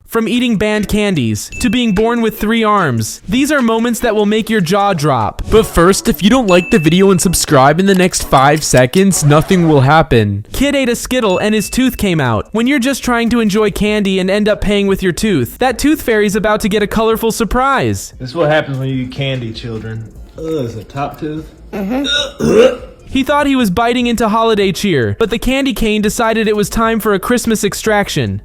From eating banned candies to being born with 3 arms. These are moments that will make your jaw drop. But first, if you don't like the video and subscribe in the next 5 seconds, nothing will happen. Kid ate a Skittle and his tooth came out. When you're just trying to enjoy candy and end up paying with your tooth, that tooth fairy's about to get a colorful surprise. This is what happens when you eat candy, children. It's a top tooth. He thought he was biting into holiday cheer, but the candy cane decided it was time for a Christmas extraction.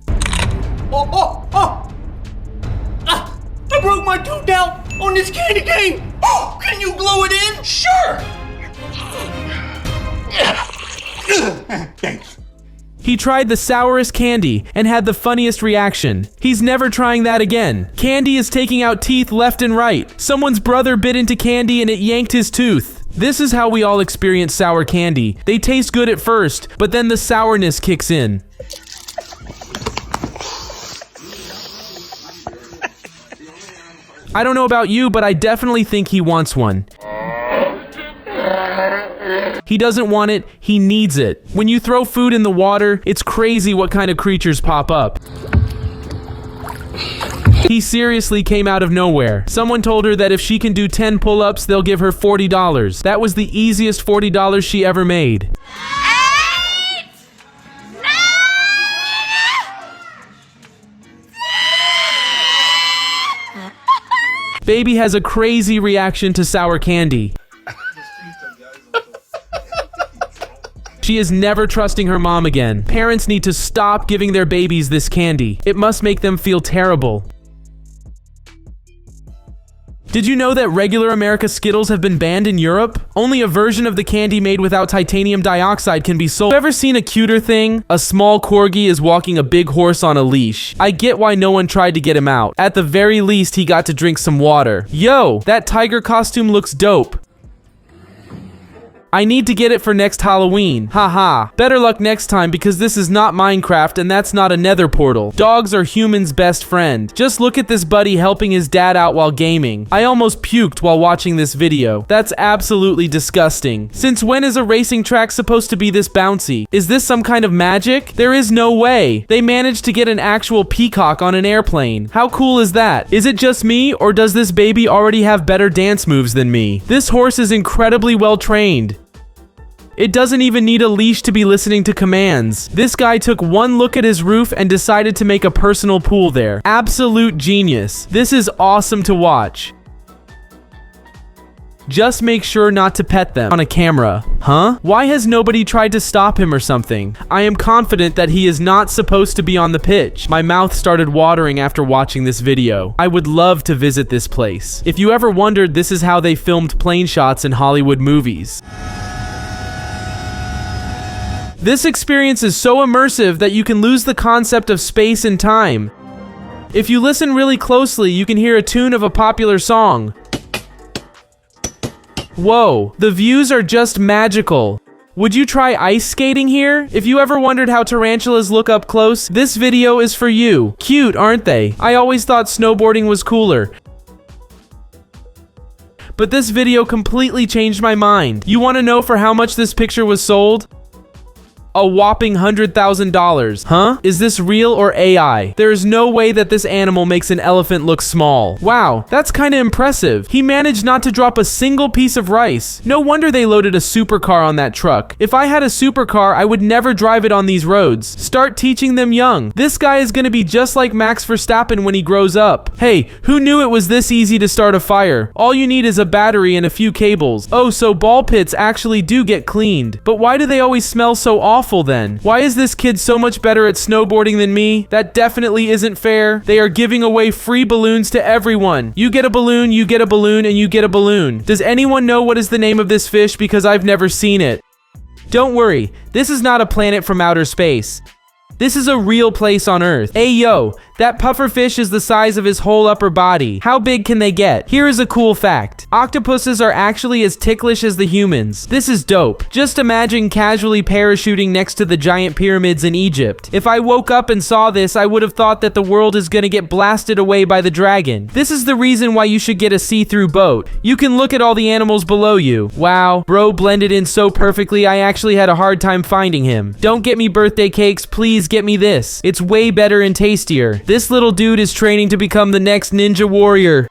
I broke my tooth out on this candy cane. Oh, can you glue it in? Sure. Thanks. He tried the sourest candy and had the funniest reaction. He's never trying that again. Candy is taking out teeth left and right. Someone's brother bit into candy and it yanked his tooth. This is how we all experience sour candy. They taste good at first, but then the sourness kicks in. I don't know about you, but I definitely think he wants one. He doesn't want it, he needs it. When you throw food in the water, it's crazy what kind of creatures pop up. He seriously came out of nowhere. Someone told her that if she can do 10 pull-ups, they'll give her $40. That was the easiest $40 she ever made. Baby has a crazy reaction to sour candy. She is never trusting her mom again. Parents need to stop giving their babies this candy. It must make them feel terrible. Did you know that regular America Skittles have been banned in Europe? Only a version of the candy made without titanium dioxide can be sold. Ever seen a cuter thing? A small corgi is walking a big horse on a leash. I get why no one tried to get him out. At the very least, he got to drink some water. Yo, that tiger costume looks dope. I need to get it for next Halloween. Haha. Better luck next time because this is not Minecraft and that's not a nether portal. Dogs are humans' best friend. Just look at this buddy helping his dad out while gaming. I almost puked while watching this video. That's absolutely disgusting. Since when is a racing track supposed to be this bouncy? Is this some kind of magic? There is no way. They managed to get an actual peacock on an airplane. How cool is that? Is it just me or does this baby already have better dance moves than me? This horse is incredibly well trained. It doesn't even need a leash to be listening to commands. This guy took one look at his roof and decided to make a personal pool there. Absolute genius. This is awesome to watch. Just make sure not to pet them on a camera. Huh? Why has nobody tried to stop him or something? I am confident that he is not supposed to be on the pitch. My mouth started watering after watching this video. I would love to visit this place. If you ever wondered, this is how they filmed plane shots in Hollywood movies. This experience is so immersive that you can lose the concept of space and time. If you listen really closely, you can hear a tune of a popular song. Whoa, the views are just magical. Would you try ice skating here? If you ever wondered how tarantulas look up close, this video is for you. Cute, aren't they? I always thought snowboarding was cooler. But this video completely changed my mind. You want to know for how much this picture was sold? A whopping $100,000. Huh? Is this real or AI? There is no way that this animal makes an elephant look small. Wow, that's kinda impressive. He managed not to drop a single piece of rice. No wonder they loaded a supercar on that truck. If I had a supercar, I would never drive it on these roads. Start teaching them young. This guy is gonna be just like Max Verstappen when he grows up. Hey, who knew it was this easy to start a fire? All you need is a battery and a few cables. Oh, so ball pits actually do get cleaned. But why do they always smell so awful then? Why is this kid so much better at snowboarding than me? That definitely isn't fair. They are giving away free balloons to everyone. You get a balloon, you get a balloon, and you get a balloon. Does anyone know what is the name of this fish? Because I've never seen it. Don't worry, this is not a planet from outer space. This is a real place on Earth. Hey yo, that pufferfish is the size of his whole upper body. How big can they get? Here is a cool fact. Octopuses are actually as ticklish as the humans. This is dope. Just imagine casually parachuting next to the giant pyramids in Egypt. If I woke up and saw this, I would have thought that the world is gonna get blasted away by the dragon. This is the reason why you should get a see-through boat. You can look at all the animals below you. Wow, bro blended in so perfectly I actually had a hard time finding him. Don't get me birthday cakes, please please get me this. It's way better and tastier. This little dude is training to become the next ninja warrior.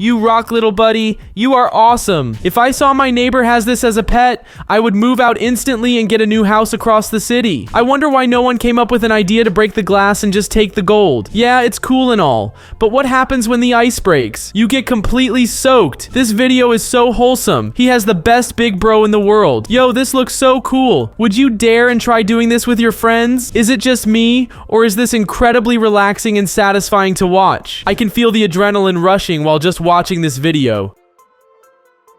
You rock, little buddy. You are awesome. If I saw my neighbor has this as a pet, I would move out instantly and get a new house across the city. I wonder why no one came up with an idea to break the glass and just take the gold. Yeah, it's cool and all, but what happens when the ice breaks? You get completely soaked. This video is so wholesome. He has the best big bro in the world. Yo, this looks so cool. Would you dare and try doing this with your friends? Is it just me, or is this incredibly relaxing and satisfying to watch? I can feel the adrenaline rushing while just watching this video.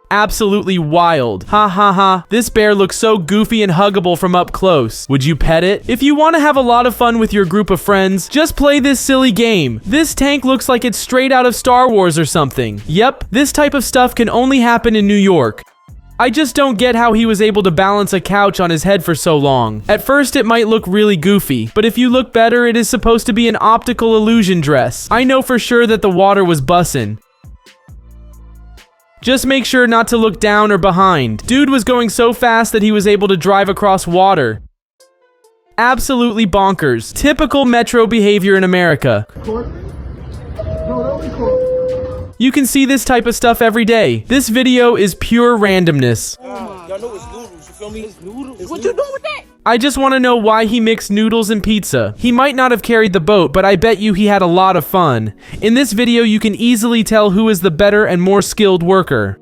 Absolutely wild. Ha ha ha. This bear looks so goofy and huggable from up close. Would you pet it? If you want to have a lot of fun with your group of friends, just play this silly game. This tank looks like it's straight out of Star Wars or something. Yep, this type of stuff can only happen in New York. I just don't get how he was able to balance a couch on his head for so long. At first it might look really goofy, but if you look better, it is supposed to be an optical illusion dress. I know for sure that the water was bussin'. Just make sure not to look down or behind. Dude was going so fast that he was able to drive across water. Absolutely bonkers. Typical metro behavior in America. You can see this type of stuff every day. This video is pure randomness. Y'all know it's noodles, you feel me? It's noodles. What you doing with that? I just want to know why he mixed noodles and pizza. He might not have carried the boat, but I bet you he had a lot of fun. In this video, you can easily tell who is the better and more skilled worker.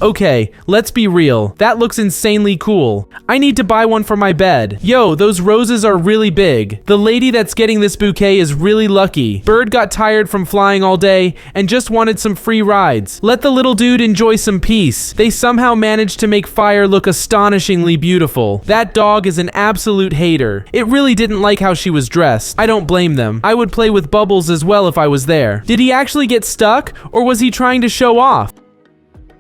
Okay, let's be real. That looks insanely cool. I need to buy one for my bed. Yo, those roses are really big. The lady that's getting this bouquet is really lucky. Bird got tired from flying all day and just wanted some free rides. Let the little dude enjoy some peace. They somehow managed to make fire look astonishingly beautiful. That dog is an absolute hater. It really didn't like how she was dressed. I don't blame them. I would play with bubbles as well if I was there. Did he actually get stuck, or was he trying to show off?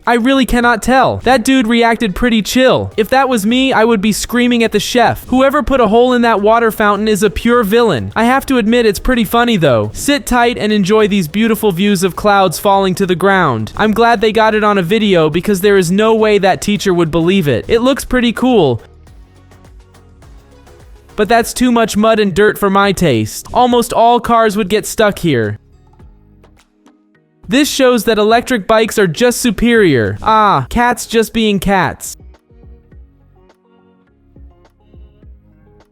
I really cannot tell. That dude reacted pretty chill. If that was me, I would be screaming at the chef. Whoever put a hole in that water fountain is a pure villain. I have to admit, it's pretty funny though. Sit tight and enjoy these beautiful views of clouds falling to the ground. I'm glad they got it on a video because there is no way that teacher would believe it. It looks pretty cool, but that's too much mud and dirt for my taste. Almost all cars would get stuck here. This shows that electric bikes are just superior. Ah, cats just being cats.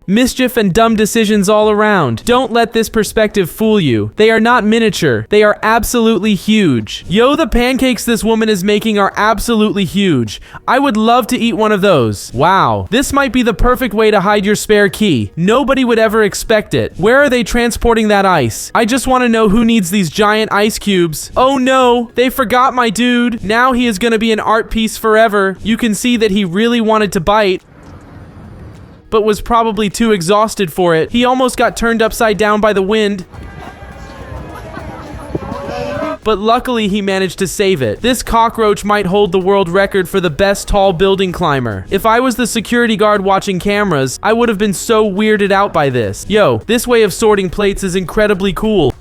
Mischief and dumb decisions all around. Don't let this perspective fool you. They are not miniature. They are absolutely huge. Yo, the pancakes this woman is making are absolutely huge. I would love to eat one of those. Wow, this might be the perfect way to hide your spare key. Nobody would ever expect it. Where are they transporting that ice? I just want to know who needs these giant ice cubes. Oh no, they forgot my dude. Now he is gonna be an art piece forever. You can see that he really wanted to bite, but was probably too exhausted for it. He almost got turned upside down by the wind, but luckily he managed to save it. This cockroach might hold the world record for the best tall building climber. If I was the security guard watching cameras, I would have been so weirded out by this. Yo, this way of sorting plates is incredibly cool.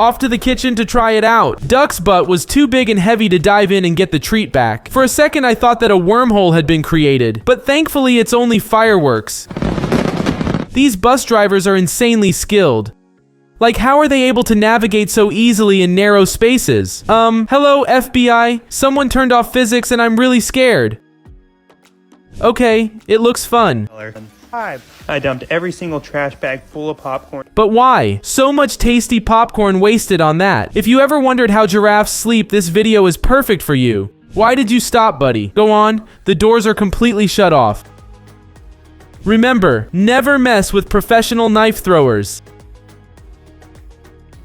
Off to the kitchen to try it out. Duck's butt was too big and heavy to dive in and get the treat back. For a second, I thought that a wormhole had been created, but thankfully it's only fireworks. These bus drivers are insanely skilled. Like, how are they able to navigate so easily in narrow spaces? Hello, FBI? Someone turned off physics and I'm really scared. Okay, it looks fun. I dumped every single trash bag full of popcorn. But why? So much tasty popcorn wasted on that. If you ever wondered how giraffes sleep, this video is perfect for you. Why did you stop, buddy? Go on. The doors are completely shut off. Remember, never mess with professional knife throwers.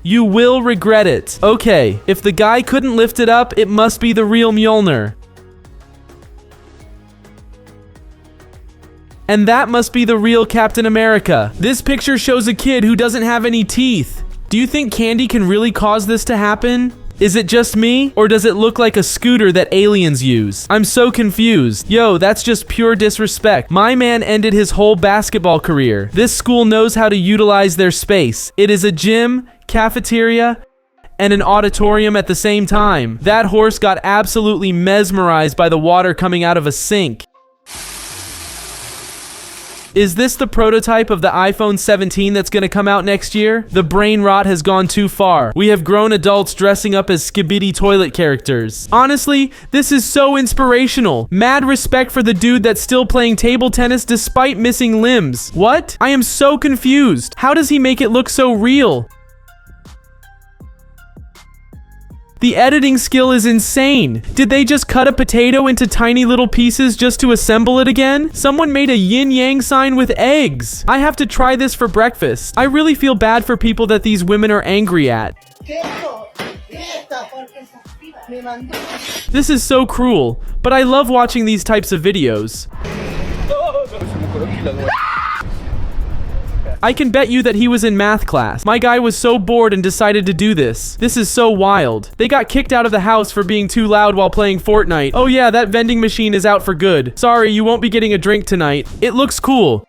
You will regret it. Okay, if the guy couldn't lift it up, it must be the real Mjolnir. And that must be the real Captain America. This picture shows a kid who doesn't have any teeth. Do you think candy can really cause this to happen? Is it just me, or does it look like a scooter that aliens use? I'm so confused. Yo, that's just pure disrespect. My man ended his whole basketball career. This school knows how to utilize their space. It is a gym, cafeteria, and an auditorium at the same time. That horse got absolutely mesmerized by the water coming out of a sink. Is this the prototype of the iPhone 17 that's gonna come out next year? The brain rot has gone too far. We have grown adults dressing up as skibidi toilet characters. Honestly, this is so inspirational. Mad respect for the dude that's still playing table tennis despite missing limbs. What? I am so confused. How does he make it look so real? The editing skill is insane. Did they just cut a potato into tiny little pieces just to assemble it again? Someone made a yin-yang sign with eggs. I have to try this for breakfast. I really feel bad for people that these women are angry at. This is so cruel, but I love watching these types of videos. I can bet you that he was in math class. My guy was so bored and decided to do this. This is so wild. They got kicked out of the house for being too loud while playing Fortnite. Oh yeah, that vending machine is out for good. Sorry, you won't be getting a drink tonight. It looks cool.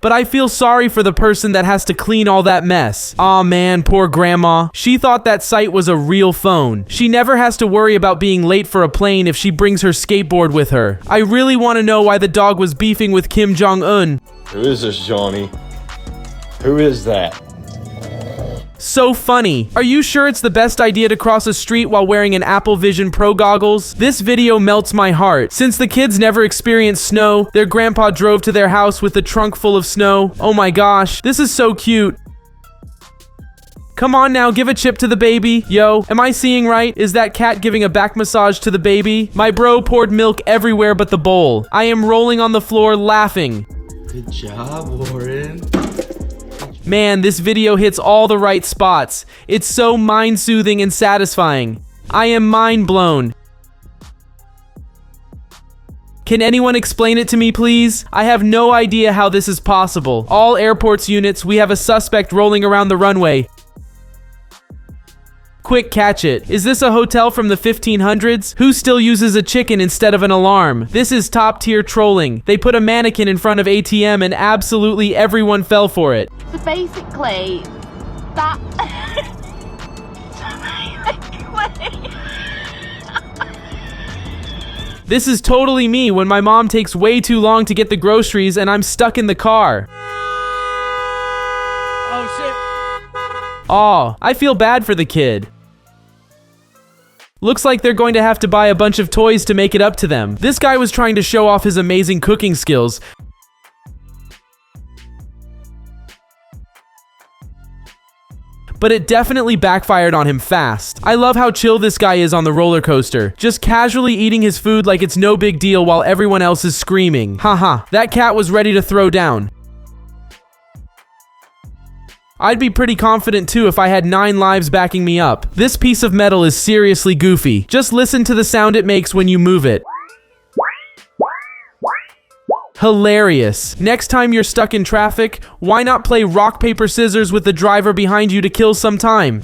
But I feel sorry for the person that has to clean all that mess. Aw man, poor grandma. She thought that site was a real phone. She never has to worry about being late for a plane if she brings her skateboard with her. I really want to know why the dog was beefing with Kim Jong-un. Who is this, Johnny? Who is that? So funny. Are you sure it's the best idea to cross a street while wearing an Apple Vision Pro goggles? This video melts my heart. Since the kids never experienced snow, their grandpa drove to their house with a trunk full of snow. Oh my gosh, this is so cute. Come on now, give a chip to the baby. Yo, am I seeing right? Is that cat giving a back massage to the baby? My bro poured milk everywhere but the bowl. I am rolling on the floor laughing. Good job, Warren. Man, this video hits all the right spots. It's so mind-soothing and satisfying. I am mind blown. Can anyone explain it to me, please? I have no idea how this is possible. All airports units, we have a suspect rolling around the runway. Quick, catch it. Is this a hotel from the 1500s? Who still uses a chicken instead of an alarm? This is top tier trolling. They put a mannequin in front of ATM and absolutely everyone fell for it. So basically, that... This is totally me when my mom takes way too long to get the groceries and I'm stuck in the car. Oh shit. Aw, I feel bad for the kid. Looks like they're going to have to buy a bunch of toys to make it up to them. This guy was trying to show off his amazing cooking skills. But it definitely backfired on him fast. I love how chill this guy is on the roller coaster, just casually eating his food like it's no big deal while everyone else is screaming. Haha, that cat was ready to throw down. I'd be pretty confident too if I had 9 lives backing me up. This piece of metal is seriously goofy. Just listen to the sound it makes when you move it. Hilarious. Next time you're stuck in traffic, why not play rock, paper, scissors with the driver behind you to kill some time?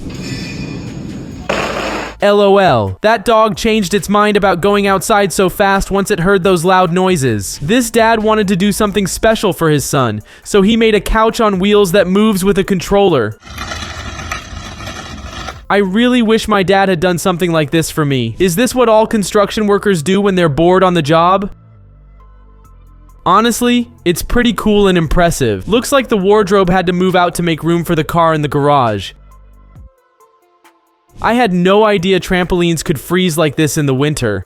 LOL. That dog changed its mind about going outside so fast once it heard those loud noises. This dad wanted to do something special for his son, so he made a couch on wheels that moves with a controller. I really wish my dad had done something like this for me. Is this what all construction workers do when they're bored on the job? Honestly, it's pretty cool and impressive. Looks like the wardrobe had to move out to make room for the car in the garage. I had no idea trampolines could freeze like this in the winter.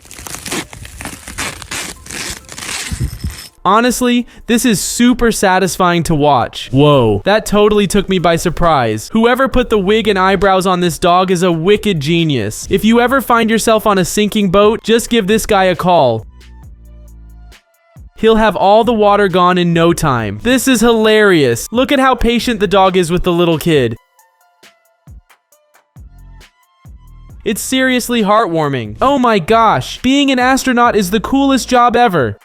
Honestly, this is super satisfying to watch. Whoa, that totally took me by surprise. Whoever put the wig and eyebrows on this dog is a wicked genius. If you ever find yourself on a sinking boat, just give this guy a call. He'll have all the water gone in no time. This is hilarious. Look at how patient the dog is with the little kid. It's seriously heartwarming. Oh my gosh, being an astronaut is the coolest job ever.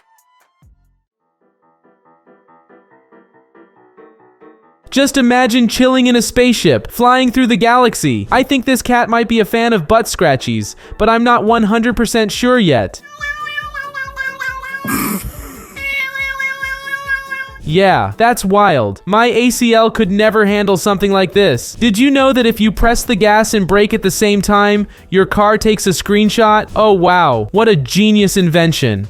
Just imagine chilling in a spaceship, flying through the galaxy. I think this cat might be a fan of butt scratchies, but I'm not 100% sure yet. Yeah, that's wild. My ACL could never handle something like this. Did you know that if you press the gas and brake at the same time, your car takes a screenshot? Oh wow, what a genius invention.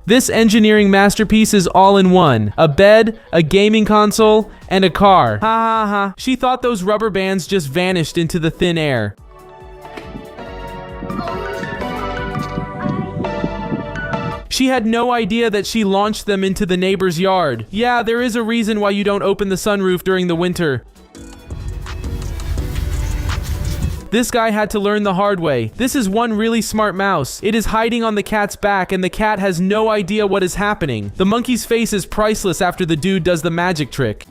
This engineering masterpiece is all in one. A bed, a gaming console, and a car. Ha ha ha. She thought those rubber bands just vanished into the thin air. She had no idea that she launched them into the neighbor's yard. Yeah, there is a reason why you don't open the sunroof during the winter. This guy had to learn the hard way. This is one really smart mouse. It is hiding on the cat's back and the cat has no idea what is happening. The monkey's face is priceless after the dude does the magic trick.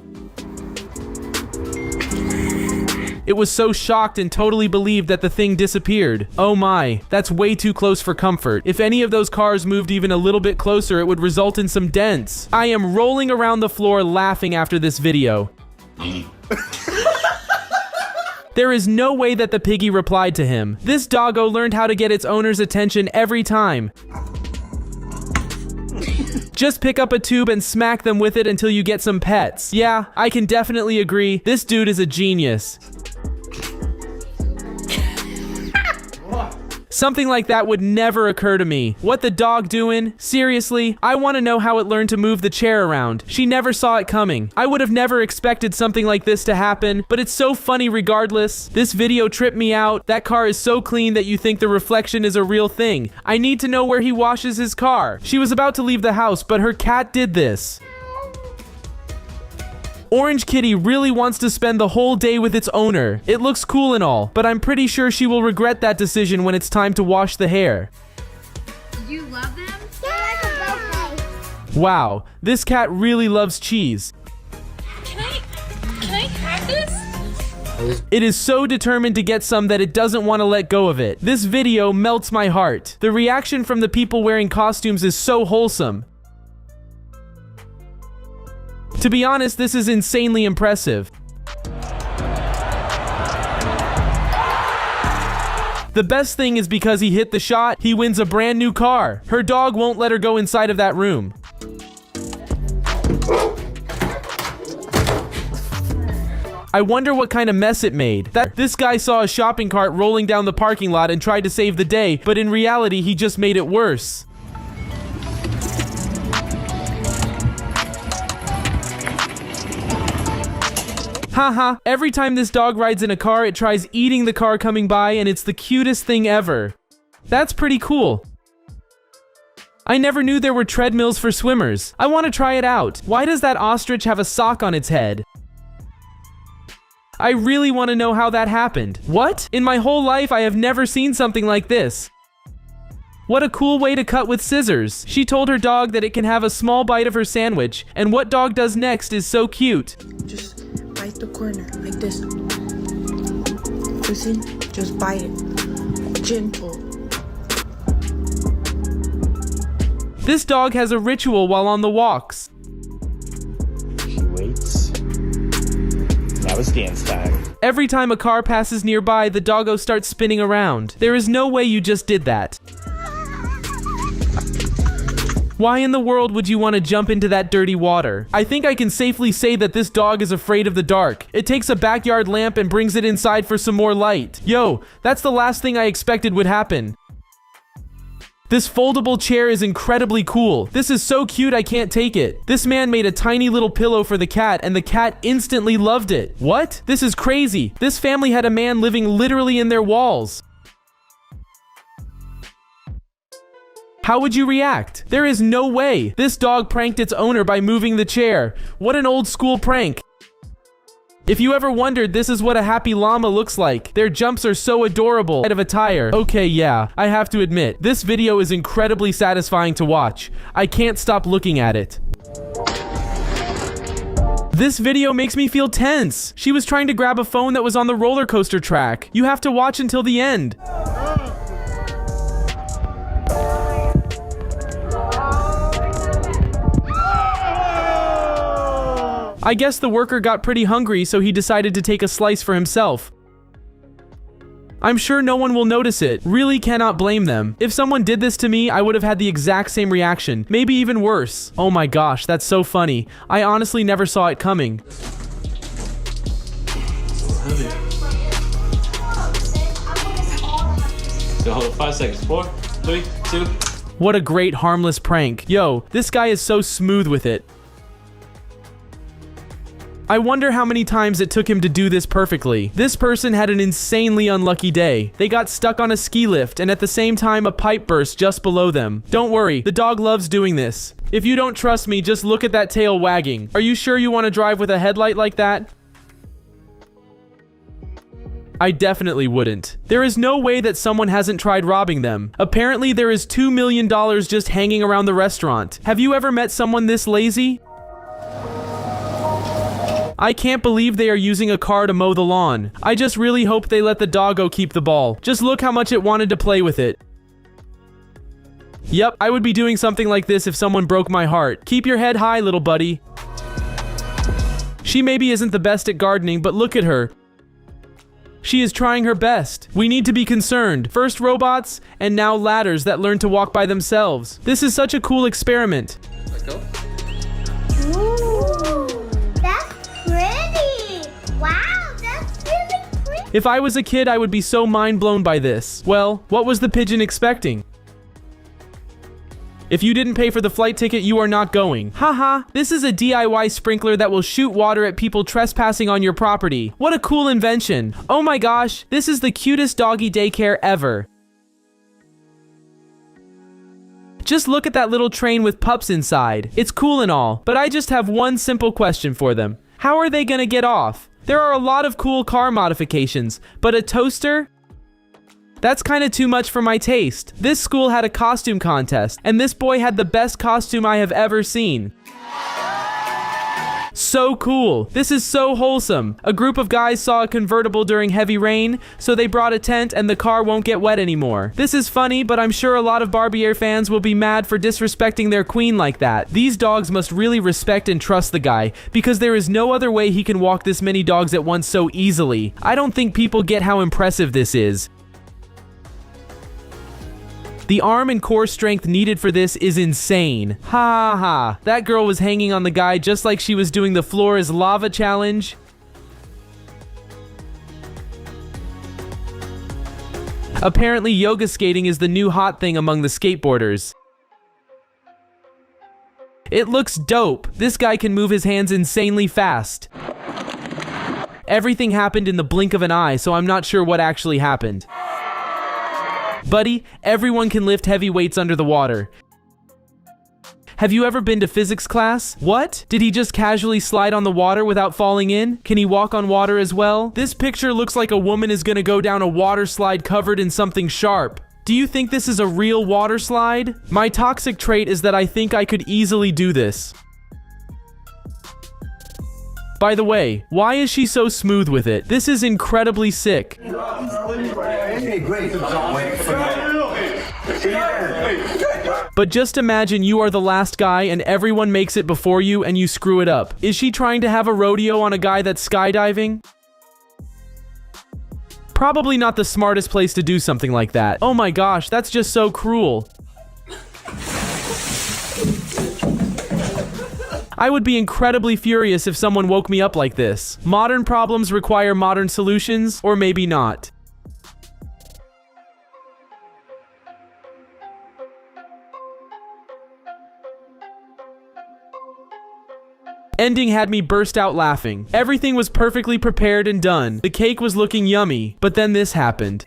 It was so shocked and totally believed that the thing disappeared. Oh my, that's way too close for comfort. If any of those cars moved even a little bit closer, it would result in some dents. I am rolling around the floor laughing after this video. There is no way that the piggy replied to him. This doggo learned how to get its owner's attention every time. Just pick up a tube and smack them with it until you get some pets. Yeah, I can definitely agree. This dude is a genius. Something like that would never occur to me. What the dog doing? Seriously? I want to know how it learned to move the chair around. She never saw it coming. I would have never expected something like this to happen, but it's so funny regardless. This video tripped me out. That car is so clean that you think the reflection is a real thing. I need to know where he washes his car. She was about to leave the house, but her cat did this. Orange Kitty really wants to spend the whole day with its owner. It looks cool and all, but I'm pretty sure she will regret that decision when it's time to wash the hair. Do you love them? Yeah. Wow, this cat really loves cheese. Can I have this? It is so determined to get some that it doesn't want to let go of it. This video melts my heart. The reaction from the people wearing costumes is so wholesome. To be honest, this is insanely impressive. The best thing is because he hit the shot, he wins a brand new car. Her dog won't let her go inside of that room. I wonder what kind of mess it made. This guy saw a shopping cart rolling down the parking lot and tried to save the day, but in reality, he just made it worse. Haha, every time this dog rides in a car, it tries eating the car coming by, and it's the cutest thing ever. That's pretty cool. I never knew there were treadmills for swimmers. I want to try it out. Why does that ostrich have a sock on its head? I really want to know how that happened. What? In my whole life, I have never seen something like this. What a cool way to cut with scissors. She told her dog that it can have a small bite of her sandwich, and what dog does next is so cute. Just bite the corner, like this. Listen, just bite it. Gentle. This dog has a ritual while on the walks. She waits. Now it's dance time. Every time a car passes nearby, the doggo starts spinning around. There is no way you just did that. Why in the world would you want to jump into that dirty water? I think I can safely say that this dog is afraid of the dark. It takes a backyard lamp and brings it inside for some more light. Yo, that's the last thing I expected would happen. This foldable chair is incredibly cool. This is so cute I can't take it. This man made a tiny little pillow for the cat and the cat instantly loved it. What? This is crazy. This family had a man living literally in their walls. How would you react? There is no way. This dog pranked its owner by moving the chair. What an old school prank. If you ever wondered, this is what a happy llama looks like. Their jumps are so adorable. Out of a tire. Okay, yeah, I have to admit, this video is incredibly satisfying to watch. I can't stop looking at it. This video makes me feel tense. She was trying to grab a phone that was on the roller coaster track. You have to watch until the end. I guess the worker got pretty hungry, so he decided to take a slice for himself. I'm sure no one will notice it. Really cannot blame them. If someone did this to me, I would have had the exact same reaction. Maybe even worse. Oh my gosh, that's so funny. I honestly never saw it coming. So hold 5 seconds. 4, 3, 2. What a great harmless prank. Yo, this guy is so smooth with it. I wonder how many times it took him to do this perfectly. This person had an insanely unlucky day. They got stuck on a ski lift and at the same time a pipe burst just below them. Don't worry, the dog loves doing this. If you don't trust me, just look at that tail wagging. Are you sure you want to drive with a headlight like that? I definitely wouldn't. There is no way that someone hasn't tried robbing them. Apparently there is $2 million just hanging around the restaurant. Have you ever met someone this lazy? I can't believe they are using a car to mow the lawn. I just really hope they let the doggo keep the ball. Just look how much it wanted to play with it. Yep, I would be doing something like this if someone broke my heart. Keep your head high, little buddy. She maybe isn't the best at gardening, but look at her. She is trying her best. We need to be concerned. First robots, and now ladders that learn to walk by themselves. This is such a cool experiment. Let's go. Ooh, that's pretty. Wow, that's really pretty. If I was a kid, I would be so mind blown by this. Well, what was the pigeon expecting? If you didn't pay for the flight ticket, you are not going. Haha, this is a DIY sprinkler that will shoot water at people trespassing on your property. What a cool invention. Oh my gosh, this is the cutest doggy daycare ever. Just look at that little train with pups inside. It's cool and all, but I just have one simple question for them. How are they gonna get off? There are a lot of cool car modifications, but a toaster? That's kinda too much for my taste. This school had a costume contest, and this boy had the best costume I have ever seen. So cool. This is so wholesome. A group of guys saw a convertible during heavy rain, so they brought a tent and the car won't get wet anymore. This is funny, but I'm sure a lot of Barbier fans will be mad for disrespecting their queen like that. These dogs must really respect and trust the guy, because there is no other way he can walk this many dogs at once so easily. I don't think people get how impressive this is. The arm and core strength needed for this is insane. Ha ha. That girl was hanging on the guy just like she was doing the floor is lava challenge. Apparently yoga skating is the new hot thing among the skateboarders. It looks dope. This guy can move his hands insanely fast. Everything happened in the blink of an eye, so I'm not sure what actually happened. Buddy, everyone can lift heavy weights under the water. Have you ever been to physics class? What? Did he just casually slide on the water without falling in? Can he walk on water as well? This picture looks like a woman is gonna go down a water slide covered in something sharp. Do you think this is a real water slide? My toxic trait is that I think I could easily do this. By the way, why is she so smooth with it? This is incredibly sick. But just imagine you are the last guy and everyone makes it before you and you screw it up. Is she trying to have a rodeo on a guy that's skydiving? Probably not the smartest place to do something like that. Oh my gosh, that's just so cruel. I would be incredibly furious if someone woke me up like this. Modern problems require modern solutions, or maybe not. Ending had me burst out laughing. Everything was perfectly prepared and done. The cake was looking yummy, but then this happened.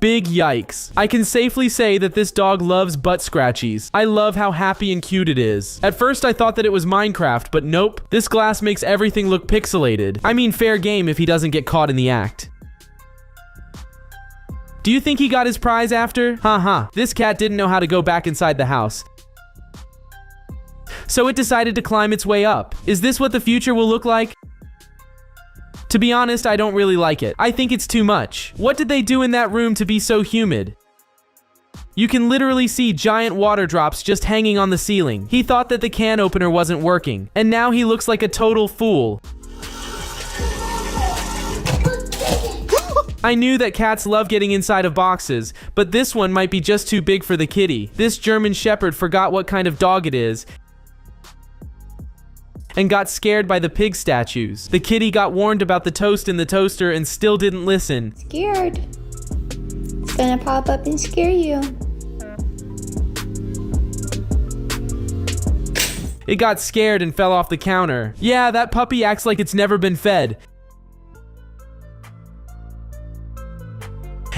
Big yikes. I can safely say that this dog loves butt scratchies. I love how happy and cute it is. At first I thought that it was Minecraft, but nope. This glass makes everything look pixelated. I mean, fair game if he doesn't get caught in the act. Do you think he got his prize after? Haha, this cat didn't know how to go back inside the house. So it decided to climb its way up. Is this what the future will look like? To be honest, I don't really like it. I think it's too much. What did they do in that room to be so humid? You can literally see giant water drops just hanging on the ceiling. He thought that the can opener wasn't working, and now he looks like a total fool. I knew that cats love getting inside of boxes, but this one might be just too big for the kitty. This German Shepherd forgot what kind of dog it is and got scared by the pig statues. The kitty got warned about the toast in the toaster and still didn't listen. Scared. gonna pop up and scare you. It got scared and fell off the counter. Yeah, that puppy acts like it's never been fed.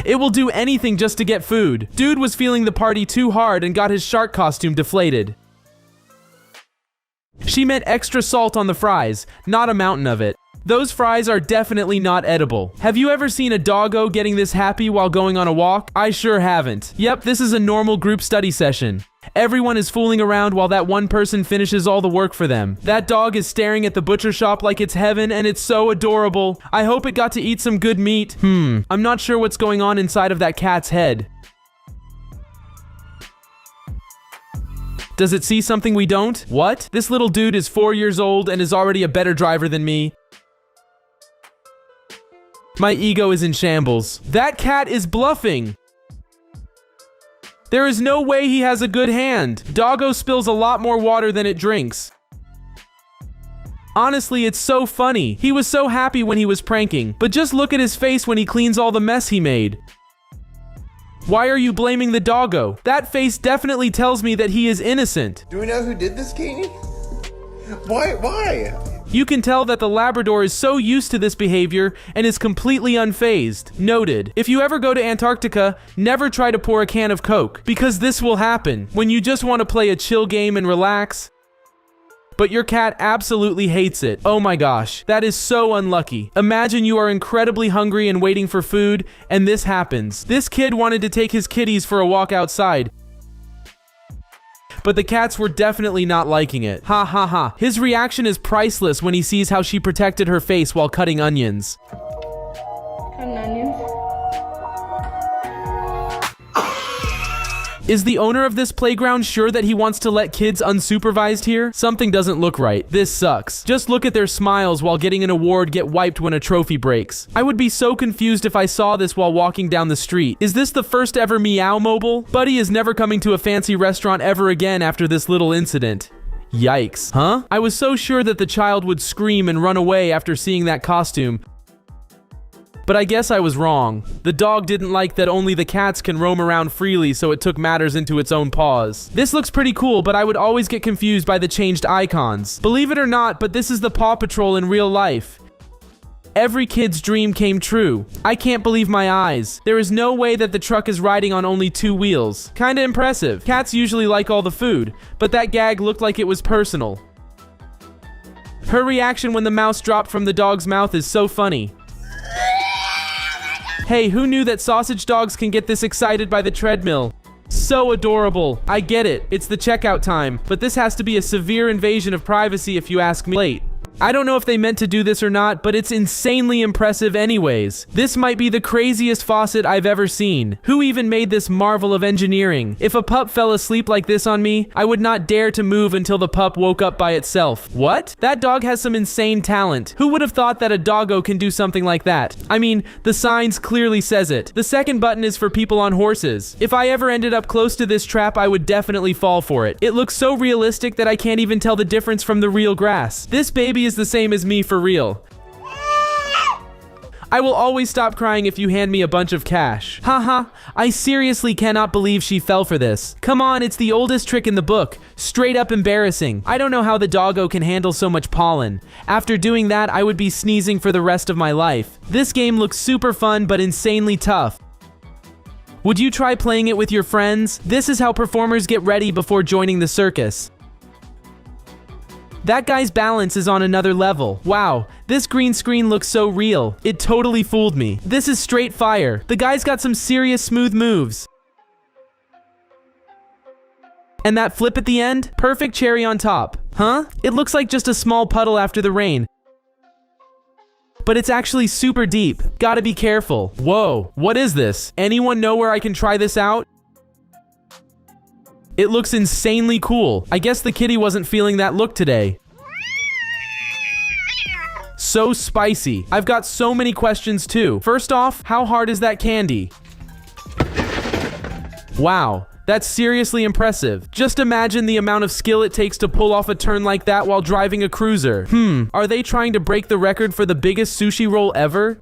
It will do anything just to get food. Dude was feeling the party too hard and got his shark costume deflated. She meant extra salt on the fries, not a mountain of it. Those fries are definitely not edible. Have you ever seen a doggo getting this happy while going on a walk? I sure haven't. Yep, this is a normal group study session. Everyone is fooling around while that one person finishes all the work for them. That dog is staring at the butcher shop like it's heaven, and it's so adorable. I hope it got to eat some good meat. I'm not sure what's going on inside of that cat's head. Does it see something we don't? What? This little dude is 4 years old and is already a better driver than me. My ego is in shambles. That cat is bluffing. There is no way he has a good hand. Doggo spills a lot more water than it drinks. Honestly, it's so funny. He was so happy when he was pranking, but just look at his face when he cleans all the mess he made. Why are you blaming the doggo? That face definitely tells me that he is innocent. Do we know who did this, Katie? Why? You can tell that the Labrador is so used to this behavior and is completely unfazed. Noted. If you ever go to Antarctica, never try to pour a can of Coke, because this will happen when you just want to play a chill game and relax. But your cat absolutely hates it. Oh my gosh, that is so unlucky. Imagine you are incredibly hungry and waiting for food, and this happens. This kid wanted to take his kitties for a walk outside, but the cats were definitely not liking it. Ha ha ha. His reaction is priceless when he sees how she protected her face while cutting onions. Cutting onions? Is the owner of this playground sure that he wants to let kids unsupervised here? Something doesn't look right. This sucks. Just look at their smiles while getting an award get wiped when a trophy breaks. I would be so confused if I saw this while walking down the street. Is this the first ever Meow mobile? Buddy is never coming to a fancy restaurant ever again after this little incident. Yikes. Huh? I was so sure that the child would scream and run away after seeing that costume, but I guess I was wrong. The dog didn't like that only the cats can roam around freely, so it took matters into its own paws. This looks pretty cool, but I would always get confused by the changed icons. Believe it or not, but this is the Paw Patrol in real life. Every kid's dream came true. I can't believe my eyes. There is no way that the truck is riding on only 2 wheels. Kinda impressive. Cats usually like all the food, but that gag looked like it was personal. Her reaction when the mouse dropped from the dog's mouth is so funny. Hey, who knew that sausage dogs can get this excited by the treadmill? So adorable. I get it. It's the checkout time, but this has to be a severe invasion of privacy if you ask me. Late. I don't know if they meant to do this or not, but it's insanely impressive anyways. This might be the craziest faucet I've ever seen. Who even made this marvel of engineering? If a pup fell asleep like this on me, I would not dare to move until the pup woke up by itself. What? That dog has some insane talent. Who would have thought that a doggo can do something like that? I mean, the signs clearly says it. The second button is for people on horses. If I ever ended up close to this trap, I would definitely fall for it. It looks so realistic that I can't even tell the difference from the real grass. This baby is the same as me for real. I will always stop crying if you hand me a bunch of cash. Haha, I seriously cannot believe she fell for this. Come on, it's the oldest trick in the book. Straight up embarrassing. I don't know how the doggo can handle so much pollen. After doing that, I would be sneezing for the rest of my life. This game looks super fun but insanely tough. Would you try playing it with your friends? This is how performers get ready before joining the circus. That guy's balance is on another level. Wow, this green screen looks so real. It totally fooled me. This is straight fire. The guy's got some serious smooth moves. And that flip at the end? Perfect cherry on top. Huh? It looks like just a small puddle after the rain, but it's actually super deep. Gotta be careful. Whoa, what is this? Anyone know where I can try this out? It looks insanely cool. I guess the kitty wasn't feeling that look today. So spicy. I've got so many questions too. First off, how hard is that candy? Wow, that's seriously impressive. Just imagine the amount of skill it takes to pull off a turn like that while driving a cruiser. Are they trying to break the record for the biggest sushi roll ever?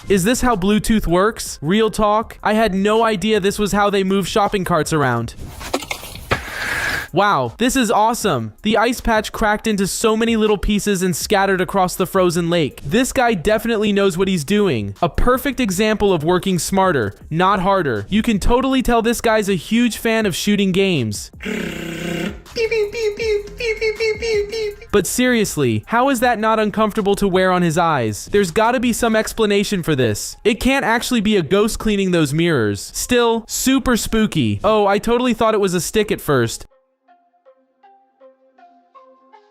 Is this how Bluetooth works? Real talk? I had no idea this was how they move shopping carts around. Wow, this is awesome. The ice patch cracked into so many little pieces and scattered across the frozen lake. This guy definitely knows what he's doing. A perfect example of working smarter, not harder. You can totally tell this guy's a huge fan of shooting games. But seriously, how is that not uncomfortable to wear on his eyes? There's gotta be some explanation for this. It can't actually be a ghost cleaning those mirrors. Still, super spooky. Oh, I totally thought it was a stick at first.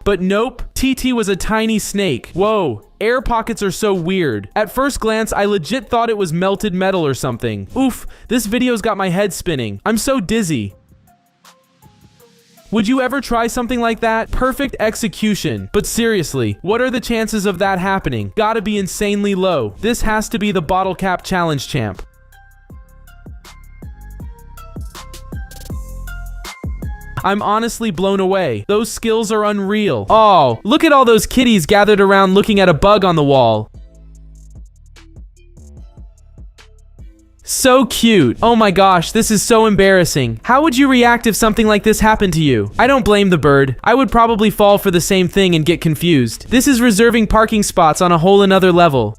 But nope, TT was a tiny snake. Whoa, air pockets are so weird. At first glance, I legit thought it was melted metal or something. Oof, this video's got my head spinning. I'm so dizzy. Would you ever try something like that? Perfect execution. But seriously, what are the chances of that happening? Gotta be insanely low. This has to be the bottle cap challenge champ. I'm honestly blown away. Those skills are unreal. Oh, look at all those kitties gathered around looking at a bug on the wall. So cute. Oh my gosh, this is so embarrassing. How would you react if something like this happened to you? I don't blame the bird. I would probably fall for the same thing and get confused. This is reserving parking spots on a whole another level.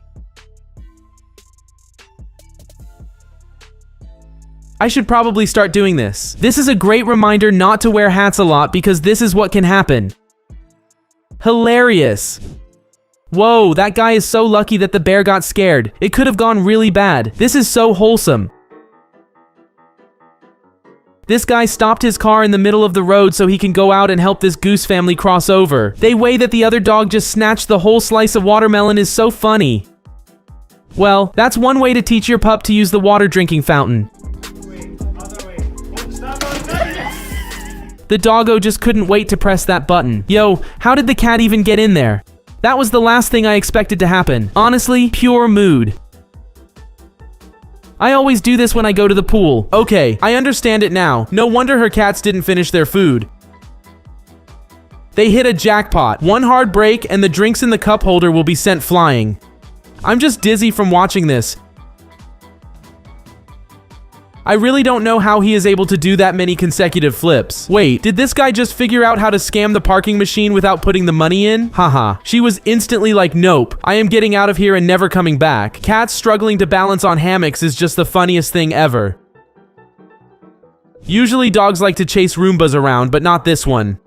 I should probably start doing this. This is a great reminder not to wear hats a lot because this is what can happen. Hilarious. Whoa, that guy is so lucky that the bear got scared. It could have gone really bad. This is so wholesome. This guy stopped his car in the middle of the road so he can go out and help this goose family cross over. The way that the other dog just snatched the whole slice of watermelon is so funny. Well, that's one way to teach your pup to use the water drinking fountain. The doggo just couldn't wait to press that button. Yo, how did the cat even get in there? That was the last thing I expected to happen. Honestly, pure mood. I always do this when I go to the pool. Okay, I understand it now. No wonder her cats didn't finish their food. They hit a jackpot. One hard break and the drinks in the cup holder will be sent flying. I'm just dizzy from watching this. I really don't know how he is able to do that many consecutive flips. Wait, did this guy just figure out how to scam the parking machine without putting the money in? Haha. She was instantly like, nope, I am getting out of here and never coming back. Cats struggling to balance on hammocks is just the funniest thing ever. Usually dogs like to chase Roombas around, but not this one.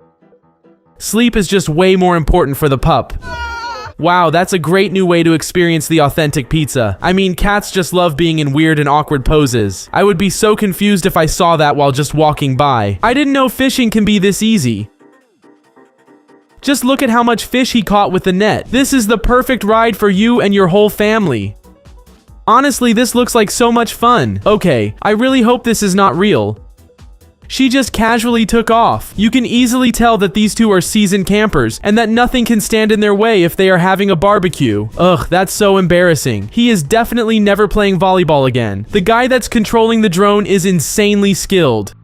Sleep is just way more important for the pup. Wow, that's a great new way to experience the authentic pizza. I mean, cats just love being in weird and awkward poses. I would be so confused if I saw that while just walking by. I didn't know fishing can be this easy. Just look at how much fish he caught with the net. This is the perfect ride for you and your whole family. Honestly, this looks like so much fun. Okay, I really hope this is not real. She just casually took off. You can easily tell that these two are seasoned campers and that nothing can stand in their way if they are having a barbecue. Ugh, that's so embarrassing. He is definitely never playing volleyball again. The guy that's controlling the drone is insanely skilled.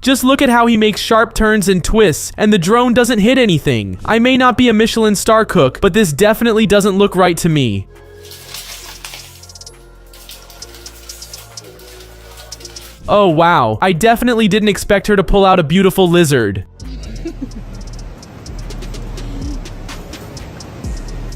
Just look at how he makes sharp turns and twists, and the drone doesn't hit anything. I may not be a Michelin star cook, but this definitely doesn't look right to me. Oh wow, I definitely didn't expect her to pull out a beautiful lizard.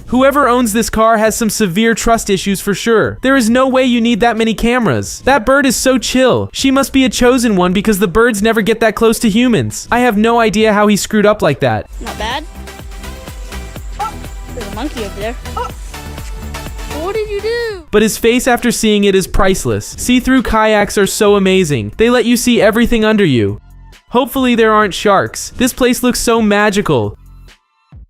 Whoever owns this car has some severe trust issues for sure. There is no way you need that many cameras. That bird is so chill. She must be a chosen one because the birds never get that close to humans. I have no idea how he screwed up like that. Not bad. Oh, there's a monkey over there. Oh. What did you do? But his face after seeing it is priceless. See-through kayaks are so amazing. They let you see everything under you. Hopefully there aren't sharks. This place looks so magical.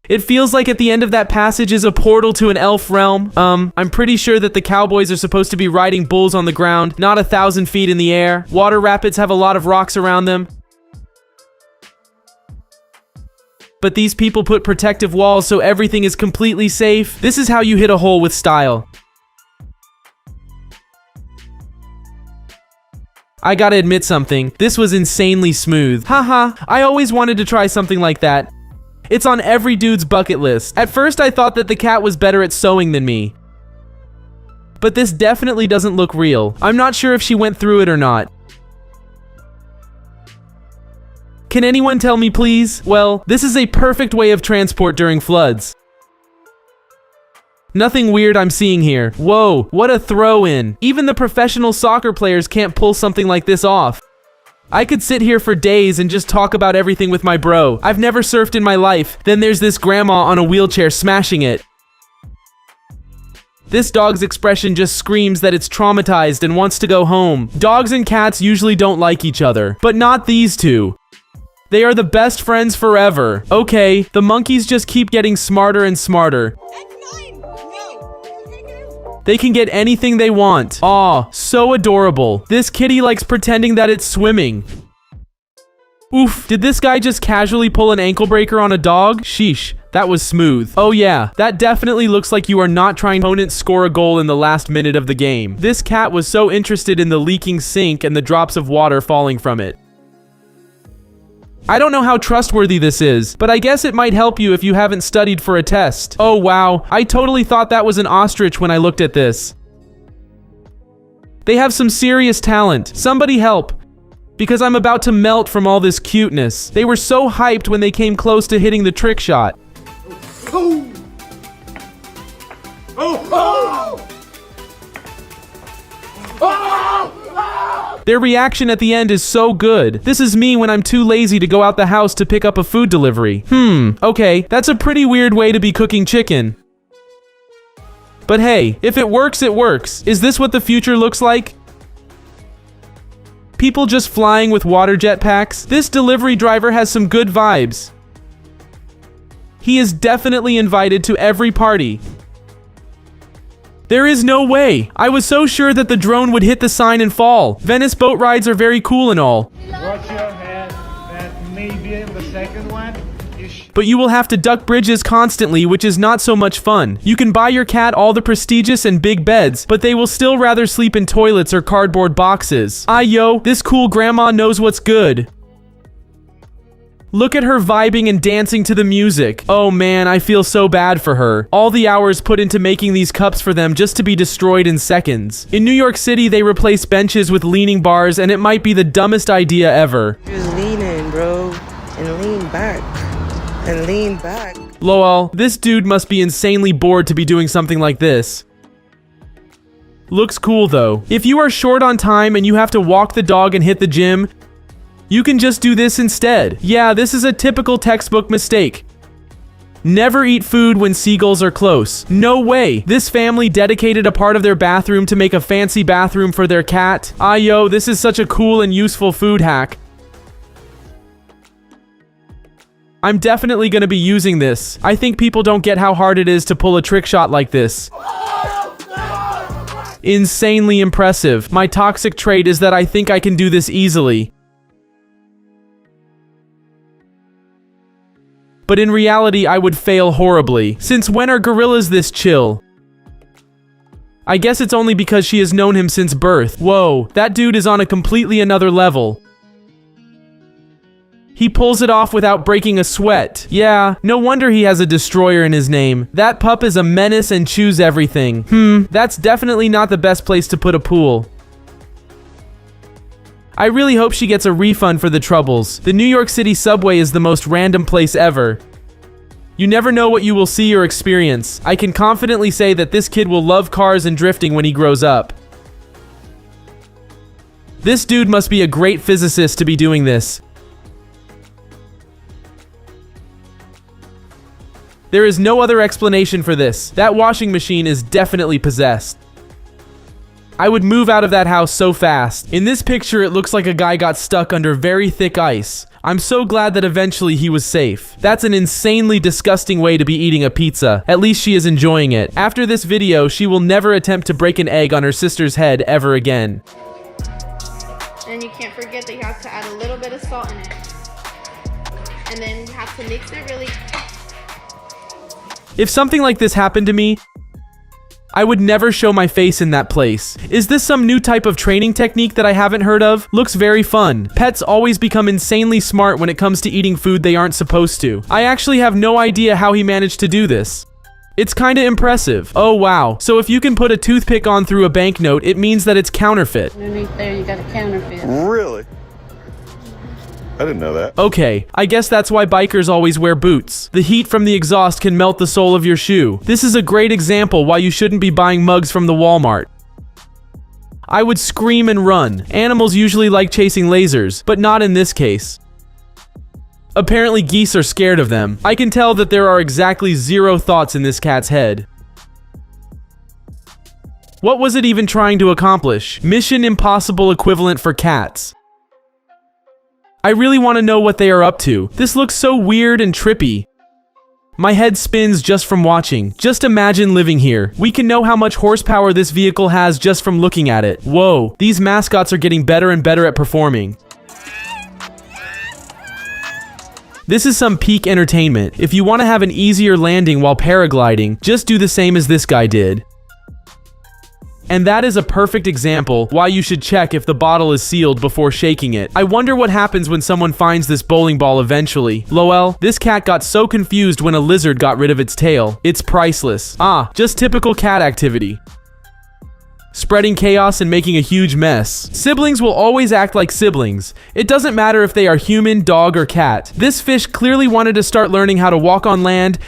It feels like at the end of that passage is a portal to an elf realm. I'm pretty sure that the cowboys are supposed to be riding bulls on the ground, not 1,000 feet in the air. Water rapids have a lot of rocks around them. But these people put protective walls so everything is completely safe. This is how you hit a hole with style. I gotta admit something, this was insanely smooth. Haha, I always wanted to try something like that. It's on every dude's bucket list. At first I thought that the cat was better at sewing than me. But this definitely doesn't look real. I'm not sure if she went through it or not. Can anyone tell me, please? Well, this is a perfect way of transport during floods. Nothing weird I'm seeing here. Whoa, what a throw-in. Even the professional soccer players can't pull something like this off. I could sit here for days and just talk about everything with my bro. I've never surfed in my life. Then there's this grandma on a wheelchair smashing it. This dog's expression just screams that it's traumatized and wants to go home. Dogs and cats usually don't like each other, but not these two. They are the best friends forever. Okay, the monkeys just keep getting smarter and smarter. They can get anything they want. Aw, so adorable. This kitty likes pretending that it's swimming. Oof, did this guy just casually pull an ankle breaker on a dog? Sheesh, that was smooth. Oh yeah, that definitely looks like you are not trying to opponent score a goal in the last minute of the game. This cat was so interested in the leaking sink and the drops of water falling from it. I don't know how trustworthy this is, but I guess it might help you if you haven't studied for a test. Oh wow, I totally thought that was an ostrich when I looked at this. They have some serious talent. Somebody help. Because I'm about to melt from all this cuteness. They were so hyped when they came close to hitting the trick shot. Oh! Oh! Oh! Oh! Their reaction at the end is so good. This is me when I'm too lazy to go out the house to pick up a food delivery. Okay, that's a pretty weird way to be cooking chicken. But hey, if it works, it works. Is this what the future looks like? People just flying with water jetpacks? This delivery driver has some good vibes. He is definitely invited to every party. There is no way. I was so sure that the drone would hit the sign and fall. Venice boat rides are very cool and all. Watch your head. That may be the second one. But you will have to duck bridges constantly, which is not so much fun. You can buy your cat all the prestigious and big beds, but they will still rather sleep in toilets or cardboard boxes. Yo, this cool grandma knows what's good. Look at her vibing and dancing to the music. Oh man, I feel so bad for her. All the hours put into making these cups for them just to be destroyed in seconds. In New York City, they replace benches with leaning bars, and it might be the dumbest idea ever. Just lean in, bro, and lean back, and lean back. Lol, this dude must be insanely bored to be doing something like this. Looks cool though. If you are short on time and you have to walk the dog and hit the gym, you can just do this instead. Yeah, this is a typical textbook mistake. Never eat food when seagulls are close. No way. This family dedicated a part of their bathroom to make a fancy bathroom for their cat. Yo, this is such a cool and useful food hack. I'm definitely gonna be using this. I think people don't get how hard it is to pull a trick shot like this. Insanely impressive. My toxic trait is that I think I can do this easily. But in reality, I would fail horribly. Since when are gorillas this chill? I guess it's only because she has known him since birth. Whoa, that dude is on a completely another level. He pulls it off without breaking a sweat. Yeah, no wonder he has a destroyer in his name. That pup is a menace and chews everything. That's definitely not the best place to put a pool. I really hope she gets a refund for the troubles. The New York City subway is the most random place ever. You never know what you will see or experience. I can confidently say that this kid will love cars and drifting when he grows up. This dude must be a great physicist to be doing this. There is no other explanation for this. That washing machine is definitely possessed. I would move out of that house so fast. In this picture, it looks like a guy got stuck under very thick ice. I'm so glad that eventually he was safe. That's an insanely disgusting way to be eating a pizza. At least she is enjoying it. After this video, she will never attempt to break an egg on her sister's head ever again. And you can't forget that you have to add a little bit of salt in it. And then you have to mix it really. If something like this happened to me, I would never show my face in that place. Is this some new type of training technique that I haven't heard of? Looks very fun. Pets always become insanely smart when it comes to eating food they aren't supposed to. I actually have no idea how he managed to do this. It's kinda impressive. Oh wow. So if you can put a toothpick on through a banknote, it means that it's counterfeit. Underneath there, you got a counterfeit. Really? I didn't know that. Okay, I guess that's why bikers always wear boots. The heat from the exhaust can melt the sole of your shoe. This is a great example why you shouldn't be buying mugs from the Walmart. I would scream and run. Animals usually like chasing lasers, but not in this case. Apparently geese are scared of them. I can tell that there are exactly 0 thoughts in this cat's head. What was it even trying to accomplish? Mission Impossible equivalent for cats. I really want to know what they are up to. This looks so weird and trippy. My head spins just from watching. Just imagine living here. We can know how much horsepower this vehicle has just from looking at it. Whoa, these mascots are getting better and better at performing. This is some peak entertainment. If you want to have an easier landing while paragliding, just do the same as this guy did. And that is a perfect example why you should check if the bottle is sealed before shaking it. I wonder what happens when someone finds this bowling ball eventually. Lol, this cat got so confused when a lizard got rid of its tail. It's priceless. Ah, just typical cat activity. Spreading chaos and making a huge mess. Siblings will always act like siblings. It doesn't matter if they are human, dog, or cat. This fish clearly wanted to start learning how to walk on land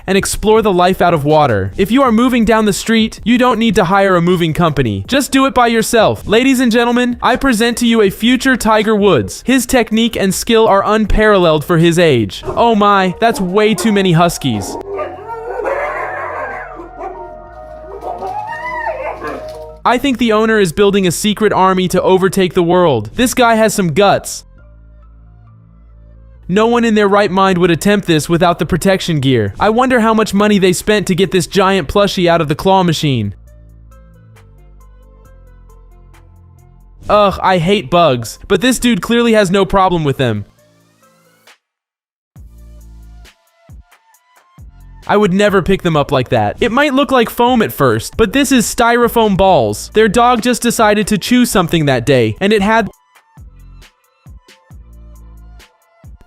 and explore the life out of water. If you are moving down the street, you don't need to hire a moving company. Just do it by yourself. Ladies and gentlemen, I present to you a future Tiger Woods. His technique and skill are unparalleled for his age. Oh my, that's way too many huskies. I think the owner is building a secret army to overtake the world. This guy has some guts. No one in their right mind would attempt this without the protection gear. I wonder how much money they spent to get this giant plushie out of the claw machine. Ugh, I hate bugs, but this dude clearly has no problem with them. I would never pick them up like that. It might look like foam at first, but this is styrofoam balls. Their dog just decided to chew something that day, and it had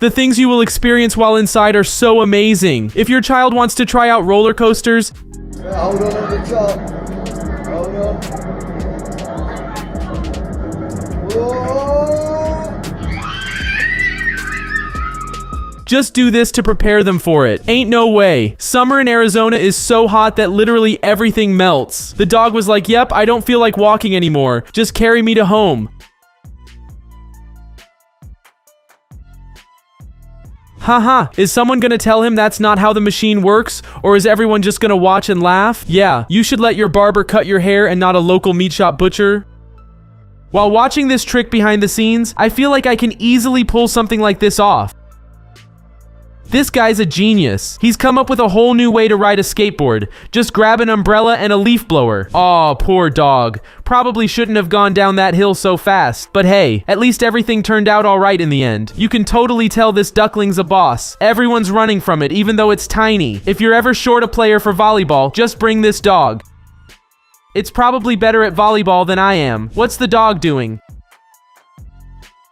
the things you will experience while inside are so amazing. If your child wants to try out roller coasters, hold on at the top. Hold on. Whoa. just do this to prepare them for it. Ain't no way. Summer in Arizona is so hot that literally everything melts. The dog was like, yep, I don't feel like walking anymore. Just carry me to home. Haha, is someone gonna tell him that's not how the machine works? Or is everyone just gonna watch and laugh? Yeah, you should let your barber cut your hair and not a local meat shop butcher. While watching this trick behind the scenes, I feel like I can easily pull something like this off. This guy's a genius. He's come up with a whole new way to ride a skateboard. Just grab an umbrella and a leaf blower. Aw, poor dog. Probably shouldn't have gone down that hill so fast. But hey, at least everything turned out alright in the end. You can totally tell this duckling's a boss. Everyone's running from it, even though it's tiny. If you're ever short a player for volleyball, just bring this dog. It's probably better at volleyball than I am. What's the dog doing?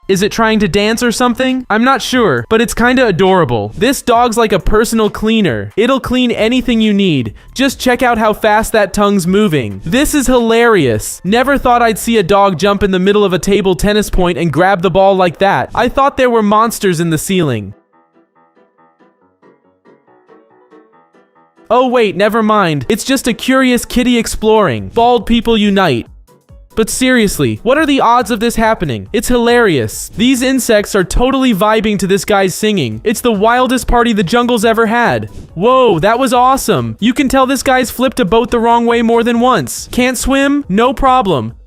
Is it trying to dance or something? I'm not sure, but it's kinda adorable. This dog's like a personal cleaner. It'll clean anything you need. Just check out how fast that tongue's moving. This is hilarious. Never thought I'd see a dog jump in the middle of a table tennis point and grab the ball like that. I thought there were monsters in the ceiling. Oh wait, never mind. It's just a curious kitty exploring. Bald people unite. But seriously, what are the odds of this happening? It's hilarious. These insects are totally vibing to this guy's singing. It's the wildest party the jungle's ever had. Whoa, that was awesome. You can tell this guy's flipped a boat the wrong way more than once. Can't swim? No problem.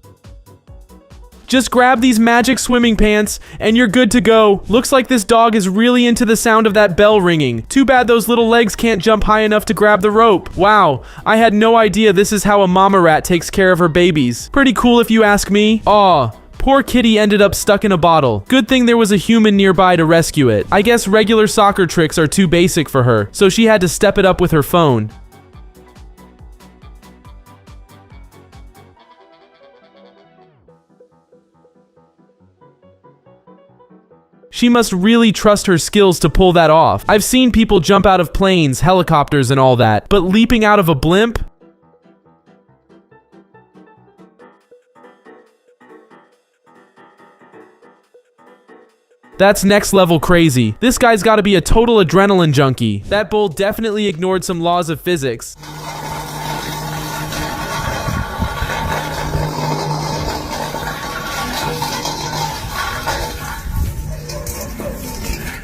Just grab these magic swimming pants and you're good to go. Looks like this dog is really into the sound of that bell ringing. Too bad those little legs can't jump high enough to grab the rope. Wow, I had no idea this is how a mama rat takes care of her babies. Pretty cool if you ask me. Aw, poor kitty ended up stuck in a bottle. Good thing there was a human nearby to rescue it. I guess regular soccer tricks are too basic for her, so she had to step it up with her phone. She must really trust her skills to pull that off. I've seen people jump out of planes, helicopters, and all that, but leaping out of a blimp? That's next level crazy. This guy's gotta be a total adrenaline junkie. That bull definitely ignored some laws of physics.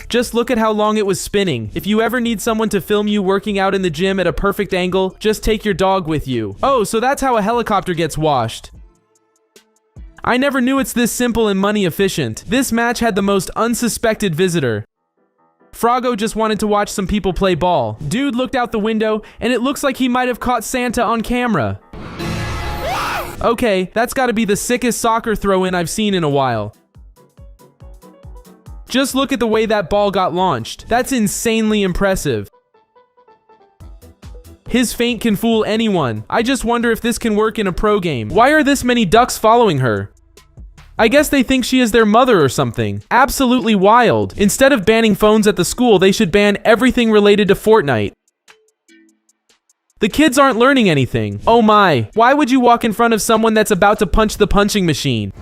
Just look at how long it was spinning. If you ever need someone to film you working out in the gym at a perfect angle, just take your dog with you. Oh, so that's how a helicopter gets washed. I never knew it's this simple and money efficient. This match had the most unsuspected visitor. Froggo just wanted to watch some people play ball. Dude looked out the window, and it looks like he might have caught Santa on camera. Okay, that's gotta be the sickest soccer throw-in I've seen in a while. Just look at the way that ball got launched. That's insanely impressive. His feint can fool anyone. I just wonder if this can work in a pro game. Why are this many ducks following her? I guess they think she is their mother or something. Absolutely wild. Instead of banning phones at the school, they should ban everything related to Fortnite. The kids aren't learning anything. Oh my, why would you walk in front of someone that's about to punch the punching machine?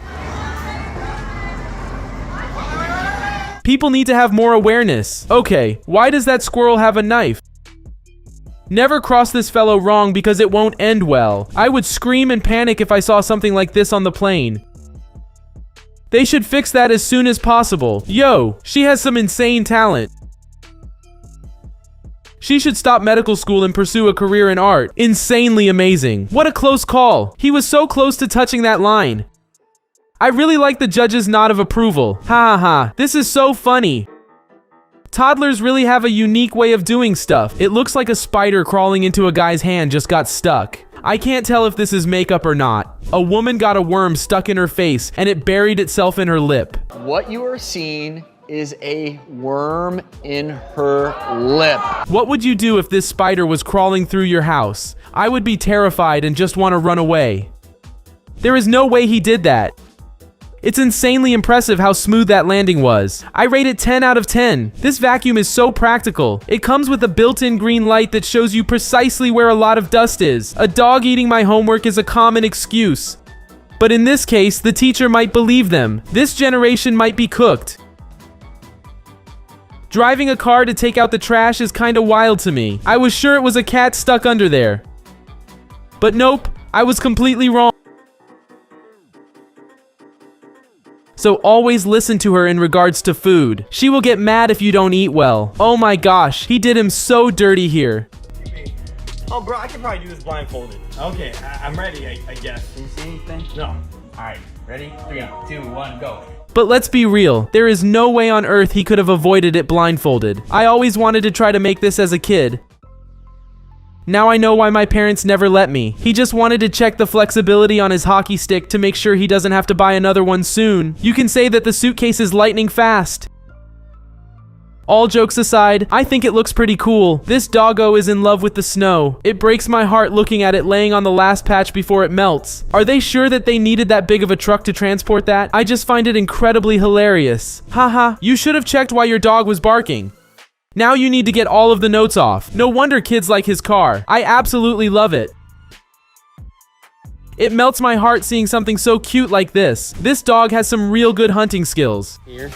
People need to have more awareness. Okay, why does that squirrel have a knife? Never cross this fellow wrong because it won't end well. I would scream and panic if I saw something like this on the plane. They should fix that as soon as possible. Yo, she has some insane talent. She should stop medical school and pursue a career in art. Insanely amazing. What a close call. He was so close to touching that line. I really like the judge's nod of approval. Ha ha ha. This is so funny. Toddlers really have a unique way of doing stuff. It looks like a spider crawling into a guy's hand just got stuck. I can't tell if this is makeup or not. A woman got a worm stuck in her face and it buried itself in her lip. What you are seeing is a worm in her lip. What would you do if this spider was crawling through your house? I would be terrified and just want to run away. There is no way he did that. It's insanely impressive how smooth that landing was. I rate it 10 out of 10. This vacuum is so practical. It comes with a built-in green light that shows you precisely where a lot of dust is. A dog eating my homework is a common excuse. But in this case, the teacher might believe them. This generation might be cooked. Driving a car to take out the trash is kinda wild to me. I was sure it was a cat stuck under there. But nope, I was completely wrong. So always listen to her in regards to food. She will get mad if you don't eat well. Oh my gosh, he did him so dirty here. Oh, bro, I can probably do this blindfolded. Okay, I'm ready, I guess. Can you see anything? No. Alright, ready? 3, 2, 1, go. But let's be real, there is no way on earth he could have avoided it blindfolded. I always wanted to try to make this as a kid. Now I know why my parents never let me. He just wanted to check the flexibility on his hockey stick to make sure he doesn't have to buy another one soon. You can say that the suitcase is lightning fast. All jokes aside, I think it looks pretty cool. This doggo is in love with the snow. It breaks my heart looking at it laying on the last patch before it melts. Are they sure that they needed that big of a truck to transport that? I just find it incredibly hilarious. Haha, you should have checked why your dog was barking. Now you need to get all of the notes off. No wonder kids like his car. I absolutely love it. It melts my heart seeing something so cute like this. This dog has some real good hunting skills. Here.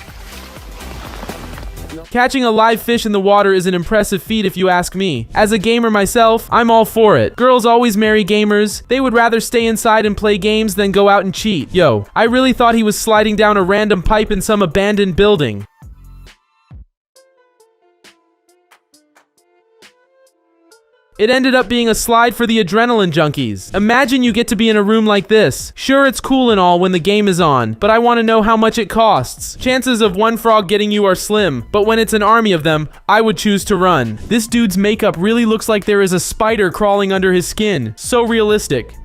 Catching a live fish in the water is an impressive feat if you ask me. As a gamer myself, I'm all for it. Girls always marry gamers. They would rather stay inside and play games than go out and cheat. Yo, I really thought he was sliding down a random pipe in some abandoned building. It ended up being a slide for the adrenaline junkies. Imagine you get to be in a room like this. Sure, it's cool and all when the game is on, but I want to know how much it costs. Chances of one frog getting you are slim, but when it's an army of them, I would choose to run. This dude's makeup really looks like there is a spider crawling under his skin. So realistic.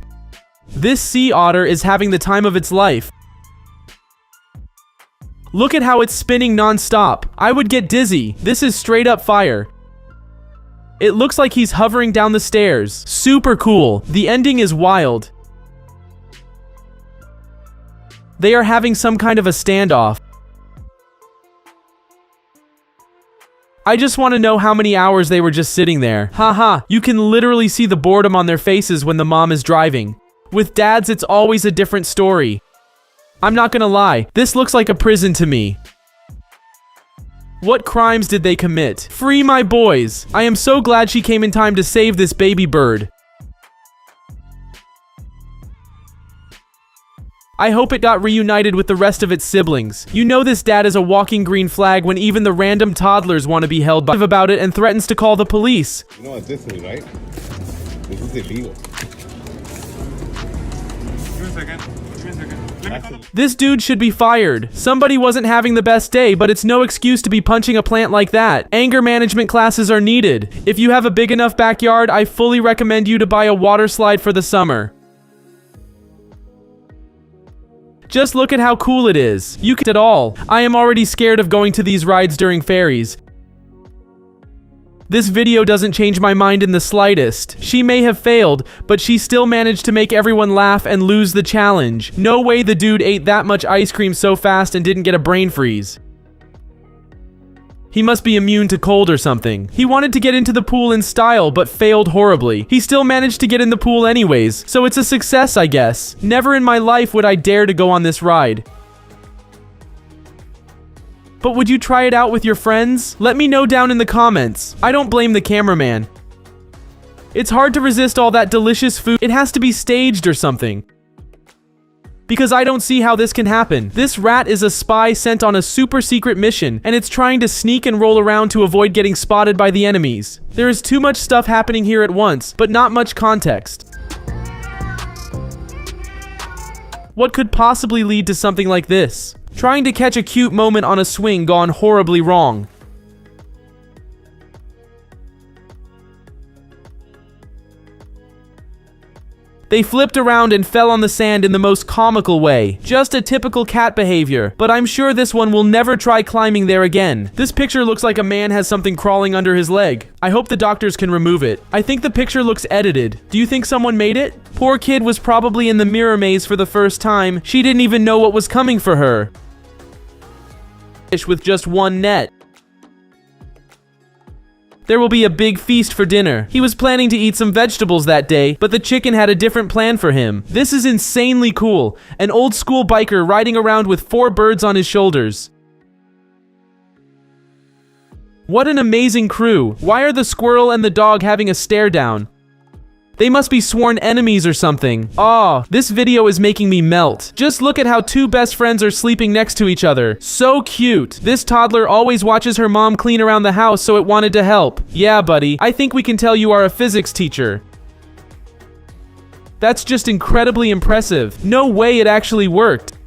This sea otter is having the time of its life. Look at how it's spinning non-stop. I would get dizzy. This is straight up fire. It looks like he's hovering down the stairs. Super cool. The ending is wild. They are having some kind of a standoff. I just want to know how many hours they were just sitting there. Haha, you can literally see the boredom on their faces when the mom is driving. With dads, it's always a different story. I'm not gonna lie, this looks like a prison to me. What crimes did they commit? Free my boys! I am so glad she came in time to save this baby bird. I hope it got reunited with the rest of its siblings. You know this dad is a walking green flag when even the random toddlers want to be held by about it and threatens to call the police. You know what this is, right? This is illegal. This dude should be fired. Somebody wasn't having the best day, but it's no excuse to be punching a plant like that. Anger management classes are needed. If you have a big enough backyard, I fully recommend you to buy a water slide for the summer. Just look at how cool it is. You can at all. I am already scared of going to these rides during ferries. This video doesn't change my mind in the slightest. She may have failed, but she still managed to make everyone laugh and lose the challenge. No way the dude ate that much ice cream so fast and didn't get a brain freeze. He must be immune to cold or something. He wanted to get into the pool in style, but failed horribly. He still managed to get in the pool anyways, so it's a success, I guess. Never in my life would I dare to go on this ride. But would you try it out with your friends? Let me know down in the comments. I don't blame the cameraman. It's hard to resist all that delicious food. It has to be staged or something. Because I don't see how this can happen. This rat is a spy sent on a super secret mission, and it's trying to sneak and roll around to avoid getting spotted by the enemies. There is too much stuff happening here at once, but not much context. What could possibly lead to something like this? Trying to catch a cute moment on a swing gone horribly wrong. They flipped around and fell on the sand in the most comical way. Just a typical cat behavior, but I'm sure this one will never try climbing there again. This picture looks like a man has something crawling under his leg. I hope the doctors can remove it. I think the picture looks edited. Do you think someone made it? Poor kid was probably in the mirror maze for the first time. She didn't even know what was coming for her. With just one net. There will be a big feast for dinner. He was planning to eat some vegetables that day, but the chicken had a different plan for him. This is insanely cool. An old school biker riding around with 4 birds on his shoulders. What an amazing crew. Why are the squirrel and the dog having a stare down? They must be sworn enemies or something. Aw, this video is making me melt. Just look at how 2 best friends are sleeping next to each other. So cute. This toddler always watches her mom clean around the house, so it wanted to help. Yeah, buddy, I think we can tell you are a physics teacher. That's just incredibly impressive. No way it actually worked.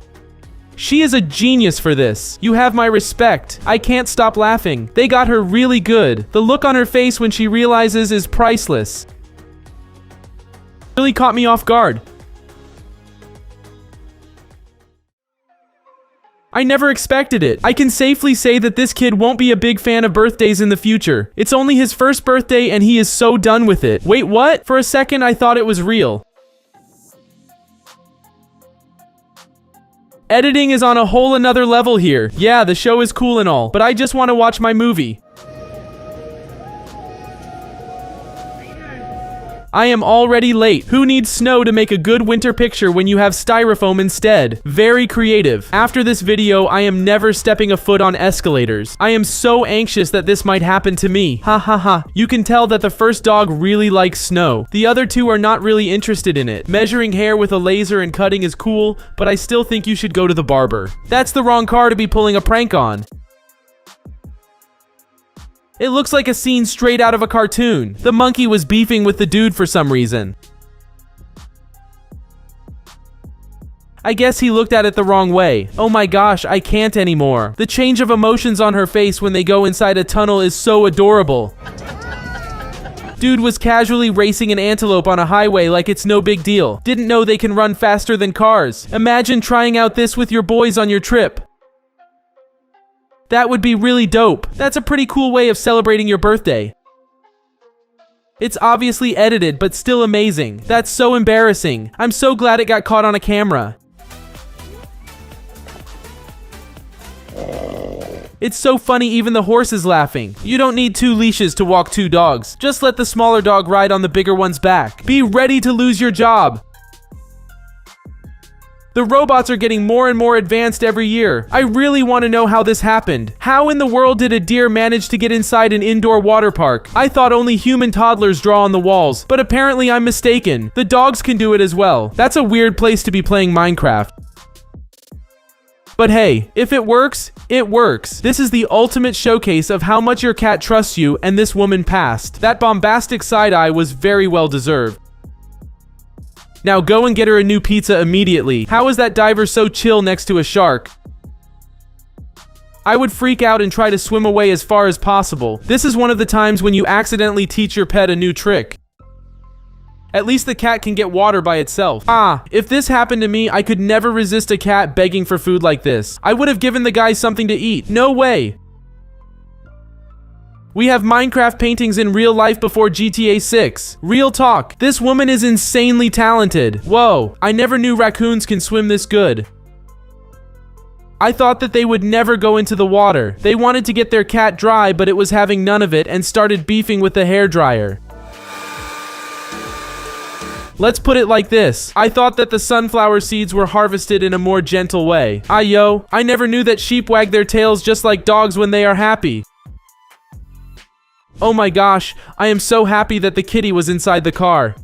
She is a genius for this. You have my respect. I can't stop laughing. They got her really good. The look on her face when she realizes is priceless. Really caught me off guard. I never expected it. I can safely say that this kid won't be a big fan of birthdays in the future. It's only his first birthday and he is so done with it. Wait, what? For a second I thought it was real. Editing is on a whole another level here. Yeah, the show is cool and all, but I just want to watch my movie. I am already late. Who needs snow to make a good winter picture when you have styrofoam instead? Very creative. After this video, I am never stepping a foot on escalators. I am so anxious that this might happen to me. Ha ha ha. You can tell that the first dog really likes snow. The other 2 are not really interested in it. Measuring hair with a laser and cutting is cool, but I still think you should go to the barber. That's the wrong car to be pulling a prank on. It looks like a scene straight out of a cartoon. The monkey was beefing with the dude for some reason. I guess he looked at it the wrong way. Oh my gosh, I can't anymore. The change of emotions on her face when they go inside a tunnel is so adorable. Dude was casually racing an antelope on a highway like it's no big deal. Didn't know they can run faster than cars. Imagine trying out this with your boys on your trip. That would be really dope. That's a pretty cool way of celebrating your birthday. It's obviously edited, but still amazing. That's so embarrassing. I'm so glad it got caught on a camera. It's so funny even the horse is laughing. You don't need 2 leashes to walk 2 dogs. Just let the smaller dog ride on the bigger one's back. Be ready to lose your job. The robots are getting more and more advanced every year. I really want to know how this happened. How in the world did a deer manage to get inside an indoor water park? I thought only human toddlers draw on the walls, but apparently I'm mistaken. The dogs can do it as well. That's a weird place to be playing Minecraft. But hey, if it works, it works. This is the ultimate showcase of how much your cat trusts you, and this woman passed. That bombastic side eye was very well deserved. Now go and get her a new pizza immediately. How is that diver so chill next to a shark? I would freak out and try to swim away as far as possible. This is one of the times when you accidentally teach your pet a new trick. At least the cat can get water by itself. If this happened to me, I could never resist a cat begging for food like this. I would have given the guy something to eat. No way. We have Minecraft paintings in real life before GTA 6. Real talk. This woman is insanely talented. Whoa, I never knew raccoons can swim this good. I thought that they would never go into the water. They wanted to get their cat dry, but it was having none of it and started beefing with the hairdryer. Let's put it like this. I thought that the sunflower seeds were harvested in a more gentle way. I never knew that sheep wag their tails just like dogs when they are happy. Oh my gosh, I am so happy that the kitty was inside the car.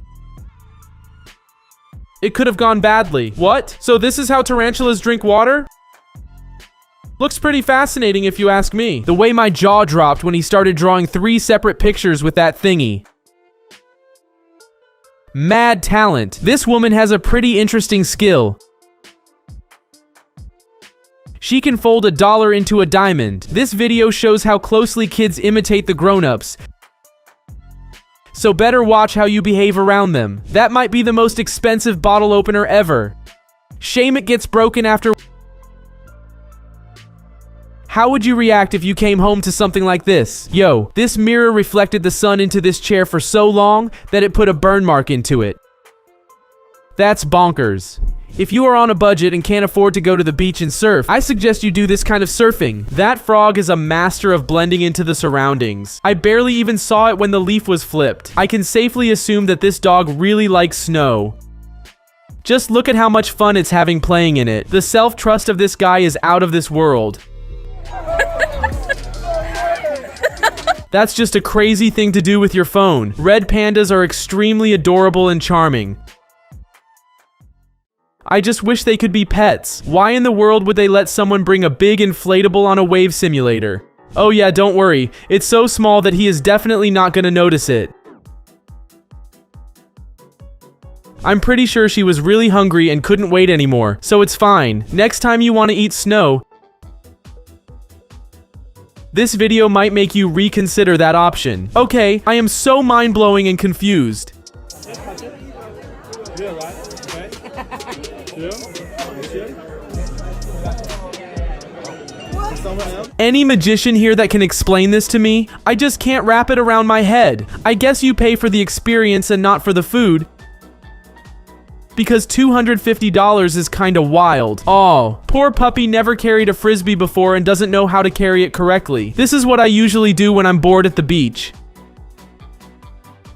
It could have gone badly. What? So this is how tarantulas drink water? Looks pretty fascinating if you ask me. The way my jaw dropped when he started drawing 3 separate pictures with that thingy. Mad talent. This woman has a pretty interesting skill. She can fold $1 into a diamond. This video shows how closely kids imitate the grown-ups. So better watch how you behave around them. That might be the most expensive bottle opener ever. Shame it gets broken after. How would you react if you came home to something like this? Yo, this mirror reflected the sun into this chair for so long that it put a burn mark into it. That's bonkers. If you are on a budget and can't afford to go to the beach and surf, I suggest you do this kind of surfing. That frog is a master of blending into the surroundings. I barely even saw it when the leaf was flipped. I can safely assume that this dog really likes snow. Just look at how much fun it's having playing in it. The self-trust of this guy is out of this world. That's just a crazy thing to do with your phone. Red pandas are extremely adorable and charming. I just wish they could be pets. Why in the world would they let someone bring a big inflatable on a wave simulator? Oh yeah, don't worry. It's so small that he is definitely not gonna notice it. I'm pretty sure she was really hungry and couldn't wait anymore, so it's fine. Next time you want to eat snow, this video might make you reconsider that option. Okay, I am so mind-blowing and confused. Any magician here that can explain this to me? I just can't wrap it around my head. I guess you pay for the experience and not for the food, because $250 is kinda wild. Oh, poor puppy never carried a frisbee before and doesn't know how to carry it correctly. This is what I usually do when I'm bored at the beach.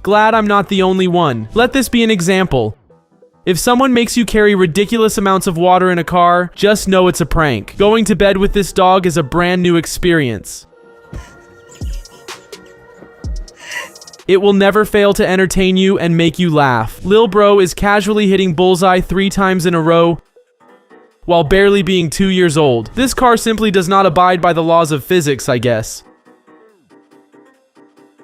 Glad I'm not the only one. Let this be an example. If someone makes you carry ridiculous amounts of water in a car, just know it's a prank. Going to bed with this dog is a brand new experience. It will never fail to entertain you and make you laugh. Lil Bro is casually hitting bullseye 3 times in a row while barely being 2 years old. This car simply does not abide by the laws of physics, I guess.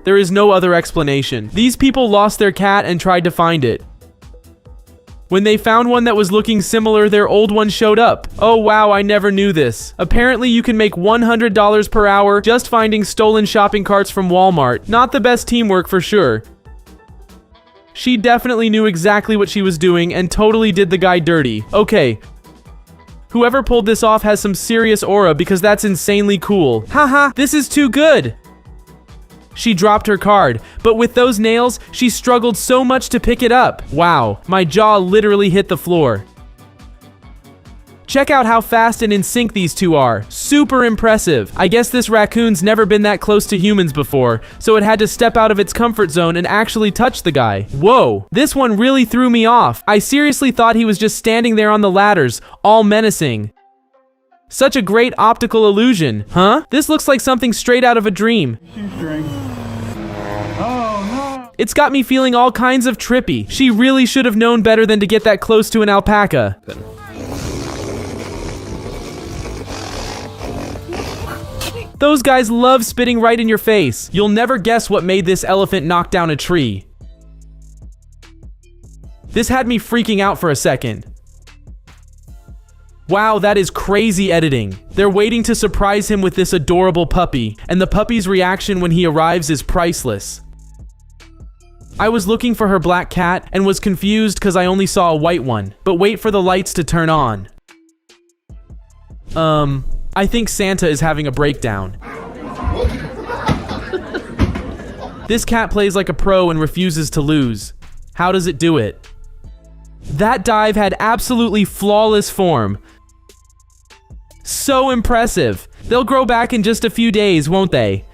There is no other explanation. These people lost their cat and tried to find it. When they found one that was looking similar, their old one showed up. Oh wow, I never knew this. Apparently you can make $100 per hour just finding stolen shopping carts from Walmart. Not the best teamwork for sure. She definitely knew exactly what she was doing and totally did the guy dirty. Okay. Whoever pulled this off has some serious aura because that's insanely cool. Haha, this is too good. She dropped her card, but with those nails, she struggled so much to pick it up. Wow, my jaw literally hit the floor. Check out how fast and in sync these two are. Super impressive. I guess this raccoon's never been that close to humans before, so it had to step out of its comfort zone and actually touch the guy. Whoa, this one really threw me off. I seriously thought he was just standing there on the ladders, all menacing. Such a great optical illusion, huh? This looks like something straight out of a dream. It's got me feeling all kinds of trippy. She really should have known better than to get that close to an alpaca. Those guys love spitting right in your face. You'll never guess what made this elephant knock down a tree. This had me freaking out for a second. Wow, that is crazy editing. They're waiting to surprise him with this adorable puppy, and the puppy's reaction when he arrives is priceless. I was looking for her black cat and was confused because I only saw a white one, but wait for the lights to turn on. I think Santa is having a breakdown. This cat plays like a pro and refuses to lose. How does it do it? That dive had absolutely flawless form. So impressive. They'll grow back in just a few days, won't they?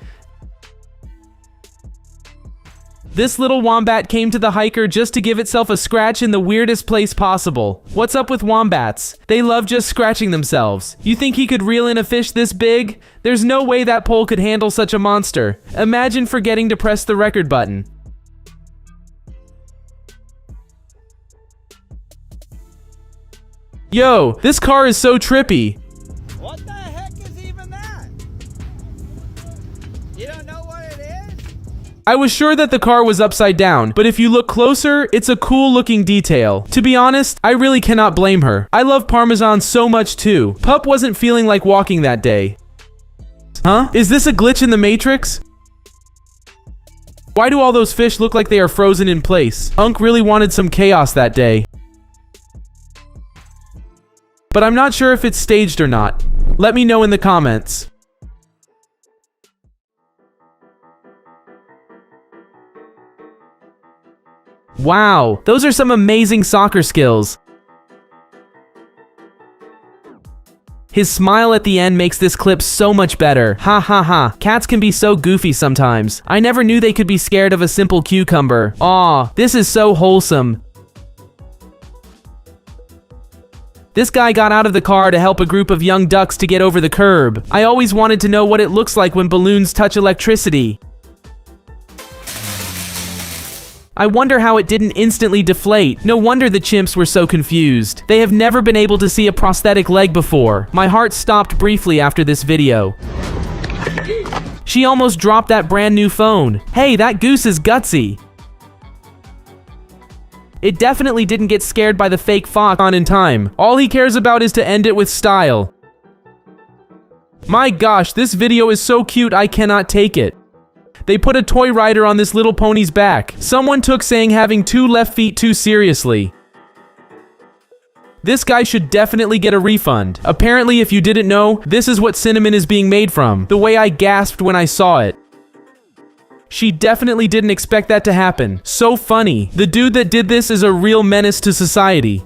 This little wombat came to the hiker just to give itself a scratch in the weirdest place possible. What's up with wombats? They love just scratching themselves. You think he could reel in a fish this big? There's no way that pole could handle such a monster. Imagine forgetting to press the record button. Yo, this car is so trippy. What the heck is even that? You don't know what it is? I was sure that the car was upside down, but if you look closer, it's a cool looking detail. To be honest, I really cannot blame her. I love Parmesan so much too. Pup wasn't feeling like walking that day. Huh? Is this a glitch in the Matrix? Why do all those fish look like they are frozen in place? Unc really wanted some chaos that day. But I'm not sure if it's staged or not. Let me know in the comments. Wow, those are some amazing soccer skills. His smile at the end makes this clip so much better. Ha ha ha. Cats can be so goofy sometimes. I never knew they could be scared of a simple cucumber. Aw, this is so wholesome. This guy got out of the car to help a group of young ducks to get over the curb. I always wanted to know what it looks like when balloons touch electricity. I wonder how it didn't instantly deflate. No wonder the chimps were so confused. They have never been able to see a prosthetic leg before. My heart stopped briefly after this video. She almost dropped that brand new phone. Hey, that goose is gutsy. It definitely didn't get scared by the fake fox on in time. All he cares about is to end it with style. My gosh, this video is so cute I cannot take it. They put a toy rider on this little pony's back. Someone took saying having 2 left feet too seriously. This guy should definitely get a refund. Apparently, if you didn't know, this is what cinnamon is being made from. The way I gasped when I saw it. She definitely didn't expect that to happen. So funny. The dude that did this is a real menace to society.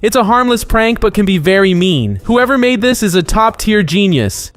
It's a harmless prank but can be very mean. Whoever made this is a top-tier genius.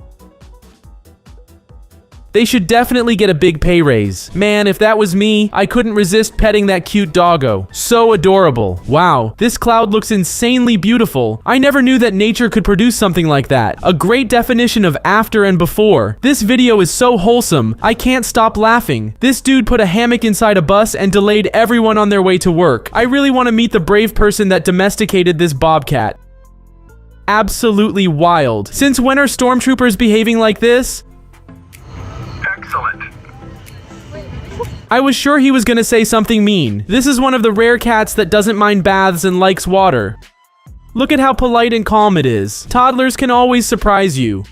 They should definitely get a big pay raise. Man, if that was me, I couldn't resist petting that cute doggo. So adorable. Wow, this cloud looks insanely beautiful. I never knew that nature could produce something like that. A great definition of after and before. This video is so wholesome, I can't stop laughing. This dude put a hammock inside a bus and delayed everyone on their way to work. I really want to meet the brave person that domesticated this bobcat. Absolutely wild. Since when are stormtroopers behaving like this? Excellent. I was sure he was gonna say something mean. This is one of the rare cats that doesn't mind baths and likes water. Look at how polite and calm it is. Toddlers can always surprise you.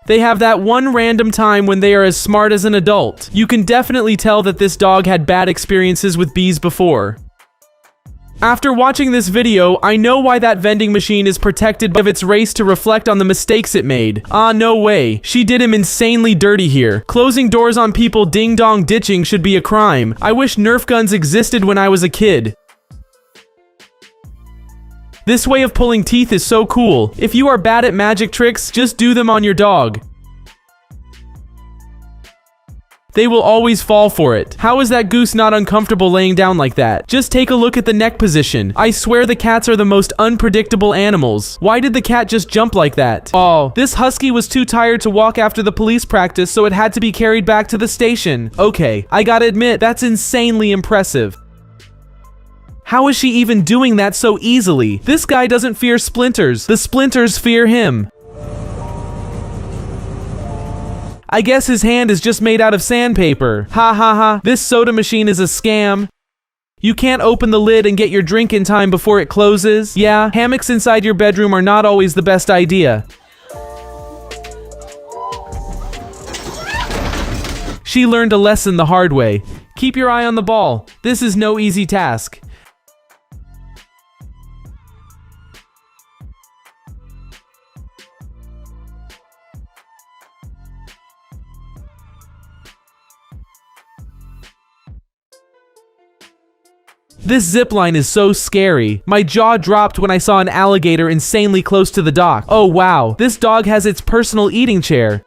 They have that one random time when they are as smart as an adult. You can definitely tell that this dog had bad experiences with bees before. After watching this video, I know why that vending machine is protected by its race to reflect on the mistakes it made. Ah, no way. She did him insanely dirty here. Closing doors on people ding-dong ditching should be a crime. I wish Nerf guns existed when I was a kid. This way of pulling teeth is so cool. If you are bad at magic tricks, just do them on your dog. They will always fall for it. How is that goose not uncomfortable laying down like that? Just take a look at the neck position. I swear the cats are the most unpredictable animals. Why did the cat just jump like that? Oh, this husky was too tired to walk after the police practice, so it had to be carried back to the station. Okay, I gotta admit, that's insanely impressive. How is she even doing that so easily? This guy doesn't fear splinters. The splinters fear him. I guess his hand is just made out of sandpaper. Ha ha ha. This soda machine is a scam. You can't open the lid and get your drink in time before it closes. Yeah, hammocks inside your bedroom are not always the best idea. She learned a lesson the hard way. Keep your eye on the ball. This is no easy task. This zip line is so scary. My jaw dropped when I saw an alligator insanely close to the dock. Oh wow, this dog has its personal eating chair.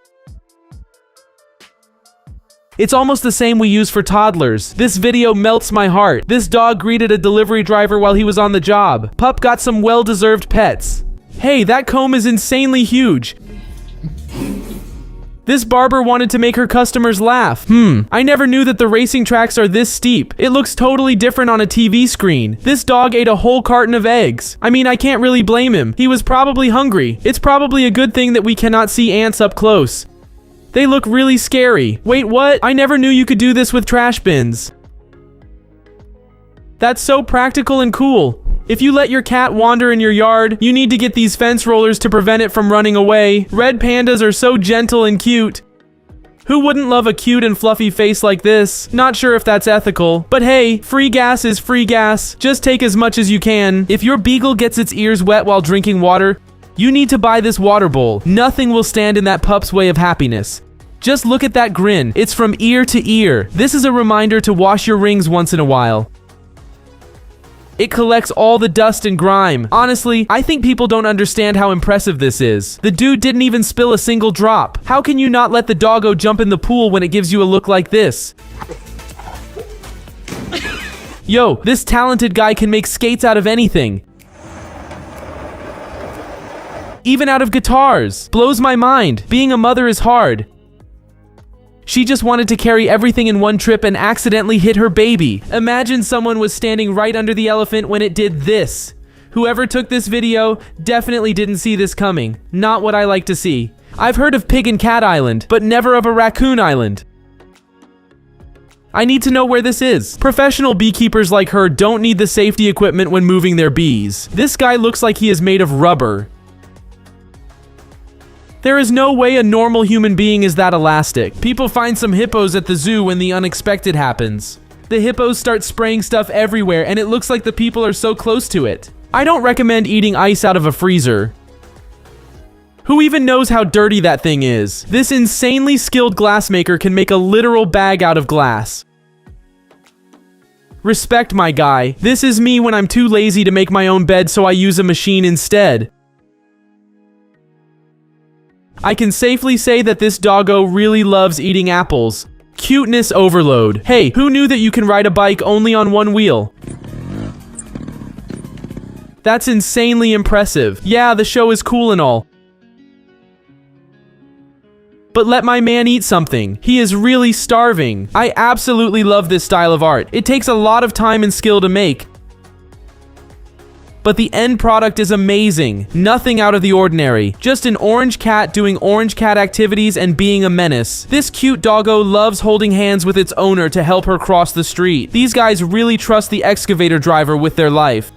It's almost the same we use for toddlers. This video melts my heart. This dog greeted a delivery driver while he was on the job. Pup got some well-deserved pets. Hey, that comb is insanely huge. This barber wanted to make her customers laugh. I never knew that the racing tracks are this steep. It looks totally different on a TV screen. This dog ate a whole carton of eggs. I mean, I can't really blame him. He was probably hungry. It's probably a good thing that we cannot see ants up close. They look really scary. Wait, what? I never knew you could do this with trash bins. That's so practical and cool. If you let your cat wander in your yard, you need to get these fence rollers to prevent it from running away. Red pandas are so gentle and cute. Who wouldn't love a cute and fluffy face like this? Not sure if that's ethical, but hey, free gas is free gas. Just take as much as you can. If your beagle gets its ears wet while drinking water, you need to buy this water bowl. Nothing will stand in that pup's way of happiness. Just look at that grin. It's from ear to ear. This is a reminder to wash your rings once in a while. It collects all the dust and grime. Honestly, I think people don't understand how impressive this is. The dude didn't even spill a single drop. How can you not let the doggo jump in the pool when it gives you a look like this? Yo, this talented guy can make skates out of anything. Even out of guitars. Blows my mind. Being a mother is hard. She just wanted to carry everything in one trip and accidentally hit her baby. Imagine someone was standing right under the elephant when it did this. Whoever took this video definitely didn't see this coming. Not what I like to see. I've heard of Pig and Cat Island, but never of a Raccoon Island. I need to know where this is. Professional beekeepers like her don't need the safety equipment when moving their bees. This guy looks like he is made of rubber. There is no way a normal human being is that elastic. People find some hippos at the zoo when the unexpected happens. The hippos start spraying stuff everywhere and it looks like the people are so close to it. I don't recommend eating ice out of a freezer. Who even knows how dirty that thing is? This insanely skilled glassmaker can make a literal bag out of glass. Respect, my guy. This is me when I'm too lazy to make my own bed, so I use a machine instead. I can safely say that this doggo really loves eating apples. Cuteness overload. Hey, who knew that you can ride a bike only on one wheel? That's insanely impressive. Yeah, the show is cool and all. But let my man eat something. He is really starving. I absolutely love this style of art. It takes a lot of time and skill to make. But the end product is amazing. Nothing out of the ordinary. Just an orange cat doing orange cat activities and being a menace. This cute doggo loves holding hands with its owner to help her cross the street. These guys really trust the excavator driver with their life.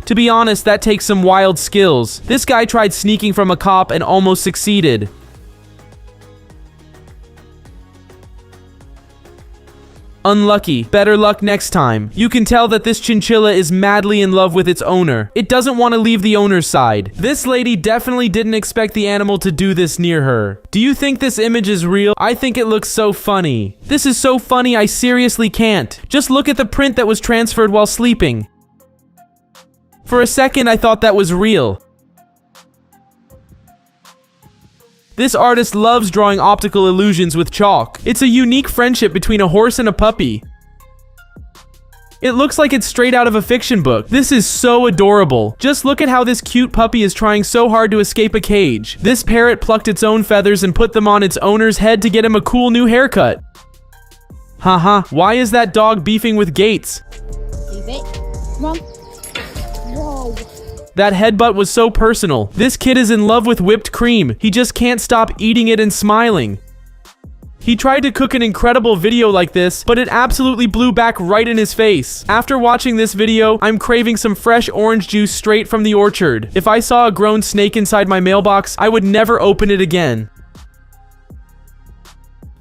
To be honest, that takes some wild skills. This guy tried sneaking from a cop and almost succeeded. Unlucky. Better luck next time. You can tell that this chinchilla is madly in love with its owner. It doesn't want to leave the owner's side. This lady definitely didn't expect the animal to do this near her. Do you think this image is real? I think it looks so funny. This is so funny, I seriously can't. Just look at the print that was transferred while sleeping. For a second, I thought that was real. This artist loves drawing optical illusions with chalk. It's a unique friendship between a horse and a puppy. It looks like it's straight out of a fiction book. This is so adorable. Just look at how this cute puppy is trying so hard to escape a cage. This parrot plucked its own feathers and put them on its owner's head to get him a cool new haircut. Haha, why is that dog beefing with Gates? Mom. Whoa. That headbutt was so personal. This kid is in love with whipped cream. He just can't stop eating it and smiling. He tried to cook an incredible video like this, but it absolutely blew back right in his face. After watching this video, I'm craving some fresh orange juice straight from the orchard. If I saw a grown snake inside my mailbox, I would never open it again.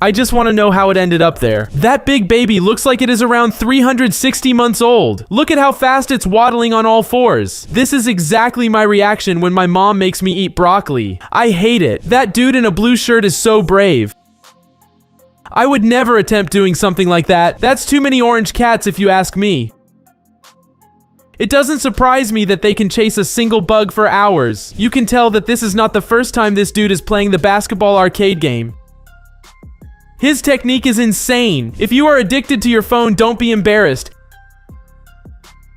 I just want to know how it ended up there. That big baby looks like it is around 360 months old. Look at how fast it's waddling on all fours. This is exactly my reaction when my mom makes me eat broccoli. I hate it. That dude in a blue shirt is so brave. I would never attempt doing something like that. That's too many orange cats if you ask me. It doesn't surprise me that they can chase a single bug for hours. You can tell that this is not the first time this dude is playing the basketball arcade game. His technique is insane. If you are addicted to your phone, don't be embarrassed.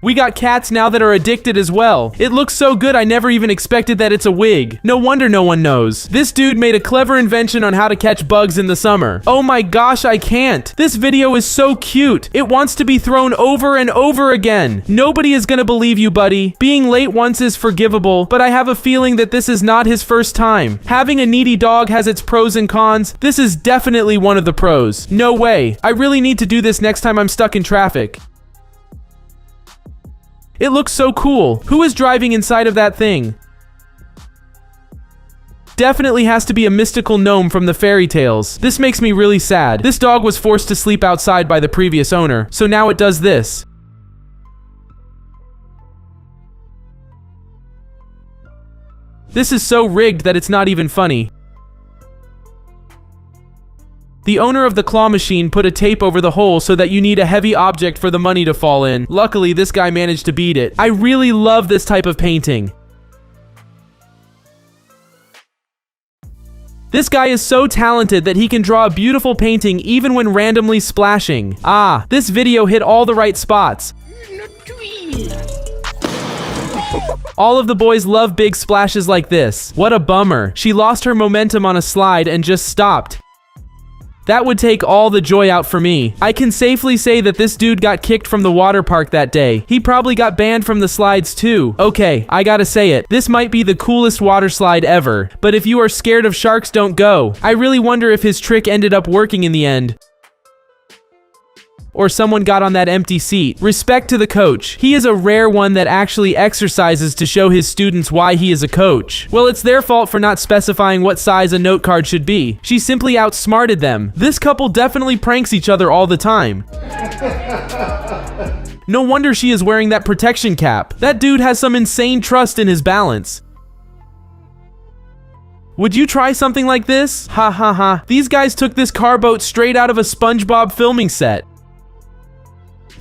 We got cats now that are addicted as well. It looks so good I never even expected that it's a wig. No wonder no one knows. This dude made a clever invention on how to catch bugs in the summer. Oh my gosh, I can't. This video is so cute. It wants to be thrown over and over again. Nobody is gonna believe you, buddy. Being late once is forgivable, but I have a feeling that this is not his first time. Having a needy dog has its pros and cons. This is definitely one of the pros. No way. I really need to do this next time I'm stuck in traffic. It looks so cool. Who is driving inside of that thing? Definitely has to be a mystical gnome from the fairy tales. This makes me really sad. This dog was forced to sleep outside by the previous owner, so now it does this. This is so rigged that it's not even funny. The owner of the claw machine put a tape over the hole so that you need a heavy object for the money to fall in. Luckily, this guy managed to beat it. I really love this type of painting. This guy is so talented that he can draw a beautiful painting even when randomly splashing. Ah, this video hit all the right spots. All of the boys love big splashes like this. What a bummer. She lost her momentum on a slide and just stopped. That would take all the joy out for me. I can safely say that this dude got kicked from the water park that day. He probably got banned from the slides too. Okay, I gotta say it. This might be the coolest water slide ever. But if you are scared of sharks, don't go. I really wonder if his trick ended up working in the end. Or someone got on that empty seat. Respect to the coach. He is a rare one that actually exercises to show his students why he is a coach. Well, it's their fault for not specifying what size a note card should be. She simply outsmarted them. This couple definitely pranks each other all the time. No wonder she is wearing that protection cap. That dude has some insane trust in his balance. Would you try something like this? Ha ha ha. These guys took this car boat straight out of a SpongeBob filming set.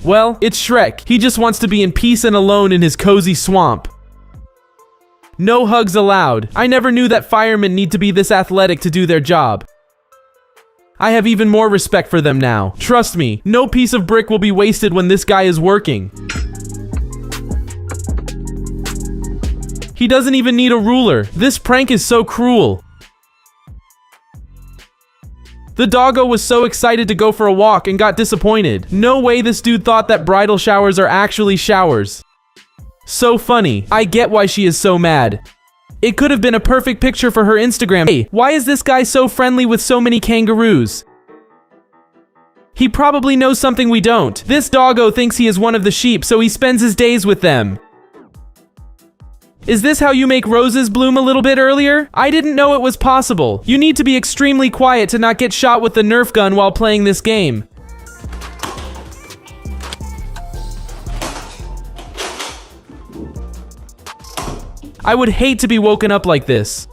Well, it's Shrek. He just wants to be in peace and alone in his cozy swamp. No hugs allowed. I never knew that firemen need to be this athletic to do their job. I have even more respect for them now. Trust me, no piece of brick will be wasted when this guy is working. He doesn't even need a ruler. This prank is so cruel. The doggo was so excited to go for a walk and got disappointed. No way this dude thought that bridal showers are actually showers. So funny. I get why she is so mad. It could have been a perfect picture for her Instagram. Hey, why is this guy so friendly with so many kangaroos? He probably knows something we don't. This doggo thinks he is one of the sheep, so he spends his days with them. Is this how you make roses bloom a little bit earlier? I didn't know it was possible. You need to be extremely quiet to not get shot with the Nerf gun while playing this game. I would hate to be woken up like this.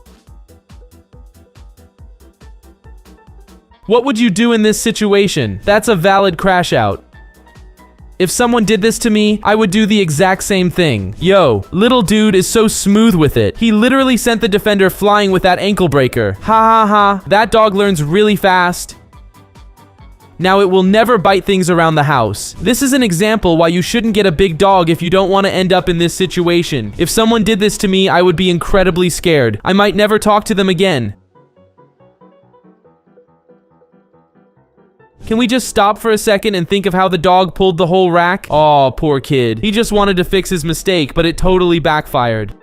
What would you do in this situation? That's a valid crash out. If someone did this to me, I would do the exact same thing. Yo, little dude is so smooth with it. He literally sent the defender flying with that ankle breaker. Ha ha ha, that dog learns really fast. Now it will never bite things around the house. This is an example why you shouldn't get a big dog if you don't want to end up in this situation. If someone did this to me, I would be incredibly scared. I might never talk to them again. Can we just stop for a second and think of how the dog pulled the whole rack? Aw, poor kid. He just wanted to fix his mistake, but it totally backfired.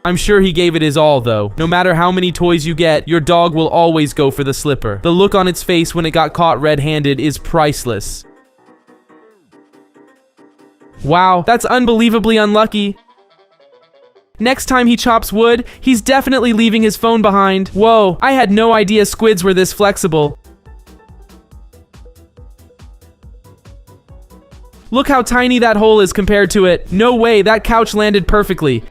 I'm sure he gave it his all though. No matter how many toys you get, your dog will always go for the slipper. The look on its face when it got caught red-handed is priceless. Wow, that's unbelievably unlucky. Next time he chops wood, he's definitely leaving his phone behind. Whoa, I had no idea squids were this flexible. Look how tiny that hole is compared to it. No way, that couch landed perfectly.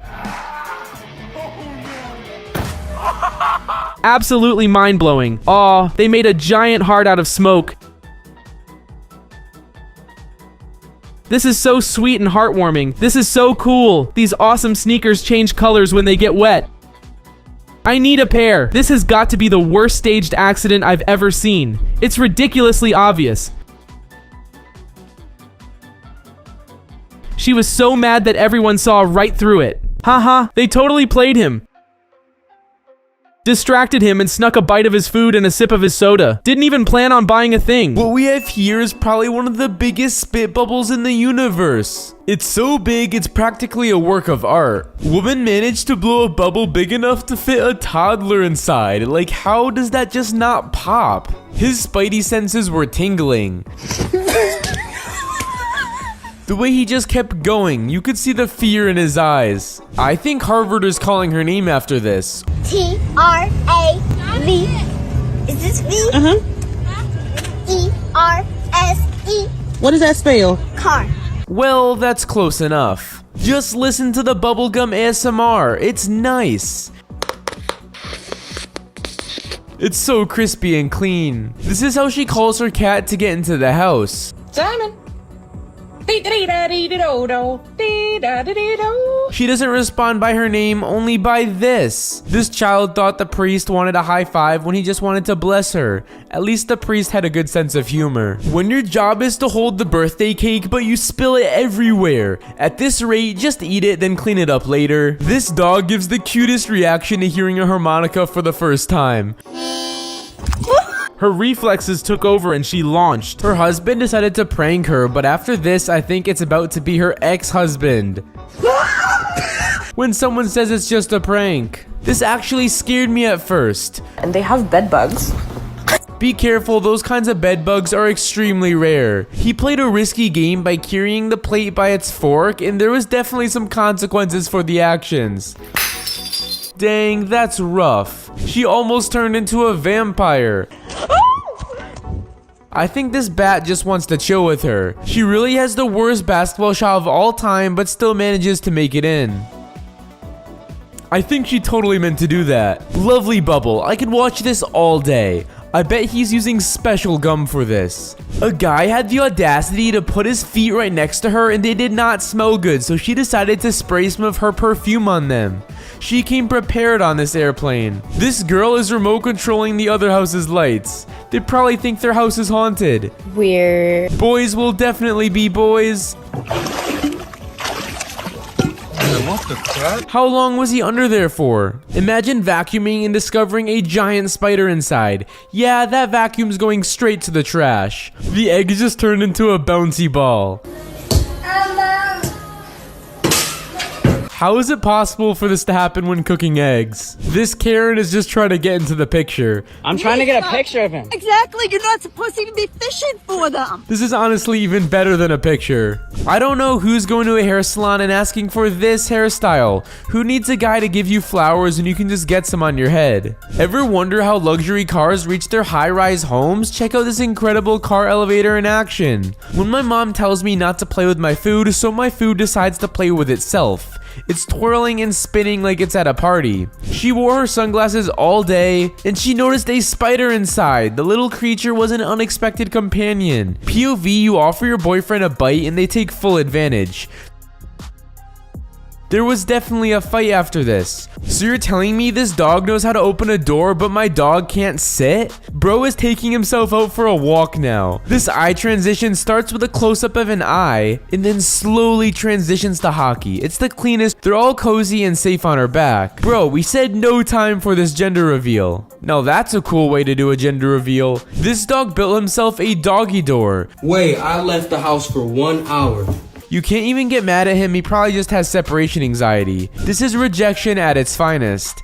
Absolutely mind-blowing. Aw, they made a giant heart out of smoke. This is so sweet and heartwarming. This is so cool. These awesome sneakers change colors when they get wet. I need a pair. This has got to be the worst staged accident I've ever seen. It's ridiculously obvious. She was so mad that everyone saw right through it. Haha, they totally played him. Distracted him and snuck a bite of his food and a sip of his soda. Didn't even plan on buying a thing. What we have here is probably one of the biggest spit bubbles in the universe. It's so big, it's practically a work of art. Woman managed to blow a bubble big enough to fit a toddler inside. Like, how does that just not pop? His spidey senses were tingling. The way he just kept going, you could see the fear in his eyes. I think Harvard is calling her name after this. T-R-A-V. Is this V? E-R-S-E. What does that spell? Car. Well, that's close enough. Just listen to the bubblegum ASMR. It's nice. It's so crispy and clean. This is how she calls her cat to get into the house. Simon. She doesn't respond by her name, only by this. This child thought the priest wanted a high five when he just wanted to bless her. At least the priest had a good sense of humor. When your job is to hold the birthday cake, but you spill it everywhere. At this rate, just eat it, then clean it up later. This dog gives the cutest reaction to hearing a harmonica for the first time. Her reflexes took over and she launched. Her husband decided to prank her, but after this, I think it's about to be her ex-husband. When someone says it's just a prank. This actually scared me at first. And they have bed bugs. Be careful, those kinds of bed bugs are extremely rare. He played a risky game by carrying the plate by its fork, and there was definitely some consequences for the actions. Dang, that's rough. She almost turned into a vampire. I think this bat just wants to chill with her. She really has the worst basketball shot of all time, but still manages to make it in. I think she totally meant to do that. Lovely bubble. I could watch this all day. I bet he's using special gum for this. A guy had the audacity to put his feet right next to her and they did not smell good, so she decided to spray some of her perfume on them. She came prepared on this airplane. This girl is remote controlling the other house's lights. They probably think their house is haunted. Weird. Boys will definitely be boys. What the crap? How long was he under there for? Imagine vacuuming and discovering a giant spider inside. Yeah, that vacuum's going straight to the trash. The egg just turned into a bouncy ball. How is it possible for this to happen when cooking eggs? This Karen is just trying to get into the picture. I'm trying to get a picture of him. Exactly. You're not supposed to even be fishing for them. This is honestly even better than a picture. I don't know who's going to a hair salon and asking for this hairstyle. Who needs a guy to give you flowers when you can just get some on your head? Ever wonder how luxury cars reach their high-rise homes? Check out this incredible car elevator in action. When my mom tells me not to play with my food, so my food decides to play with itself. It's twirling and spinning like it's at a party. She wore her sunglasses all day, and she noticed a spider inside. The little creature was an unexpected companion. POV, you offer your boyfriend a bite and they take full advantage. There was definitely a fight after this. So you're telling me this dog knows how to open a door, but my dog can't sit? Bro is taking himself out for a walk now. This eye transition starts with a close-up of an eye, and then slowly transitions to hockey. It's the cleanest. They're all cozy and safe on her back. Bro, we said no time for this gender reveal. Now that's a cool way to do a gender reveal. This dog built himself a doggy door. Wait, I left the house for 1 hour. You can't even get mad at him, he probably just has separation anxiety. This is rejection at its finest.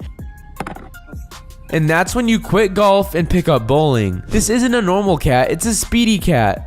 And that's when you quit golf and pick up bowling. This isn't a normal cat, it's a speedy cat.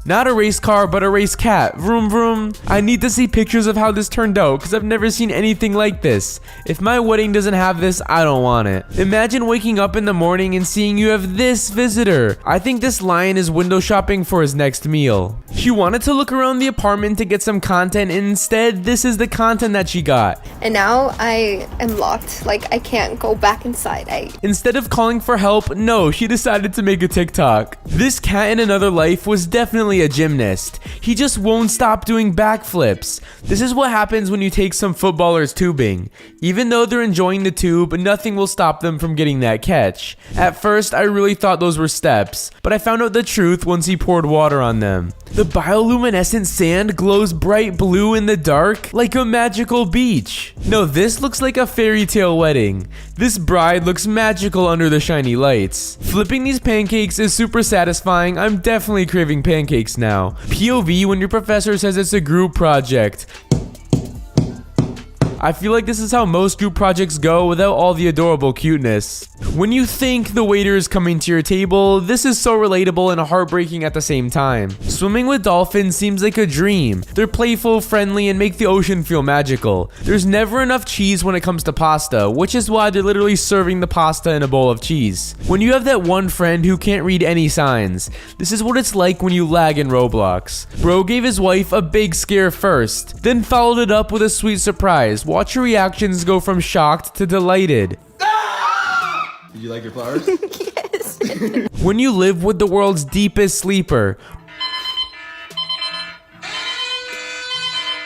Not a race car, but a race cat. Vroom vroom. I need to see pictures of how this turned out, because I've never seen anything like this. If my wedding doesn't have this, I don't want it. Imagine waking up in the morning and seeing you have this visitor. I think this lion is window shopping for his next meal. She wanted to look around the apartment to get some content, and instead, this is the content that she got. And now I am locked. Like, I can't go back inside. Instead of calling for help, no, she decided to make a TikTok. This cat in another life was definitely a gymnast. He just won't stop doing backflips. This is what happens when you take some footballers tubing. Even though they're enjoying the tube, nothing will stop them from getting that catch. At first, I really thought those were steps, but I found out the truth once he poured water on them. The bioluminescent sand glows bright blue in the dark, like a magical beach. No, this looks like a fairy tale wedding. This bride looks magical under the shiny lights. Flipping these pancakes is super satisfying. I'm definitely craving pancakes now. POV when your professor says it's a group project. I feel like this is how most group projects go without all the adorable cuteness. When you think the waiter is coming to your table, this is so relatable and heartbreaking at the same time. Swimming with dolphins seems like a dream. They're playful, friendly, and make the ocean feel magical. There's never enough cheese when it comes to pasta, which is why they're literally serving the pasta in a bowl of cheese. When you have that one friend who can't read any signs, this is what it's like when you lag in Roblox. Bro gave his wife a big scare first, then followed it up with a sweet surprise. Watch your reactions go from shocked to delighted. Did you like your flowers? Yes. When you live with the world's deepest sleeper.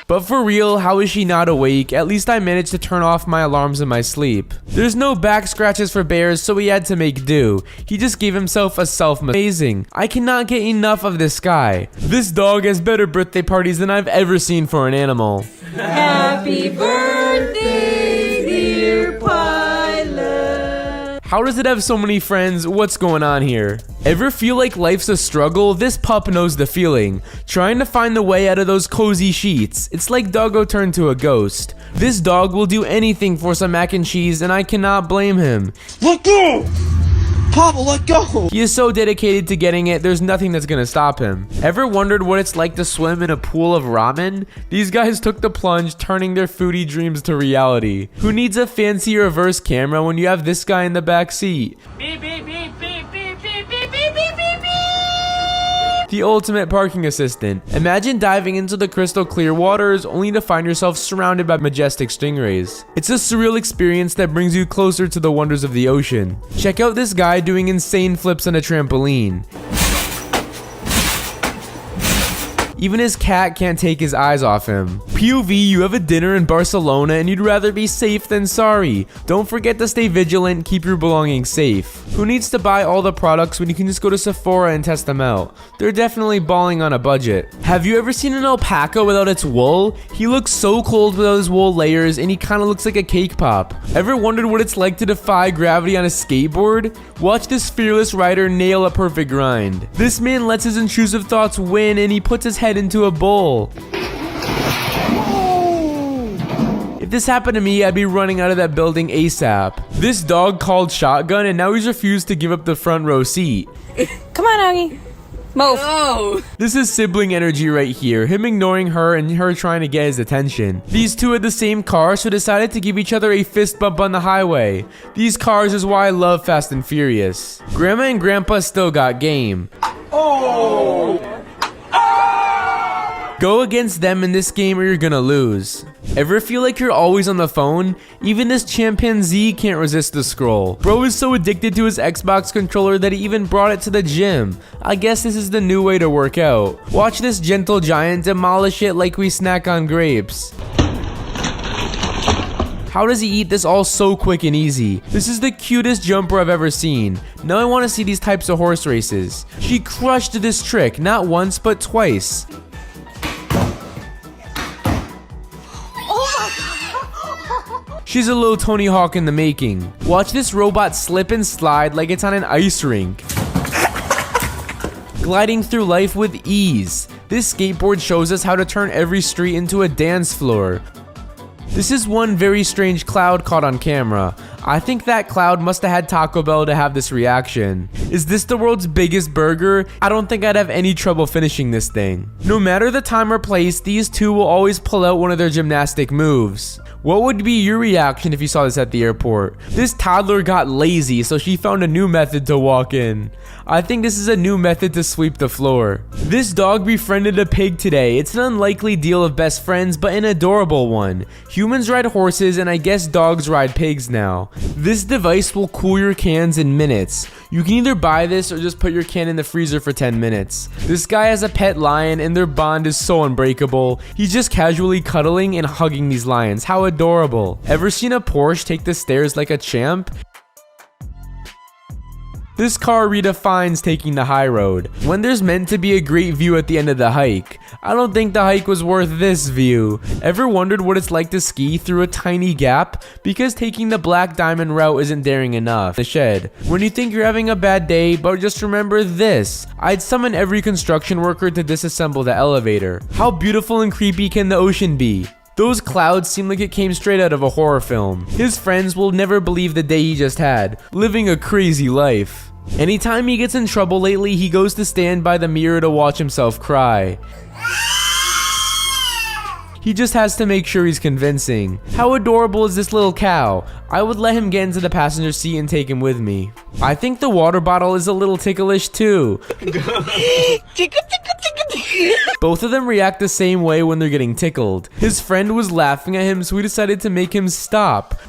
But for real, how is she not awake? At least I managed to turn off my alarms in my sleep. There's no back scratches for bears, so he had to make do. He just gave himself a amazing. I cannot get enough of this guy. This dog has better birthday parties than I've ever seen for an animal. Happy birthday, dear pilot. How does it have so many friends? What's going on here? Ever feel like life's a struggle? This pup knows the feeling. Trying to find the way out of those cozy sheets. It's like doggo turned to a ghost. This dog will do anything for some mac and cheese, and I cannot blame him. Let go! Papa, let go! He is so dedicated to getting it, there's nothing that's gonna stop him. Ever wondered what it's like to swim in a pool of ramen? These guys took the plunge, turning their foodie dreams to reality. Who needs a fancy reverse camera when you have this guy in the back seat? Beep, beep, beep, beep, beep, beep, beep, beep, beep, beep, beep. The ultimate parking assistant. Imagine diving into the crystal clear waters only to find yourself surrounded by majestic stingrays. It's a surreal experience that brings you closer to the wonders of the ocean. Check out this guy doing insane flips on a trampoline. Even his cat can't take his eyes off him. POV, you have a dinner in Barcelona and you'd rather be safe than sorry. Don't forget to stay vigilant, keep your belongings safe. Who needs to buy all the products when you can just go to Sephora and test them out? They're definitely balling on a budget. Have you ever seen an alpaca without its wool? He looks so cold without his wool layers and he kind of looks like a cake pop. Ever wondered what it's like to defy gravity on a skateboard? Watch this fearless rider nail a perfect grind. This man lets his intrusive thoughts win and he puts his head into a bowl. If this happened to me, I'd be running out of that building ASAP. This dog called shotgun and now he's refused to give up the front row seat. Come on, Augie. Move. Oh. This is sibling energy right here, him ignoring her and her trying to get his attention. These two had the same car, so decided to give each other a fist bump on the highway. These cars is why I love Fast and Furious. Grandma and Grandpa still got game. Oh! Go against them in this game or you're gonna lose. Ever feel like you're always on the phone? Even this chimpanzee can't resist the scroll. Bro is so addicted to his Xbox controller that he even brought it to the gym. I guess this is the new way to work out. Watch this gentle giant demolish it like we snack on grapes. How does he eat this all so quick and easy? This is the cutest jumper I've ever seen. Now I want to see these types of horse races. She crushed this trick, not once but twice. She's a little Tony Hawk in the making. Watch this robot slip and slide like it's on an ice rink. Gliding through life with ease. This skateboard shows us how to turn every street into a dance floor. This is one very strange cloud caught on camera. I think that cloud must have had Taco Bell to have this reaction. Is this the world's biggest burger? I don't think I'd have any trouble finishing this thing. No matter the time or place, these two will always pull out one of their gymnastic moves. What would be your reaction if you saw this at the airport? This toddler got lazy, so she found a new method to walk in. I think this is a new method to sweep the floor. This dog befriended a pig today. It's an unlikely deal of best friends, but an adorable one. Humans ride horses, and I guess dogs ride pigs now. This device will cool your cans in minutes. You can either buy this or just put your can in the freezer for 10 minutes. This guy has a pet lion and their bond is so unbreakable. He's just casually cuddling and hugging these lions. How adorable. Ever seen a Porsche take the stairs like a champ? This car redefines taking the high road, when there's meant to be a great view at the end of the hike. I don't think the hike was worth this view. Ever wondered what it's like to ski through a tiny gap? Because taking the Black Diamond route isn't daring enough. The shed. When you think you're having a bad day, but just remember this. I'd summon every construction worker to disassemble the elevator. How beautiful and creepy can the ocean be? Those clouds seem like it came straight out of a horror film. His friends will never believe the day he just had, living a crazy life. Anytime he gets in trouble lately, he goes to stand by the mirror to watch himself cry. He just has to make sure he's convincing. How adorable is this little cow? I would let him get into the passenger seat and take him with me. I think the water bottle is a little ticklish too. Both of them react the same way when they're getting tickled. His friend was laughing at him, so we decided to make him stop.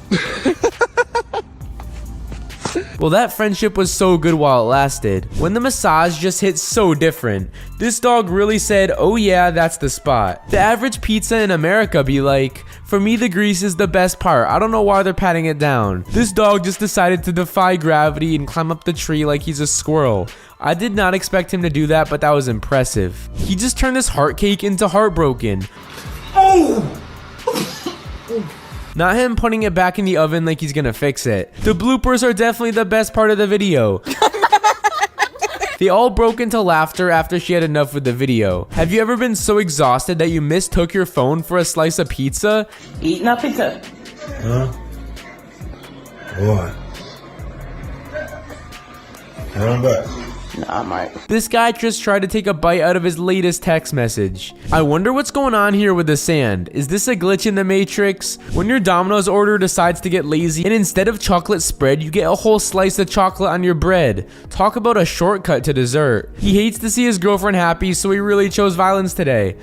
Well, that friendship was so good while it lasted. When the massage just hit so different. This dog really said, oh yeah, that's the spot. The average pizza in America be like, for me the grease is the best part. I don't know why they're patting it down. This dog just decided to defy gravity and climb up the tree like he's a squirrel. I did not expect him to do that, but that was impressive. He just turned this heart cake into heartbroken. Oh! Not him putting it back in the oven like he's gonna fix it. The bloopers are definitely the best part of the video. They all broke into laughter after she had enough with the video. Have you ever been so exhausted that you mistook your phone for a slice of pizza? Eating a pizza. Huh? What? Come back. Nah, Mike. This guy just tried to take a bite out of his latest text message. I wonder what's going on here with the sand. Is this a glitch in the Matrix? When your Domino's order decides to get lazy and instead of chocolate spread, you get a whole slice of chocolate on your bread. Talk about a shortcut to dessert. He hates to see his girlfriend happy, so he really chose violence today.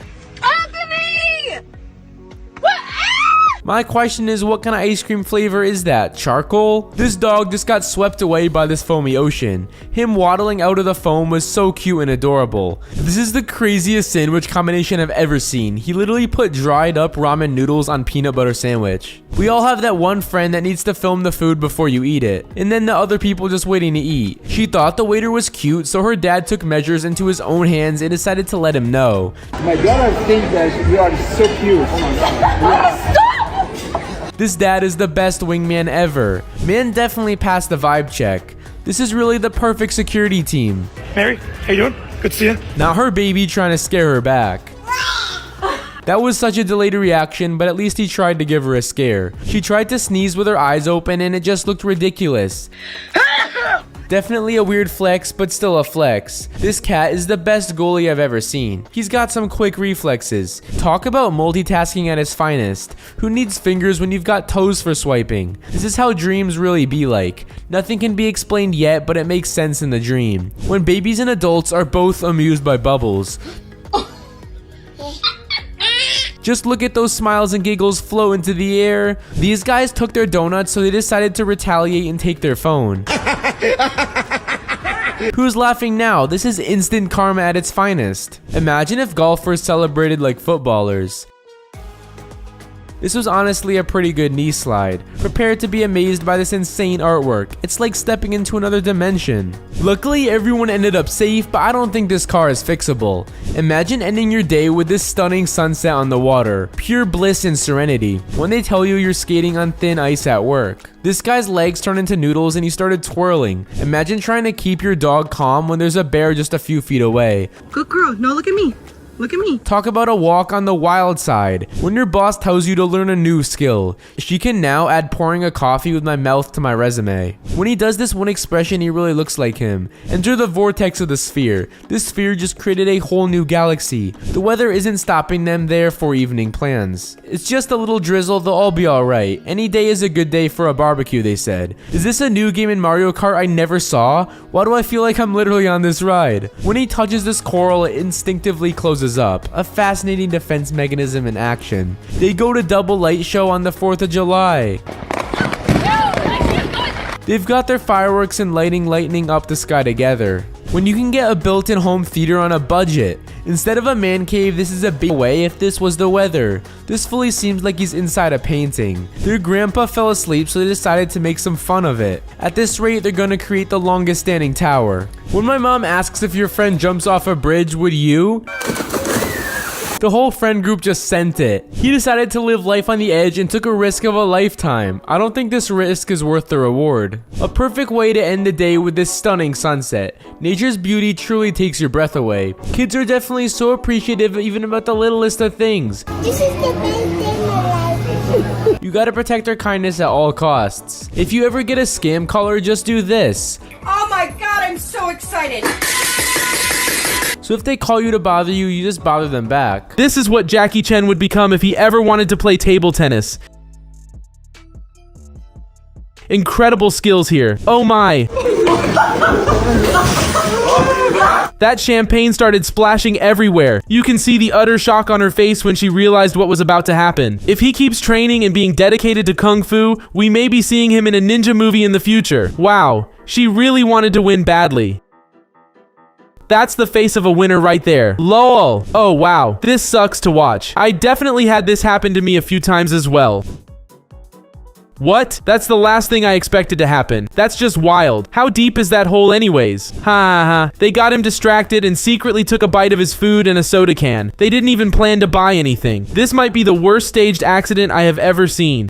My question is, what kind of ice cream flavor is that? Charcoal? This dog just got swept away by this foamy ocean. Him waddling out of the foam was so cute and adorable. This is the craziest sandwich combination I've ever seen. He literally put dried up ramen noodles on peanut butter sandwich. We all have that one friend that needs to film the food before you eat it, and then the other people just waiting to eat. She thought the waiter was cute, so her dad took measures into his own hands and decided to let him know. My daughter thinks that you are so cute. Oh my God. This dad is the best wingman ever. Man definitely passed the vibe check. This is really the perfect security team. Mary, how you doing? Good to see you. Now her baby trying to scare her back. That was such a delayed reaction, but at least he tried to give her a scare. She tried to sneeze with her eyes open and it just looked ridiculous. Definitely a weird flex, but still a flex. This cat is the best goalie I've ever seen. He's got some quick reflexes. Talk about multitasking at its finest. Who needs fingers when you've got toes for swiping? This is how dreams really be like. Nothing can be explained yet, but it makes sense in the dream. When babies and adults are both amused by bubbles. Just look at those smiles and giggles flow into the air. These guys took their donuts, so they decided to retaliate and take their phone. Who's laughing now? This is instant karma at its finest. Imagine if golfers celebrated like footballers. This was honestly a pretty good knee slide. Prepare to be amazed by this insane artwork. It's like stepping into another dimension. Luckily, everyone ended up safe, but I don't think this car is fixable. Imagine ending your day with this stunning sunset on the water. Pure bliss and serenity. When they tell you you're skating on thin ice at work. This guy's legs turned into noodles and he started twirling. Imagine trying to keep your dog calm when there's a bear just a few feet away. Good girl. No, look at me. Look at me. Talk about a walk on the wild side. When your boss tells you to learn a new skill. She can now add pouring a coffee with my mouth to my resume. When he does this one expression, he really looks like him. Enter the vortex of the sphere. This sphere just created a whole new galaxy. The weather isn't stopping them there for evening plans. It's just a little drizzle, they'll all be alright. Any day is a good day for a barbecue, they said. Is this a new game in Mario Kart I never saw? Why do I feel like I'm literally on this ride? When he touches this coral, it instinctively closes up. A fascinating defense mechanism in action. They go to double light show on the 4th of July. They've got their fireworks and lightning up the sky together. When you can get a built-in home theater on a budget. Instead of a man cave, this is a big way if this was the weather. This fully seems like he's inside a painting. Their grandpa fell asleep, so they decided to make some fun of it. At this rate, they're gonna create the longest standing tower. When my mom asks if your friend jumps off a bridge, would you? The whole friend group just sent it. He decided to live life on the edge and took a risk of a lifetime. I don't think this risk is worth the reward. A perfect way to end the day with this stunning sunset. Nature's beauty truly takes your breath away. Kids are definitely so appreciative even about the littlest of things. This is the best day of my life. You gotta protect their kindness at all costs. If you ever get a scam caller, just do this. Oh my god, I'm so excited. So if they call you to bother you, you just bother them back. This is what Jackie Chan would become if he ever wanted to play table tennis. Incredible skills here. Oh my. That champagne started splashing everywhere. You can see the utter shock on her face when she realized what was about to happen. If he keeps training and being dedicated to Kung Fu, we may be seeing him in a ninja movie in the future. Wow, she really wanted to win badly. That's the face of a winner right there. LOL. Oh wow, this sucks to watch. I definitely had this happen to me a few times as well. What? That's the last thing I expected to happen. That's just wild. How deep is that hole anyways? Ha ha. They got him distracted and secretly took a bite of his food and a soda can. They didn't even plan to buy anything. This might be the worst staged accident I have ever seen.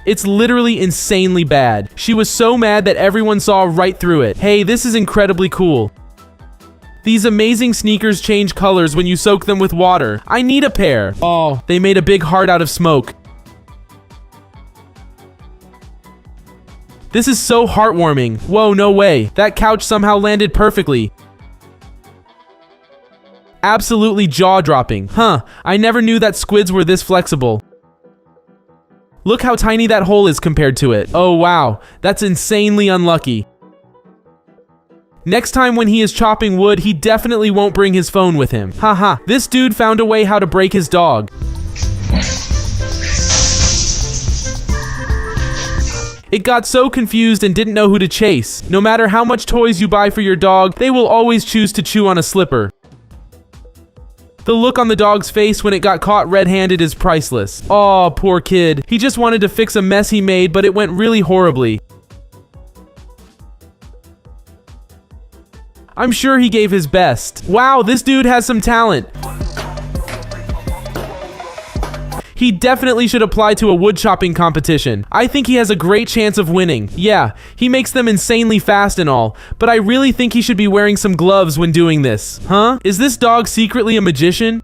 It's literally insanely bad. She was so mad that everyone saw right through it. Hey, this is incredibly cool. These amazing sneakers change colors when you soak them with water. I need a pair. Oh, they made a big heart out of smoke. This is so heartwarming. Whoa, no way. That couch somehow landed perfectly. Absolutely jaw-dropping. Huh, I never knew that squids were this flexible. Look how tiny that hole is compared to it. Oh wow, that's insanely unlucky. Next time when he is chopping wood, he definitely won't bring his phone with him. Haha, this dude found a way how to break his dog. It got so confused and didn't know who to chase. No matter how much toys you buy for your dog, they will always choose to chew on a slipper. The look on the dog's face when it got caught red-handed is priceless. Aw, poor kid. He just wanted to fix a mess he made, but it went really horribly. I'm sure he gave his best. Wow, this dude has some talent. He definitely should apply to a wood chopping competition. I think he has a great chance of winning. Yeah, he makes them insanely fast and all, but I really think he should be wearing some gloves when doing this. Huh? Is this dog secretly a magician?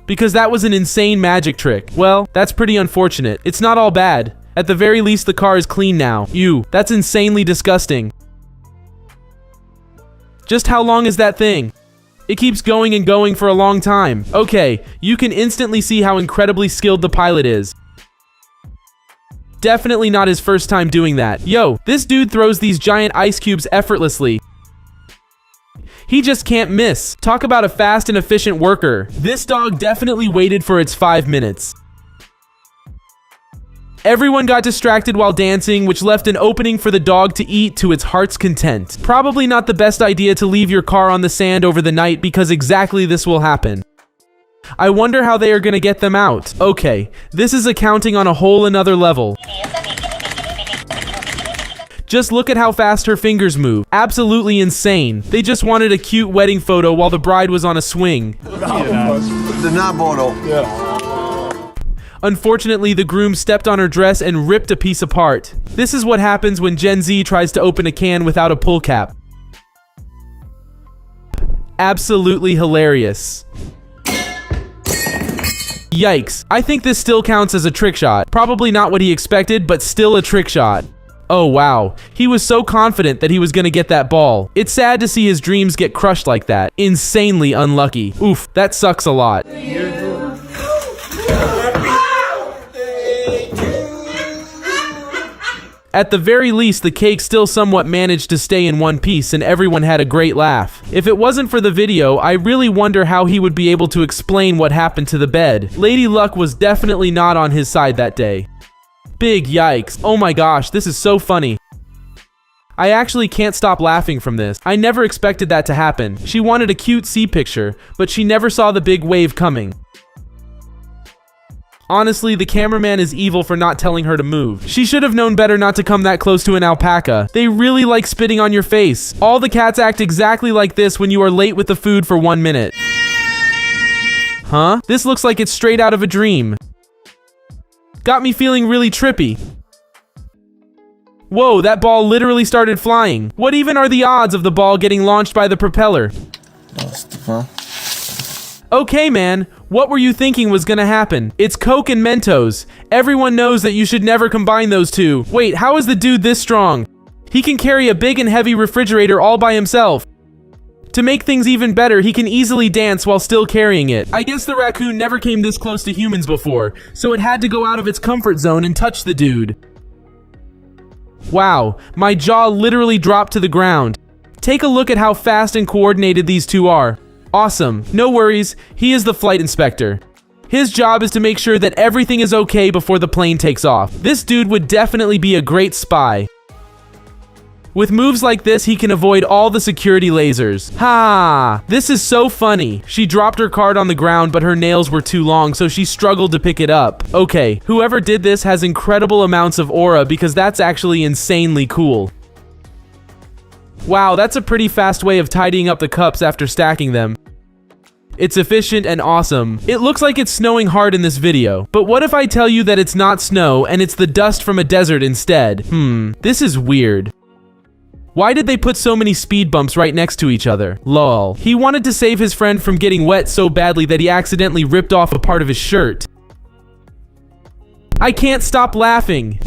Because that was an insane magic trick. Well, that's pretty unfortunate. It's not all bad. At the very least, the car is clean now. Ew, that's insanely disgusting. Just how long is that thing? It keeps going and going for a long time. Okay, you can instantly see how incredibly skilled the pilot is. Definitely not his first time doing that. Yo, this dude throws these giant ice cubes effortlessly. He just can't miss. Talk about a fast and efficient worker. This dog definitely waited for its 5 minutes. Everyone got distracted while dancing, which left an opening for the dog to eat to its heart's content. Probably not the best idea to leave your car on the sand over the night because exactly this will happen. I wonder how they are gonna get them out. Okay, this is accounting on a whole another level. Just look at how fast her fingers move. Absolutely insane. They just wanted a cute wedding photo while the bride was on a swing. Unfortunately, the groom stepped on her dress and ripped a piece apart. This is what happens when Gen Z tries to open a can without a pull cap. Absolutely hilarious. Yikes. I think this still counts as a trick shot. Probably not what he expected, but still a trick shot. Oh wow, he was so confident that he was gonna get that ball. It's sad to see his dreams get crushed like that. Insanely unlucky. Oof, that sucks a lot. At the very least, the cake still somewhat managed to stay in one piece and everyone had a great laugh. If it wasn't for the video, I really wonder how he would be able to explain what happened to the bed. Lady Luck was definitely not on his side that day. Big yikes. Oh my gosh, this is so funny. I actually can't stop laughing from this. I never expected that to happen. She wanted a cute sea picture, but she never saw the big wave coming. Honestly, the cameraman is evil for not telling her to move. She should have known better not to come that close to an alpaca. They really like spitting on your face. All the cats act exactly like this when you are late with the food for 1 minute. Huh? This looks like it's straight out of a dream. Got me feeling really trippy. Whoa, that ball literally started flying. What even are the odds of the ball getting launched by the propeller? Okay, man. What were you thinking was gonna happen? It's Coke and Mentos. Everyone knows that you should never combine those two. Wait, how is the dude this strong? He can carry a big and heavy refrigerator all by himself. To make things even better, he can easily dance while still carrying it. I guess the raccoon never came this close to humans before, so it had to go out of its comfort zone and touch the dude. Wow, my jaw literally dropped to the ground. Take a look at how fast and coordinated these two are. Awesome. No worries, he is the flight inspector. His job is to make sure that everything is okay before the plane takes off. This dude would definitely be a great spy. With moves like this, he can avoid all the security lasers. Ha! This is so funny. She dropped her card on the ground, but her nails were too long, so she struggled to pick it up. Okay, whoever did this has incredible amounts of aura because that's actually insanely cool. Wow, that's a pretty fast way of tidying up the cups after stacking them. It's efficient and awesome. It looks like it's snowing hard in this video, but what if I tell you that it's not snow and it's the dust from a desert instead? This is weird. Why did they put so many speed bumps right next to each other? Lol. He wanted to save his friend from getting wet so badly that he accidentally ripped off a part of his shirt. I can't stop laughing.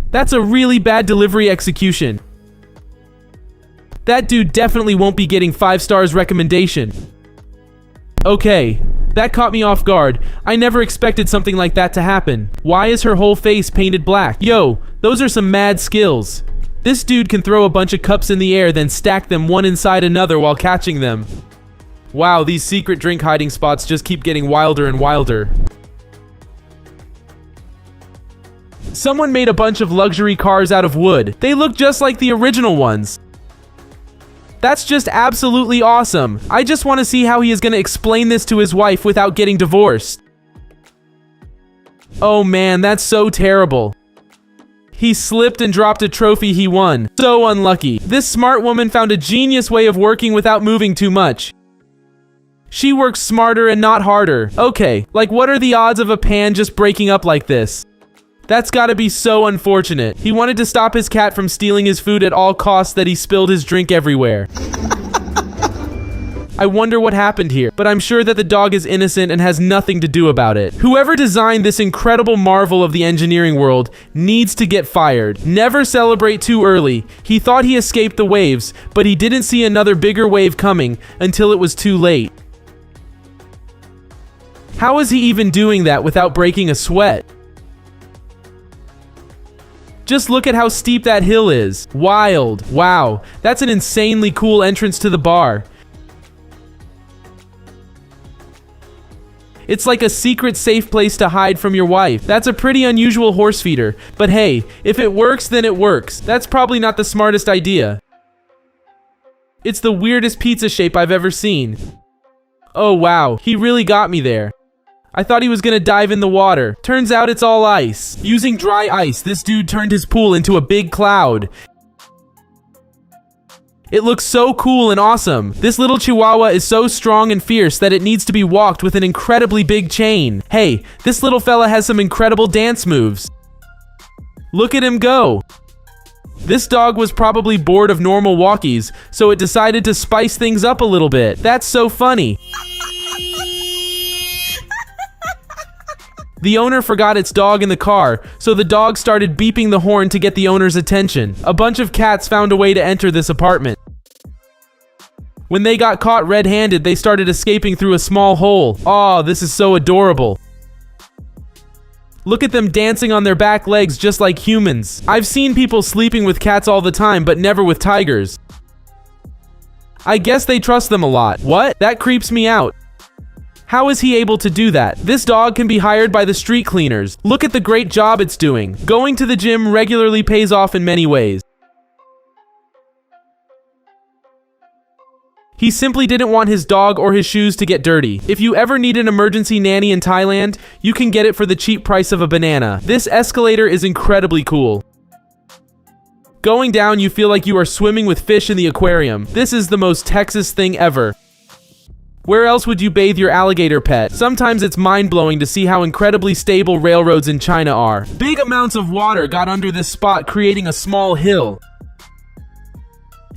That's a really bad delivery execution. That dude definitely won't be getting 5 stars recommendation. Okay, that caught me off guard. I never expected something like that to happen. Why is her whole face painted black? Yo, those are some mad skills. This dude can throw a bunch of cups in the air, then stack them one inside another while catching them. Wow, these secret drink hiding spots just keep getting wilder and wilder. Someone made a bunch of luxury cars out of wood. They look just like the original ones. That's just absolutely awesome. I just want to see how he is going to explain this to his wife without getting divorced. Oh man, that's so terrible. He slipped and dropped a trophy he won. So unlucky. This smart woman found a genius way of working without moving too much. She works smarter and not harder. Okay, like what are the odds of a pan just breaking up like this? That's gotta be so unfortunate. He wanted to stop his cat from stealing his food at all costs that he spilled his drink everywhere. I wonder what happened here, but I'm sure that the dog is innocent and has nothing to do about it. Whoever designed this incredible marvel of the engineering world needs to get fired. Never celebrate too early. He thought he escaped the waves, but he didn't see another bigger wave coming until it was too late. How is he even doing that without breaking a sweat? Just look at how steep that hill is. Wild. Wow, that's an insanely cool entrance to the bar. It's like a secret safe place to hide from your wife. That's a pretty unusual horse feeder. But hey, if it works, then it works. That's probably not the smartest idea. It's the weirdest pizza shape I've ever seen. Oh wow, he really got me there. I thought he was gonna dive in the water. Turns out it's all ice. Using dry ice, this dude turned his pool into a big cloud. It looks so cool and awesome. This little chihuahua is so strong and fierce that it needs to be walked with an incredibly big chain. Hey, this little fella has some incredible dance moves. Look at him go. This dog was probably bored of normal walkies, so it decided to spice things up a little bit. That's so funny. The owner forgot its dog in the car, so the dog started beeping the horn to get the owner's attention. A bunch of cats found a way to enter this apartment. When they got caught red-handed, they started escaping through a small hole. Aw, this is so adorable. Look at them dancing on their back legs just like humans. I've seen people sleeping with cats all the time, but never with tigers. I guess they trust them a lot. What? That creeps me out. How is he able to do that? This dog can be hired by the street cleaners. Look at the great job it's doing. Going to the gym regularly pays off in many ways. He simply didn't want his dog or his shoes to get dirty. If you ever need an emergency nanny in Thailand, you can get it for the cheap price of a banana. This escalator is incredibly cool. Going down, you feel like you are swimming with fish in the aquarium. This is the most Texas thing ever. Where else would you bathe your alligator pet? Sometimes it's mind-blowing to see how incredibly stable railroads in China are. Big amounts of water got under this spot, creating a small hill.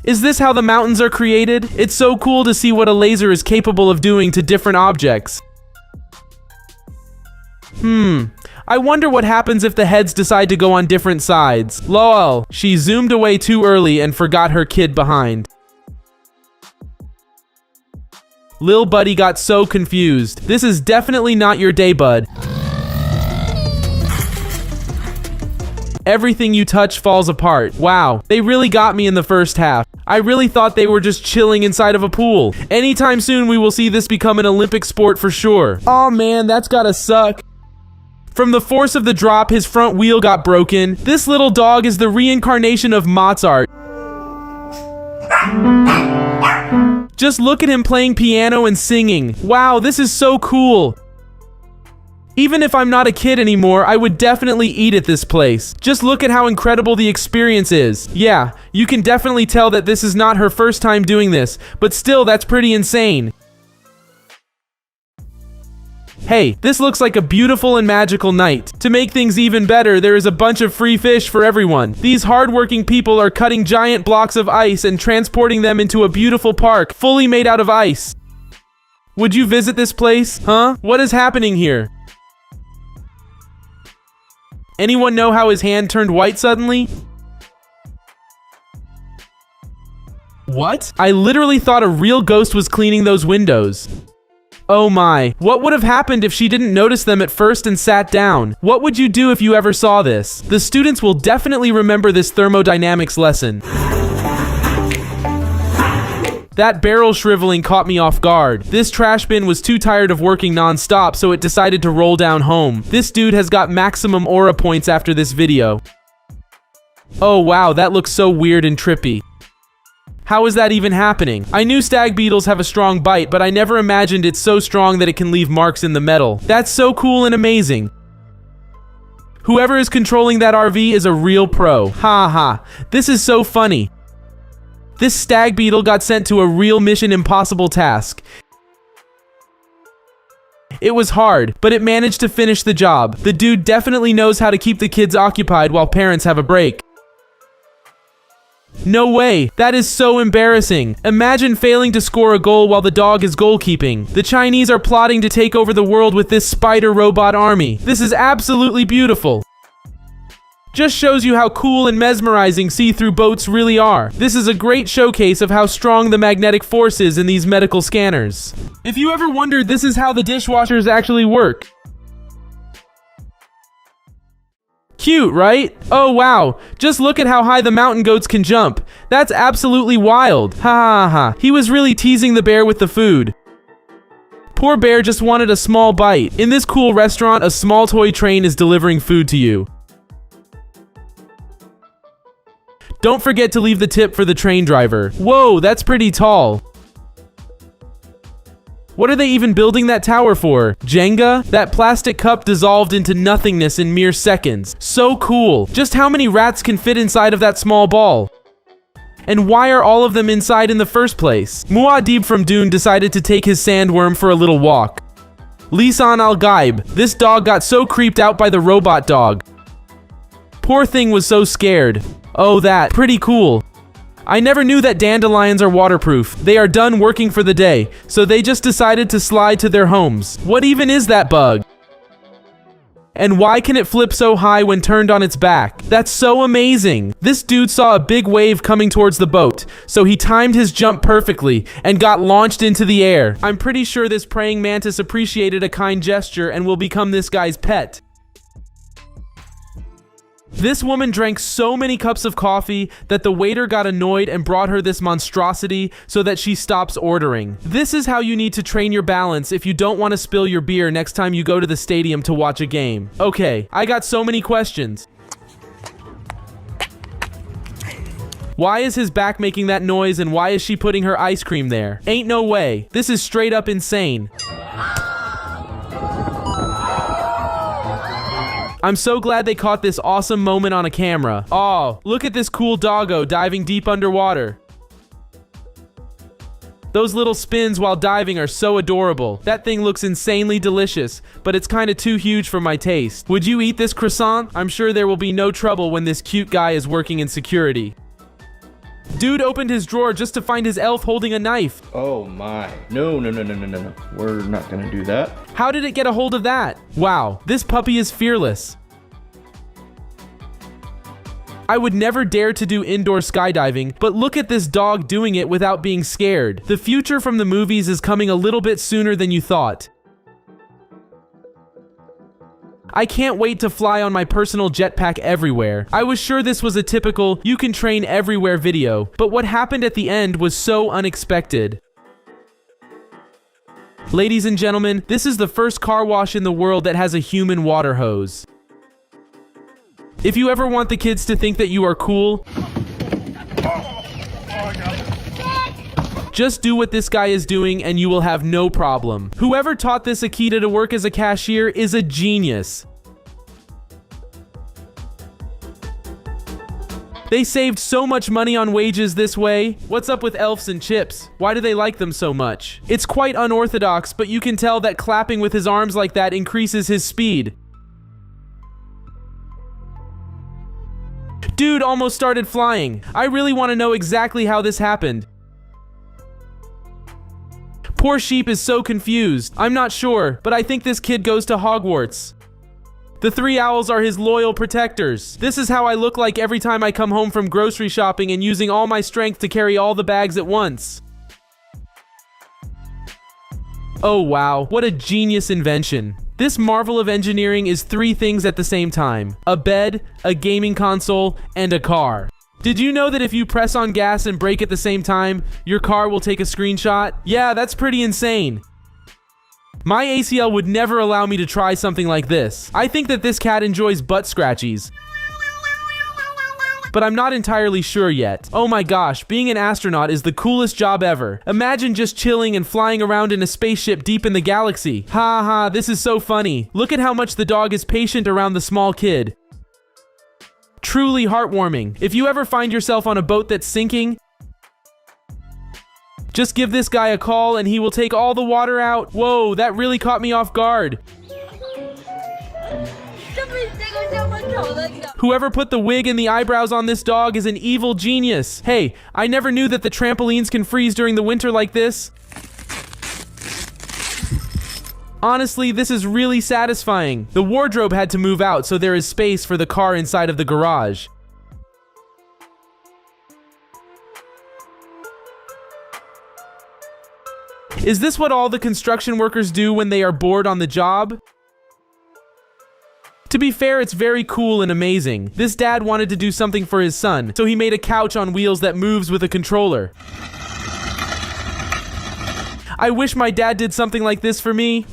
Is this how the mountains are created? It's so cool to see what a laser is capable of doing to different objects. I wonder what happens if the heads decide to go on different sides. Lol, she zoomed away too early and forgot her kid behind. Lil Buddy got so confused. This is definitely not your day, bud. Everything you touch falls apart. Wow, they really got me in the first half. I really thought they were just chilling inside of a pool. Anytime soon we will see this become an Olympic sport for sure. Aw man, that's gotta suck. From the force of the drop, his front wheel got broken. This little dog is the reincarnation of Mozart. Just look at him playing piano and singing. Wow, this is so cool. Even if I'm not a kid anymore, I would definitely eat at this place. Just look at how incredible the experience is. Yeah, you can definitely tell that this is not her first time doing this, but still, that's pretty insane. Hey, this looks like a beautiful and magical night. To make things even better, there is a bunch of free fish for everyone. These hardworking people are cutting giant blocks of ice and transporting them into a beautiful park, fully made out of ice. Would you visit this place? Huh? What is happening here? Anyone know how his hand turned white suddenly? What? I literally thought a real ghost was cleaning those windows. Oh my, what would have happened if she didn't notice them at first and sat down? What would you do if you ever saw this? The students will definitely remember this thermodynamics lesson. That barrel shriveling caught me off guard. This trash bin was too tired of working non-stop, so it decided to roll down home. This dude has got maximum aura points after this video. Oh wow, that looks so weird and trippy. How is that even happening? I knew stag beetles have a strong bite, but I never imagined it's so strong that it can leave marks in the metal. That's so cool and amazing. Whoever is controlling that RV is a real pro. Ha ha. This is so funny. This stag beetle got sent to a real Mission Impossible task. It was hard, but it managed to finish the job. The dude definitely knows how to keep the kids occupied while parents have a break. No way, that is so embarrassing. Imagine failing to score a goal while the dog is goalkeeping. The Chinese are plotting to take over the world with this spider robot army. This is absolutely beautiful. Just shows you how cool and mesmerizing see-through boats really are. This is a great showcase of how strong the magnetic force is in these medical scanners. If you ever wondered, this is how the dishwashers actually work. Cute, right? Oh wow, just look at how high the mountain goats can jump. That's absolutely wild. Ha ha ha. He was really teasing the bear with the food. Poor bear just wanted a small bite. In this cool restaurant, a small toy train is delivering food to you. Don't forget to leave the tip for the train driver. Whoa, that's pretty tall. What are they even building that tower for? Jenga? That plastic cup dissolved into nothingness in mere seconds. So cool. Just how many rats can fit inside of that small ball? And why are all of them inside in the first place? Muad'Dib from Dune decided to take his sandworm for a little walk. Lisan al-Gaib. This dog got so creeped out by the robot dog. Poor thing was so scared. Oh, that. Pretty cool. I never knew that dandelions are waterproof. They are done working for the day, so they just decided to slide to their homes. What even is that bug? And why can it flip so high when turned on its back? That's so amazing. This dude saw a big wave coming towards the boat, so he timed his jump perfectly and got launched into the air. I'm pretty sure this praying mantis appreciated a kind gesture and will become this guy's pet. This woman drank so many cups of coffee that the waiter got annoyed and brought her this monstrosity so that she stops ordering. This is how you need to train your balance if you don't want to spill your beer next time you go to the stadium to watch a game. Okay, I got so many questions. Why is his back making that noise and why is she putting her ice cream there? Ain't no way. This is straight up insane. I'm so glad they caught this awesome moment on a camera. Oh, look at this cool doggo diving deep underwater. Those little spins while diving are so adorable. That thing looks insanely delicious, but it's kind of too huge for my taste. Would you eat this croissant? I'm sure there will be no trouble when this cute guy is working in security. Dude opened his drawer just to find his elf holding a knife. Oh my. No. We're not gonna do that. How did it get a hold of that? Wow, this puppy is fearless. I would never dare to do indoor skydiving, but look at this dog doing it without being scared. The future from the movies is coming a little bit sooner than you thought. I can't wait to fly on my personal jetpack everywhere. I was sure this was a typical you can train everywhere video, but what happened at the end was so unexpected. Ladies and gentlemen, this is the first car wash in the world that has a human water hose. If you ever want the kids to think that you are cool, just do what this guy is doing and you will have no problem. Whoever taught this Akita to work as a cashier is a genius. They saved so much money on wages this way. What's up with elves and chips? Why do they like them so much? It's quite unorthodox, but you can tell that clapping with his arms like that increases his speed. Dude almost started flying. I really want to know exactly how this happened. Poor sheep is so confused. I'm not sure, but I think this kid goes to Hogwarts. The 3 owls are his loyal protectors. This is how I look like every time I come home from grocery shopping and using all my strength to carry all the bags at once. Oh wow, what a genius invention. This marvel of engineering is 3 things at the same time: a bed, a gaming console, and a car. Did you know that if you press on gas and brake at the same time, your car will take a screenshot? Yeah, that's pretty insane. My ACL would never allow me to try something like this. I think that this cat enjoys butt scratchies, but I'm not entirely sure yet. Oh my gosh, being an astronaut is the coolest job ever. Imagine just chilling and flying around in a spaceship deep in the galaxy. Ha ha, this is so funny. Look at how much the dog is patient around the small kid. Truly heartwarming. If you ever find yourself on a boat that's sinking, just give this guy a call and he will take all the water out. Whoa, that really caught me off guard. Whoever put the wig and the eyebrows on this dog is an evil genius. Hey, I never knew that the trampolines can freeze during the winter like this. Honestly, this is really satisfying. The wardrobe had to move out, so there is space for the car inside of the garage. Is this what all the construction workers do when they are bored on the job? To be fair, it's very cool and amazing. This dad wanted to do something for his son, so he made a couch on wheels that moves with a controller. I wish my dad did something like this for me.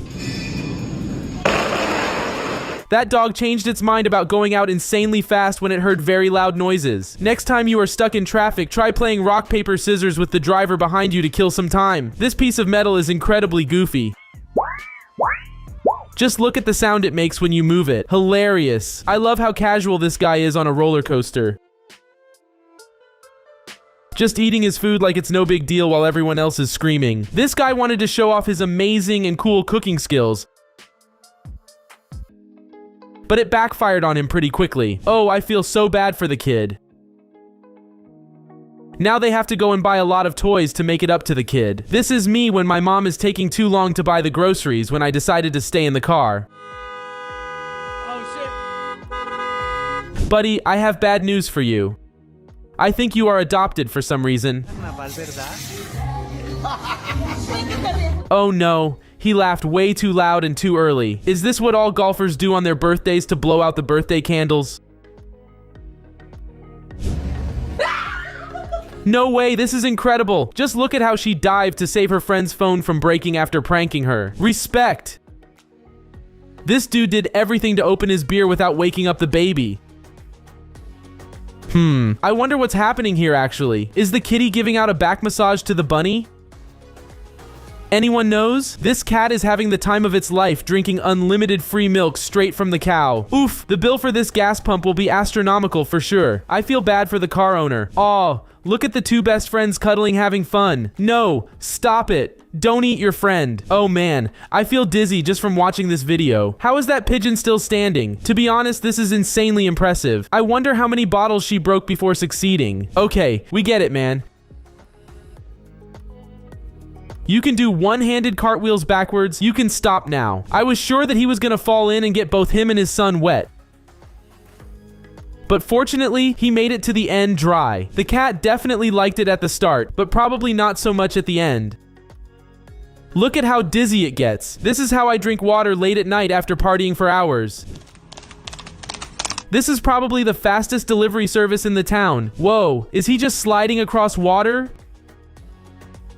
That dog changed its mind about going out insanely fast when it heard very loud noises. Next time you are stuck in traffic, try playing rock, paper, scissors with the driver behind you to kill some time. This piece of metal is incredibly goofy. Just look at the sound it makes when you move it. Hilarious. I love how casual this guy is on a roller coaster. Just eating his food like it's no big deal while everyone else is screaming. This guy wanted to show off his amazing and cool cooking skills, but it backfired on him pretty quickly. Oh, I feel so bad for the kid. Now they have to go and buy a lot of toys to make it up to the kid. This is me when my mom is taking too long to buy the groceries when I decided to stay in the car. Oh shit. Buddy, I have bad news for you. I think you are adopted for some reason. Oh no, he laughed way too loud and too early. Is this what all golfers do on their birthdays to blow out the birthday candles? No way, this is incredible. Just look at how she dived to save her friend's phone from breaking after pranking her. Respect. This dude did everything to open his beer without waking up the baby. I wonder what's happening here actually. Is the kitty giving out a back massage to the bunny? Anyone knows? This cat is having the time of its life drinking unlimited free milk straight from the cow. Oof, the bill for this gas pump will be astronomical for sure. I feel bad for the car owner. Aw, look at the two best friends cuddling having fun. No, stop it. Don't eat your friend. Oh man, I feel dizzy just from watching this video. How is that pigeon still standing? To be honest, this is insanely impressive. I wonder how many bottles she broke before succeeding. Okay, we get it, man. You can do one-handed cartwheels backwards. You can stop now. I was sure that he was gonna fall in and get both him and his son wet, but fortunately, he made it to the end dry. The cat definitely liked it at the start, but probably not so much at the end. Look at how dizzy it gets. This is how I drink water late at night after partying for hours. This is probably the fastest delivery service in the town. Whoa, is he just sliding across water?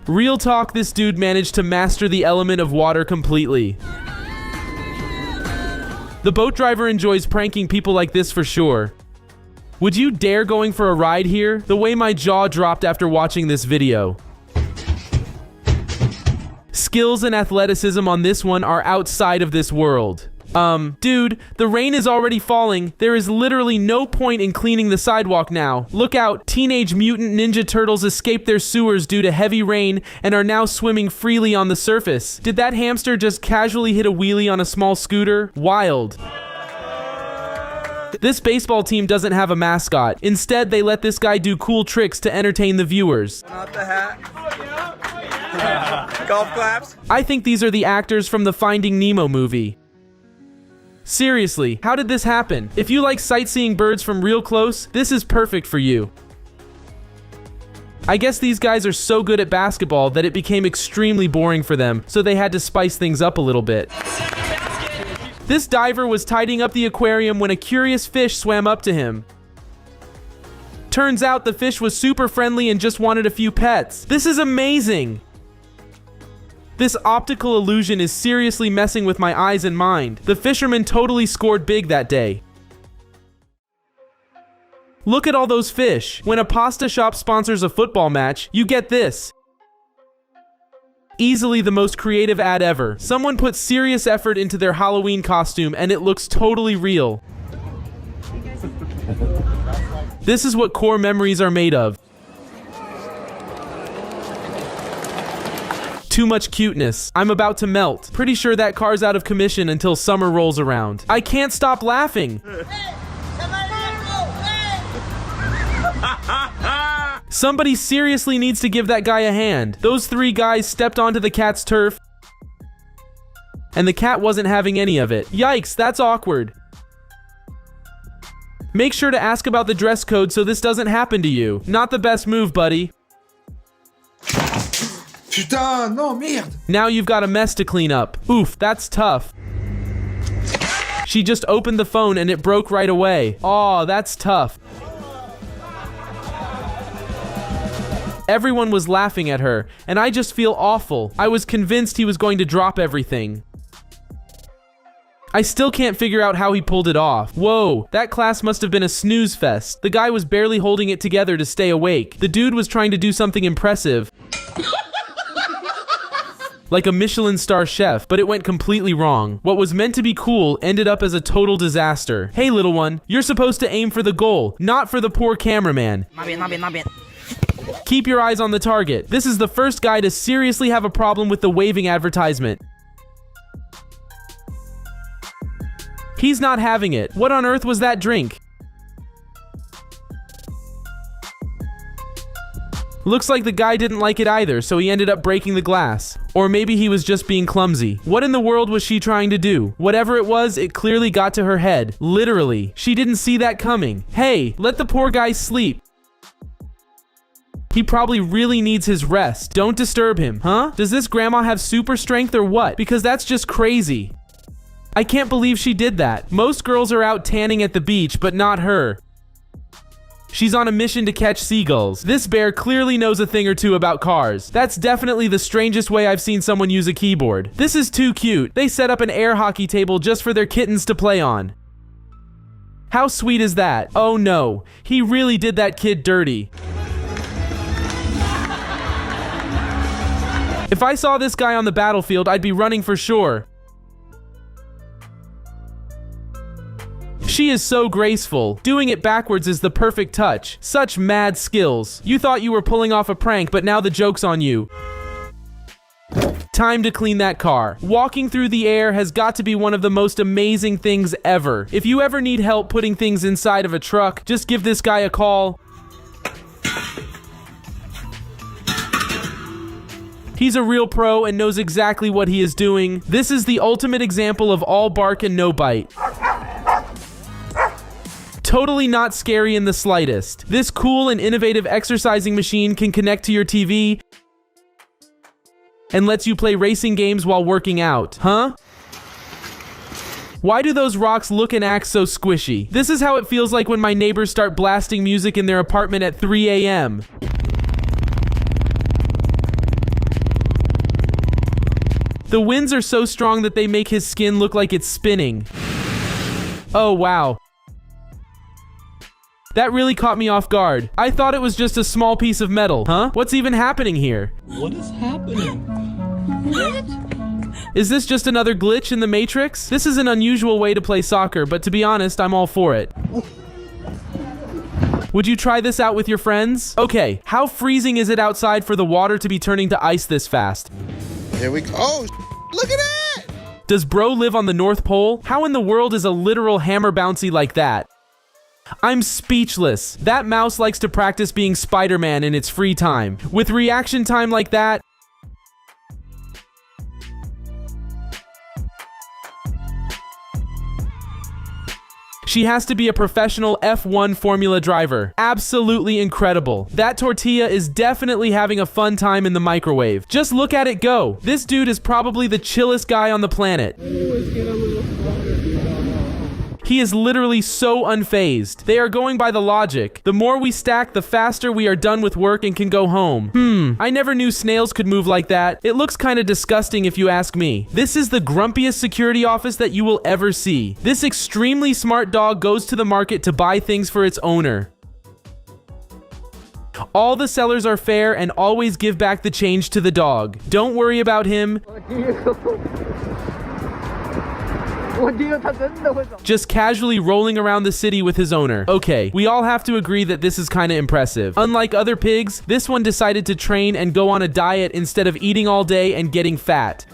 Real talk, this dude managed to master the element of water completely. The boat driver enjoys pranking people like this for sure. Would you dare going for a ride here? The way my jaw dropped after watching this video. Skills and athleticism on this one are outside of this world. Dude, the rain is already falling. There is literally no point in cleaning the sidewalk now. Look out, Teenage Mutant Ninja Turtles escaped their sewers due to heavy rain and are now swimming freely on the surface. Did that hamster just casually hit a wheelie on a small scooter? Wild. This baseball team doesn't have a mascot. Instead, they let this guy do cool tricks to entertain the viewers. Not the hat. Golf claps. I think these are the actors from the Finding Nemo movie. Seriously, how did this happen? If you like sightseeing birds from real close, this is perfect for you. I guess these guys are so good at basketball that it became extremely boring for them, so they had to spice things up a little bit. This diver was tidying up the aquarium when a curious fish swam up to him. Turns out the fish was super friendly and just wanted a few pets. This is amazing! This optical illusion is seriously messing with my eyes and mind. The fisherman totally scored big that day. Look at all those fish. When a pasta shop sponsors a football match, you get this. Easily the most creative ad ever. Someone put serious effort into their Halloween costume and it looks totally real. This is what core memories are made of. Too much cuteness. I'm about to melt. Pretty sure that car's out of commission until summer rolls around. I can't stop laughing. Somebody seriously needs to give that guy a hand. Those three guys stepped onto the cat's turf, and the cat wasn't having any of it. Yikes, that's awkward. Make sure to ask about the dress code so this doesn't happen to you. Not the best move, buddy. Now you've got a mess to clean up. Oof, that's tough. She just opened the phone and it broke right away. Aw, that's tough. Everyone was laughing at her, and I just feel awful. I was convinced he was going to drop everything. I still can't figure out how he pulled it off. Whoa, that class must have been a snooze fest. The guy was barely holding it together to stay awake. The dude was trying to do something impressive, like a Michelin star chef, but it went completely wrong. What was meant to be cool ended up as a total disaster. Hey, little one, you're supposed to aim for the goal, not for the poor cameraman. Keep your eyes on the target. This is the first guy to seriously have a problem with the waving advertisement. He's not having it. What on earth was that drink? Looks like the guy didn't like it either, so he ended up breaking the glass. Or maybe he was just being clumsy. What in the world was she trying to do? Whatever it was, it clearly got to her head. Literally. She didn't see that coming. Hey, let the poor guy sleep. He probably really needs his rest. Don't disturb him, huh? Does this grandma have super strength or what? Because that's just crazy. I can't believe she did that. Most girls are out tanning at the beach, but not her. She's on a mission to catch seagulls. This bear clearly knows a thing or two about cars. That's definitely the strangest way I've seen someone use a keyboard. This is too cute. They set up an air hockey table just for their kittens to play on. How sweet is that? Oh no, he really did that kid dirty. If I saw this guy on the battlefield, I'd be running for sure. She is so graceful. Doing it backwards is the perfect touch. Such mad skills. You thought you were pulling off a prank, but now the joke's on you. Time to clean that car. Walking through the air has got to be one of the most amazing things ever. If you ever need help putting things inside of a truck, just give this guy a call. He's a real pro and knows exactly what he is doing. This is the ultimate example of all bark and no bite. Totally not scary in the slightest. This cool and innovative exercising machine can connect to your TV and lets you play racing games while working out. Huh? Why do those rocks look and act so squishy? This is how it feels like when my neighbors start blasting music in their apartment at 3 a.m. The winds are so strong that they make his skin look like it's spinning. Oh wow. That really caught me off guard. I thought it was just a small piece of metal. Huh? What's even happening here? What is happening? What? Is this just another glitch in the Matrix? This is an unusual way to play soccer, but to be honest, I'm all for it. Would you try this out with your friends? Okay, how freezing is it outside for the water to be turning to ice this fast? Here we go. Oh, look at that! Does bro live on the North Pole? How in the world is a literal hammer bouncy like that? I'm speechless. That mouse likes to practice being Spider-Man in its free time. With reaction time like that, she has to be a professional F1 Formula driver. Absolutely incredible. That tortilla is definitely having a fun time in the microwave. Just look at it go. This dude is probably the chillest guy on the planet. He is literally so unfazed. They are going by the logic. The more we stack, the faster we are done with work and can go home. I never knew snails could move like that. It looks kind of disgusting if you ask me. This is the grumpiest security office that you will ever see. This extremely smart dog goes to the market to buy things for its owner. All the sellers are fair and always give back the change to the dog. Don't worry about him. Just casually rolling around the city with his owner. Okay, we all have to agree that this is kind of impressive. Unlike other pigs, this one decided to train and go on a diet instead of eating all day and getting fat.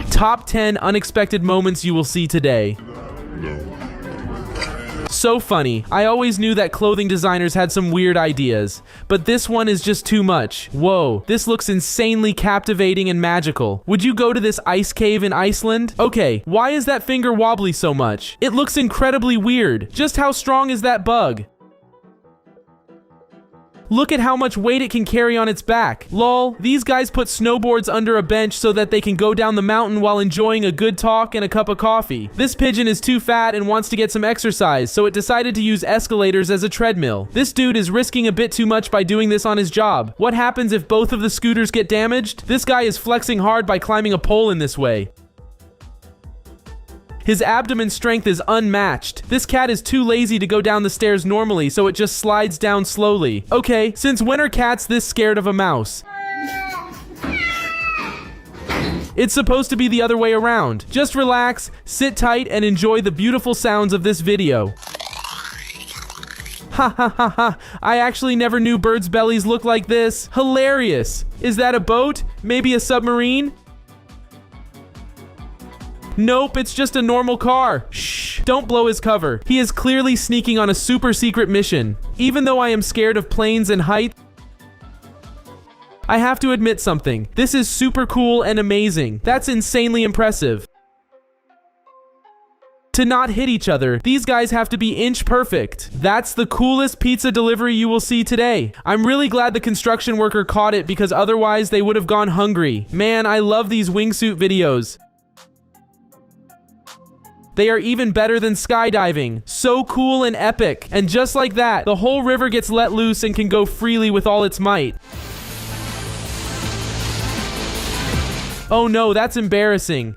Top 10 unexpected moments you will see today. So funny. I always knew that clothing designers had some weird ideas, but this one is just too much. Whoa, this looks insanely captivating and magical. Would you go to this ice cave in Iceland? Okay, why is that finger wobbly so much? It looks incredibly weird. Just how strong is that bug? Look at how much weight it can carry on its back. Lol, these guys put snowboards under a bench so that they can go down the mountain while enjoying a good talk and a cup of coffee. This pigeon is too fat and wants to get some exercise, so it decided to use escalators as a treadmill. This dude is risking a bit too much by doing this on his job. What happens if both of the scooters get damaged? This guy is flexing hard by climbing a pole in this way. His abdomen strength is unmatched. This cat is too lazy to go down the stairs normally, so it just slides down slowly. Okay, since when are cats this scared of a mouse? It's supposed to be the other way around. Just relax, sit tight, and enjoy the beautiful sounds of this video. Ha ha ha ha, I actually never knew birds' bellies look like this. Hilarious. Is that a boat? Maybe a submarine? Nope, it's just a normal car. Shh, don't blow his cover. He is clearly sneaking on a super secret mission. Even though I am scared of planes and height, I have to admit something. This is super cool and amazing. That's insanely impressive. To not hit each other, these guys have to be inch perfect. That's the coolest pizza delivery you will see today. I'm really glad the construction worker caught it because otherwise they would have gone hungry. Man, I love these wingsuit videos. They are even better than skydiving. So cool and epic. And just like that, the whole river gets let loose and can go freely with all its might. Oh no, that's embarrassing.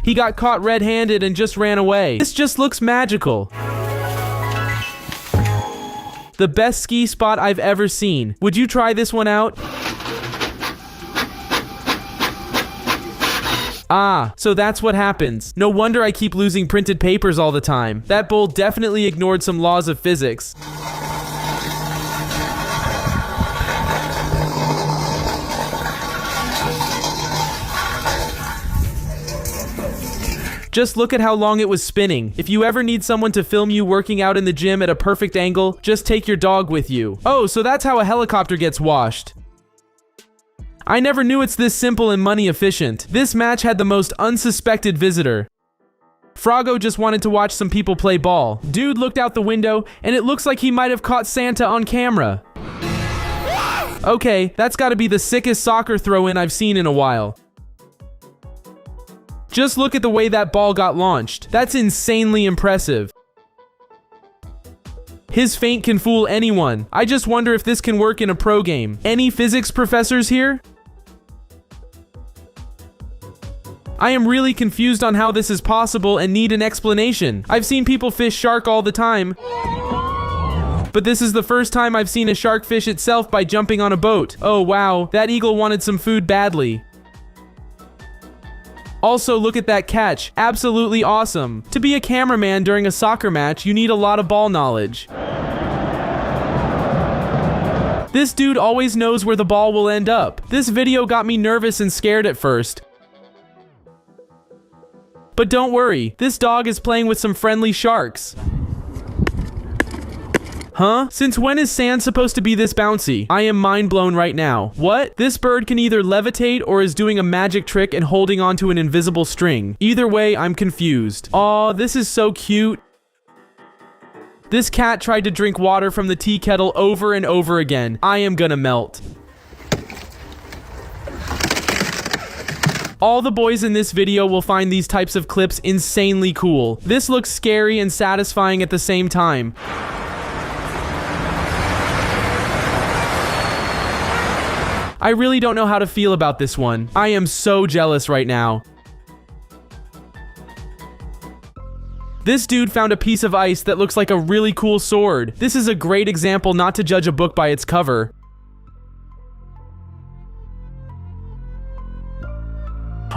He got caught red-handed and just ran away. This just looks magical. The best ski spot I've ever seen. Would you try this one out? Ah, so that's what happens. No wonder I keep losing printed papers all the time. That bull definitely ignored some laws of physics. Just look at how long it was spinning. If you ever need someone to film you working out in the gym at a perfect angle, just take your dog with you. Oh, so that's how a helicopter gets washed. I never knew it's this simple and money efficient. This match had the most unsuspected visitor. Froggo just wanted to watch some people play ball. Dude looked out the window, and it looks like he might have caught Santa on camera. Okay, that's gotta be the sickest soccer throw-in I've seen in a while. Just look at the way that ball got launched. That's insanely impressive. His feint can fool anyone. I just wonder if this can work in a pro game. Any physics professors here? I am really confused on how this is possible and need an explanation. I've seen people fish shark all the time, but this is the first time I've seen a shark fish itself by jumping on a boat. Oh wow, that eagle wanted some food badly. Also, look at that catch. Absolutely awesome. To be a cameraman during a soccer match, you need a lot of ball knowledge. This dude always knows where the ball will end up. This video got me nervous and scared at first. But don't worry, this dog is playing with some friendly sharks. Huh? Since when is sand supposed to be this bouncy? I am mind blown right now. What? This bird can either levitate or is doing a magic trick and holding onto an invisible string. Either way, I'm confused. Aw, this is so cute. This cat tried to drink water from the tea kettle over and over again. I am gonna melt. All the boys in this video will find these types of clips insanely cool. This looks scary and satisfying at the same time. I really don't know how to feel about this one. I am so jealous right now. This dude found a piece of ice that looks like a really cool sword. This is a great example not to judge a book by its cover.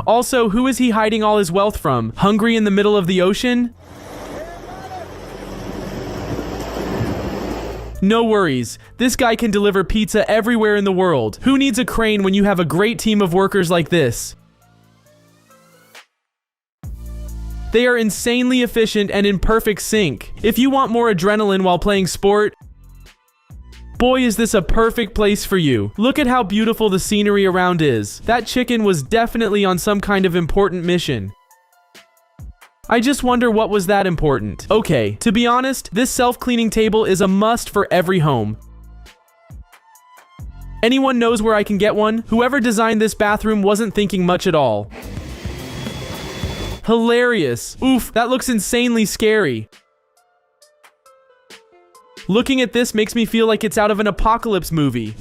Also, who is he hiding all his wealth from? Hungry in the middle of the ocean? No worries, this guy can deliver pizza everywhere in the world. Who needs a crane when you have a great team of workers like this? They are insanely efficient and in perfect sync. If you want more adrenaline while playing sport, boy is this a perfect place for you. Look at how beautiful the scenery around is. That chicken was definitely on some kind of important mission. I just wonder what was that important. Okay, to be honest, this self-cleaning table is a must for every home. Anyone knows where I can get one? Whoever designed this bathroom wasn't thinking much at all. Hilarious. Oof, that looks insanely scary. Looking at this makes me feel like it's out of an apocalypse movie.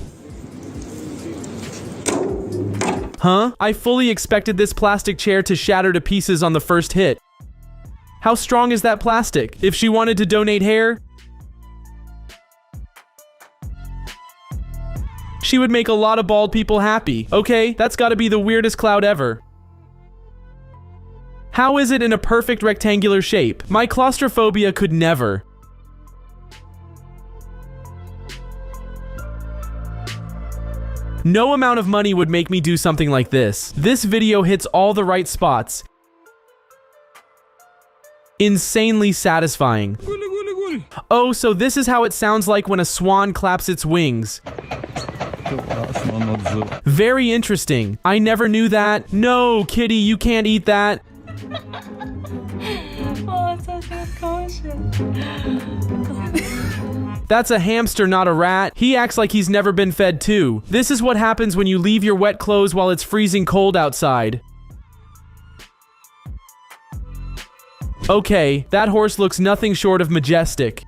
Huh? I fully expected this plastic chair to shatter to pieces on the first hit. How strong is that plastic? If she wanted to donate hair, she would make a lot of bald people happy. Okay, that's gotta be the weirdest cloud ever. How is it in a perfect rectangular shape? My claustrophobia could never. No amount of money would make me do something like this. This video hits all the right spots. Insanely satisfying. Oh, so this is how it sounds like when a swan claps its wings. Very interesting. I never knew that. No, kitty, you can't eat that. Oh, it's such a caution. That's a hamster, not a rat. He acts like he's never been fed too. This is what happens when you leave your wet clothes while it's freezing cold outside. Okay, that horse looks nothing short of majestic.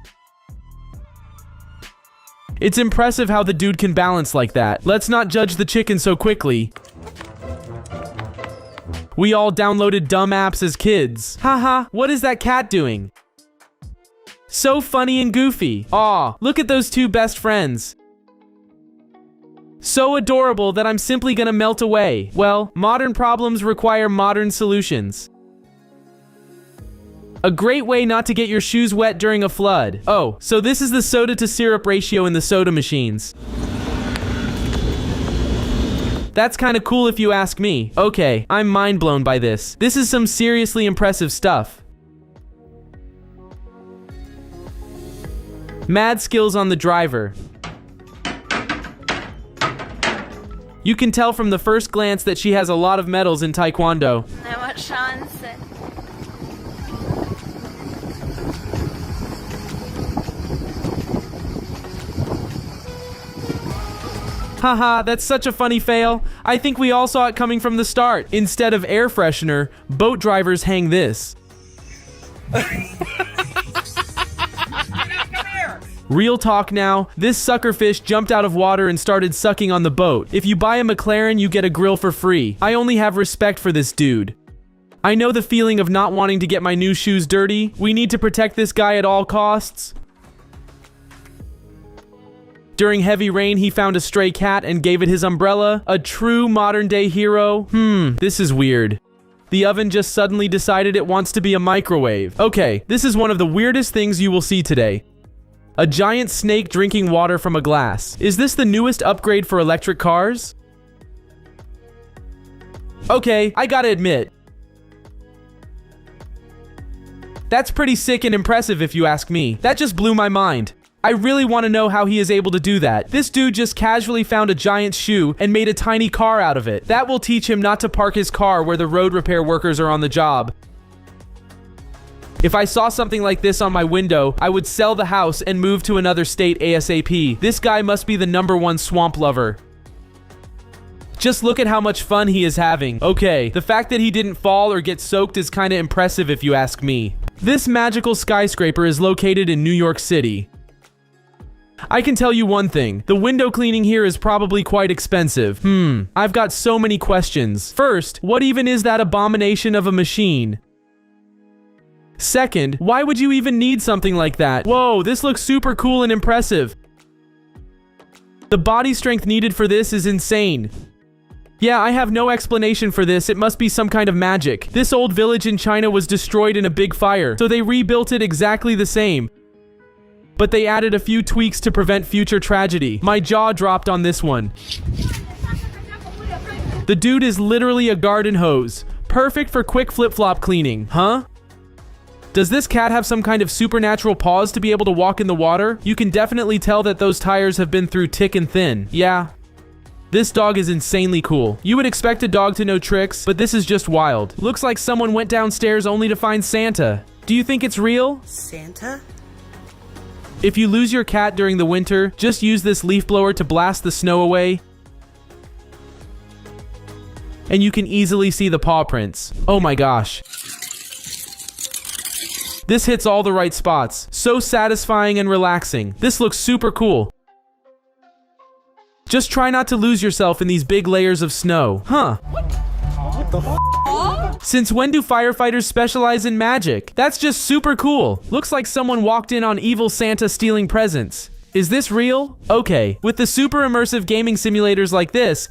It's impressive how the dude can balance like that. Let's not judge the chicken so quickly. We all downloaded dumb apps as kids. Haha, what is that cat doing? So funny and goofy. Aw, look at those two best friends. So adorable that I'm simply gonna melt away. Well, modern problems require modern solutions. A great way not to get your shoes wet during a flood. Oh, so this is the soda to syrup ratio in the soda machines. That's kinda cool if you ask me. Okay, I'm mind blown by this. This is some seriously impressive stuff. Mad skills on the driver. You can tell from the first glance that she has a lot of medals in Taekwondo. That's what Sean said. Haha, that's such a funny fail. I think we all saw it coming from the start. Instead of air freshener, boat drivers hang this. Real talk now, this sucker fish jumped out of water and started sucking on the boat. If you buy a McLaren, you get a grill for free. I only have respect for this dude. I know the feeling of not wanting to get my new shoes dirty. We need to protect this guy at all costs. During heavy rain, he found a stray cat and gave it his umbrella. A true modern-day hero. This is weird. The oven just suddenly decided it wants to be a microwave. Okay, this is one of the weirdest things you will see today. A giant snake drinking water from a glass. Is this the newest upgrade for electric cars? Okay, I gotta admit. That's pretty sick and impressive if you ask me. That just blew my mind. I really want to know how he is able to do that. This dude just casually found a giant shoe and made a tiny car out of it. That will teach him not to park his car where the road repair workers are on the job. If I saw something like this on my window, I would sell the house and move to another state ASAP. This guy must be the #1 swamp lover. Just look at how much fun he is having. Okay, the fact that he didn't fall or get soaked is kinda impressive if you ask me. This magical skyscraper is located in New York City. I can tell you one thing, the window cleaning here is probably quite expensive. I've got so many questions. First, what even is that abomination of a machine? Second, why would you even need something like that? Whoa, this looks super cool and impressive. The body strength needed for this is insane. Yeah, I have no explanation for this. It must be some kind of magic. This old village in China was destroyed in a big fire, so they rebuilt it exactly the same. But they added a few tweaks to prevent future tragedy. My jaw dropped on this one. The dude is literally a garden hose. Perfect for quick flip-flop cleaning, huh? Does this cat have some kind of supernatural paws to be able to walk in the water? You can definitely tell that those tires have been through thick and thin. Yeah. This dog is insanely cool. You would expect a dog to know tricks, but this is just wild. Looks like someone went downstairs only to find Santa. Do you think it's real? Santa? If you lose your cat during the winter, just use this leaf blower to blast the snow away. And you can easily see the paw prints. Oh my gosh. This hits all the right spots. So satisfying and relaxing. This looks super cool. Just try not to lose yourself in these big layers of snow. Huh. What the f? Since when do firefighters specialize in magic? That's just super cool. Looks like someone walked in on evil Santa stealing presents. Is this real? Okay, with the super immersive gaming simulators like this,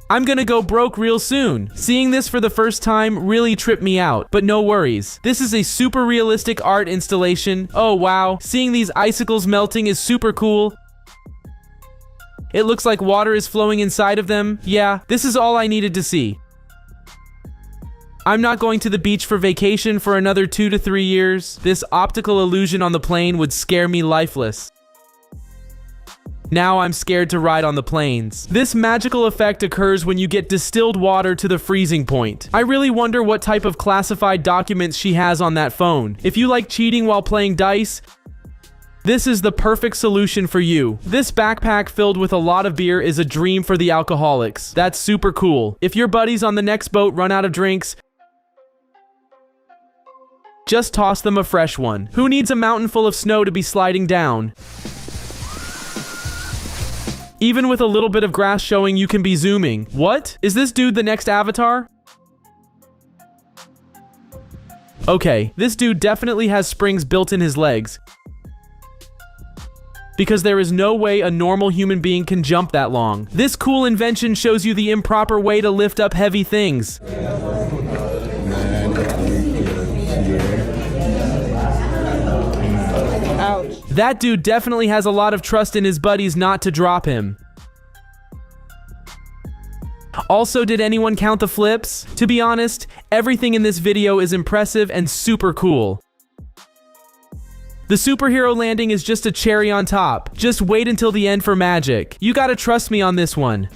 I'm gonna go broke real soon. Seeing this for the first time really tripped me out, but no worries. This is a super realistic art installation. Oh wow, seeing these icicles melting is super cool. It looks like water is flowing inside of them. Yeah, this is all I needed to see. I'm not going to the beach for vacation for another 2 to 3 years. This optical illusion on the plane would scare me lifeless. Now I'm scared to ride on the planes. This magical effect occurs when you get distilled water to the freezing point. I really wonder what type of classified documents she has on that phone. If you like cheating while playing dice, this is the perfect solution for you. This backpack filled with a lot of beer is a dream for the alcoholics. That's super cool. If your buddies on the next boat run out of drinks, just toss them a fresh one. Who needs a mountain full of snow to be sliding down? Even with a little bit of grass showing, you can be zooming. What? Is this dude the next Avatar? Okay, this dude definitely has springs built in his legs, because there is no way a normal human being can jump that long. This cool invention shows you the improper way to lift up heavy things. Ouch. That dude definitely has a lot of trust in his buddies not to drop him. Also, did anyone count the flips? To be honest, everything in this video is impressive and super cool. The superhero landing is just a cherry on top. Just wait until the end for magic. You gotta trust me on this one.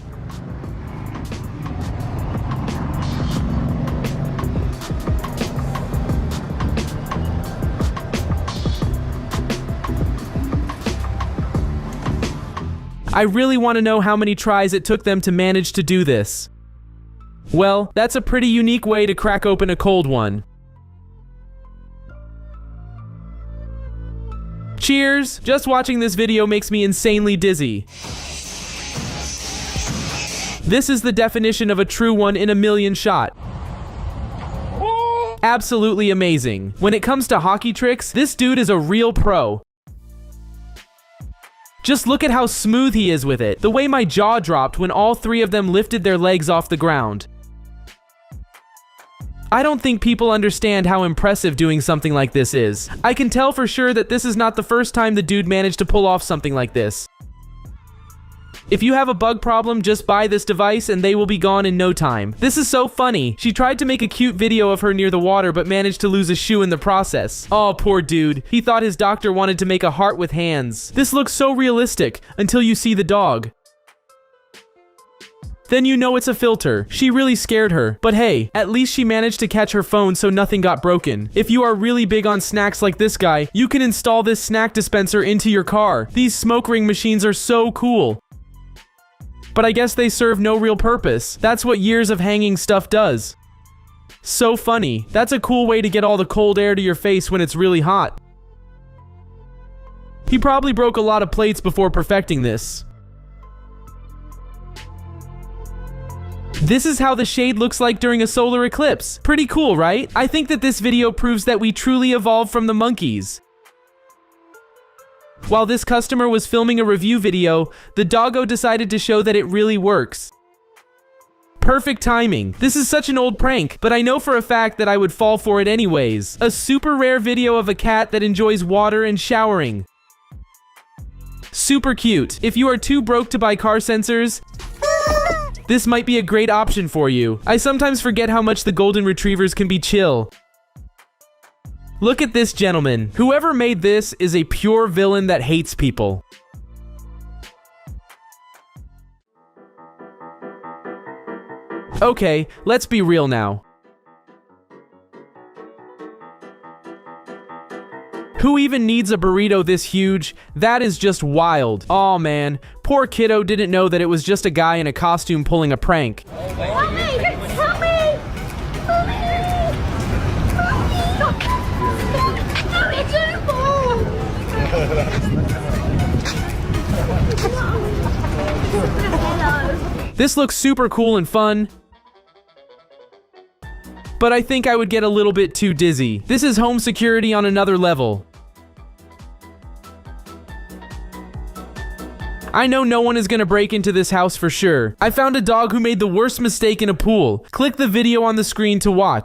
I really want to know how many tries it took them to manage to do this. Well, that's a pretty unique way to crack open a cold one. Cheers! Just watching this video makes me insanely dizzy. This is the definition of a true 1 in a million shot. Absolutely amazing. When it comes to hockey tricks, this dude is a real pro. Just look at how smooth he is with it. The way my jaw dropped when all 3 of them lifted their legs off the ground. I don't think people understand how impressive doing something like this is. I can tell for sure that this is not the first time the dude managed to pull off something like this. If you have a bug problem, just buy this device and they will be gone in no time. This is so funny. She tried to make a cute video of her near the water but managed to lose a shoe in the process. Oh, poor dude. He thought his doctor wanted to make a heart with hands. This looks so realistic until you see the dog. Then you know it's a filter. She really scared her. But hey, at least she managed to catch her phone so nothing got broken. If you are really big on snacks like this guy, you can install this snack dispenser into your car. These smoke ring machines are so cool. But I guess they serve no real purpose. That's what years of hanging stuff does. So funny. That's a cool way to get all the cold air to your face when it's really hot. He probably broke a lot of plates before perfecting this. This is how the shade looks like during a solar eclipse. Pretty cool, right? I think that this video proves that we truly evolved from the monkeys. While this customer was filming a review video, the doggo decided to show that it really works. Perfect timing. This is such an old prank, but I know for a fact that I would fall for it anyways. A super rare video of a cat that enjoys water and showering. Super cute. If you are too broke to buy car sensors, this might be a great option for you. I sometimes forget how much the golden retrievers can be chill. Look at this gentleman. Whoever made this is a pure villain that hates people. Okay, let's be real now. Who even needs a burrito this huge? That is just wild. Aw man, poor kiddo didn't know that it was just a guy in a costume pulling a prank. Help me! Help me! Help me! This looks super cool and fun, but I think I would get a little bit too dizzy. This is home security on another level. I know no one is gonna break into this house for sure. I found a dog who made the worst mistake in a pool. Click the video on the screen to watch.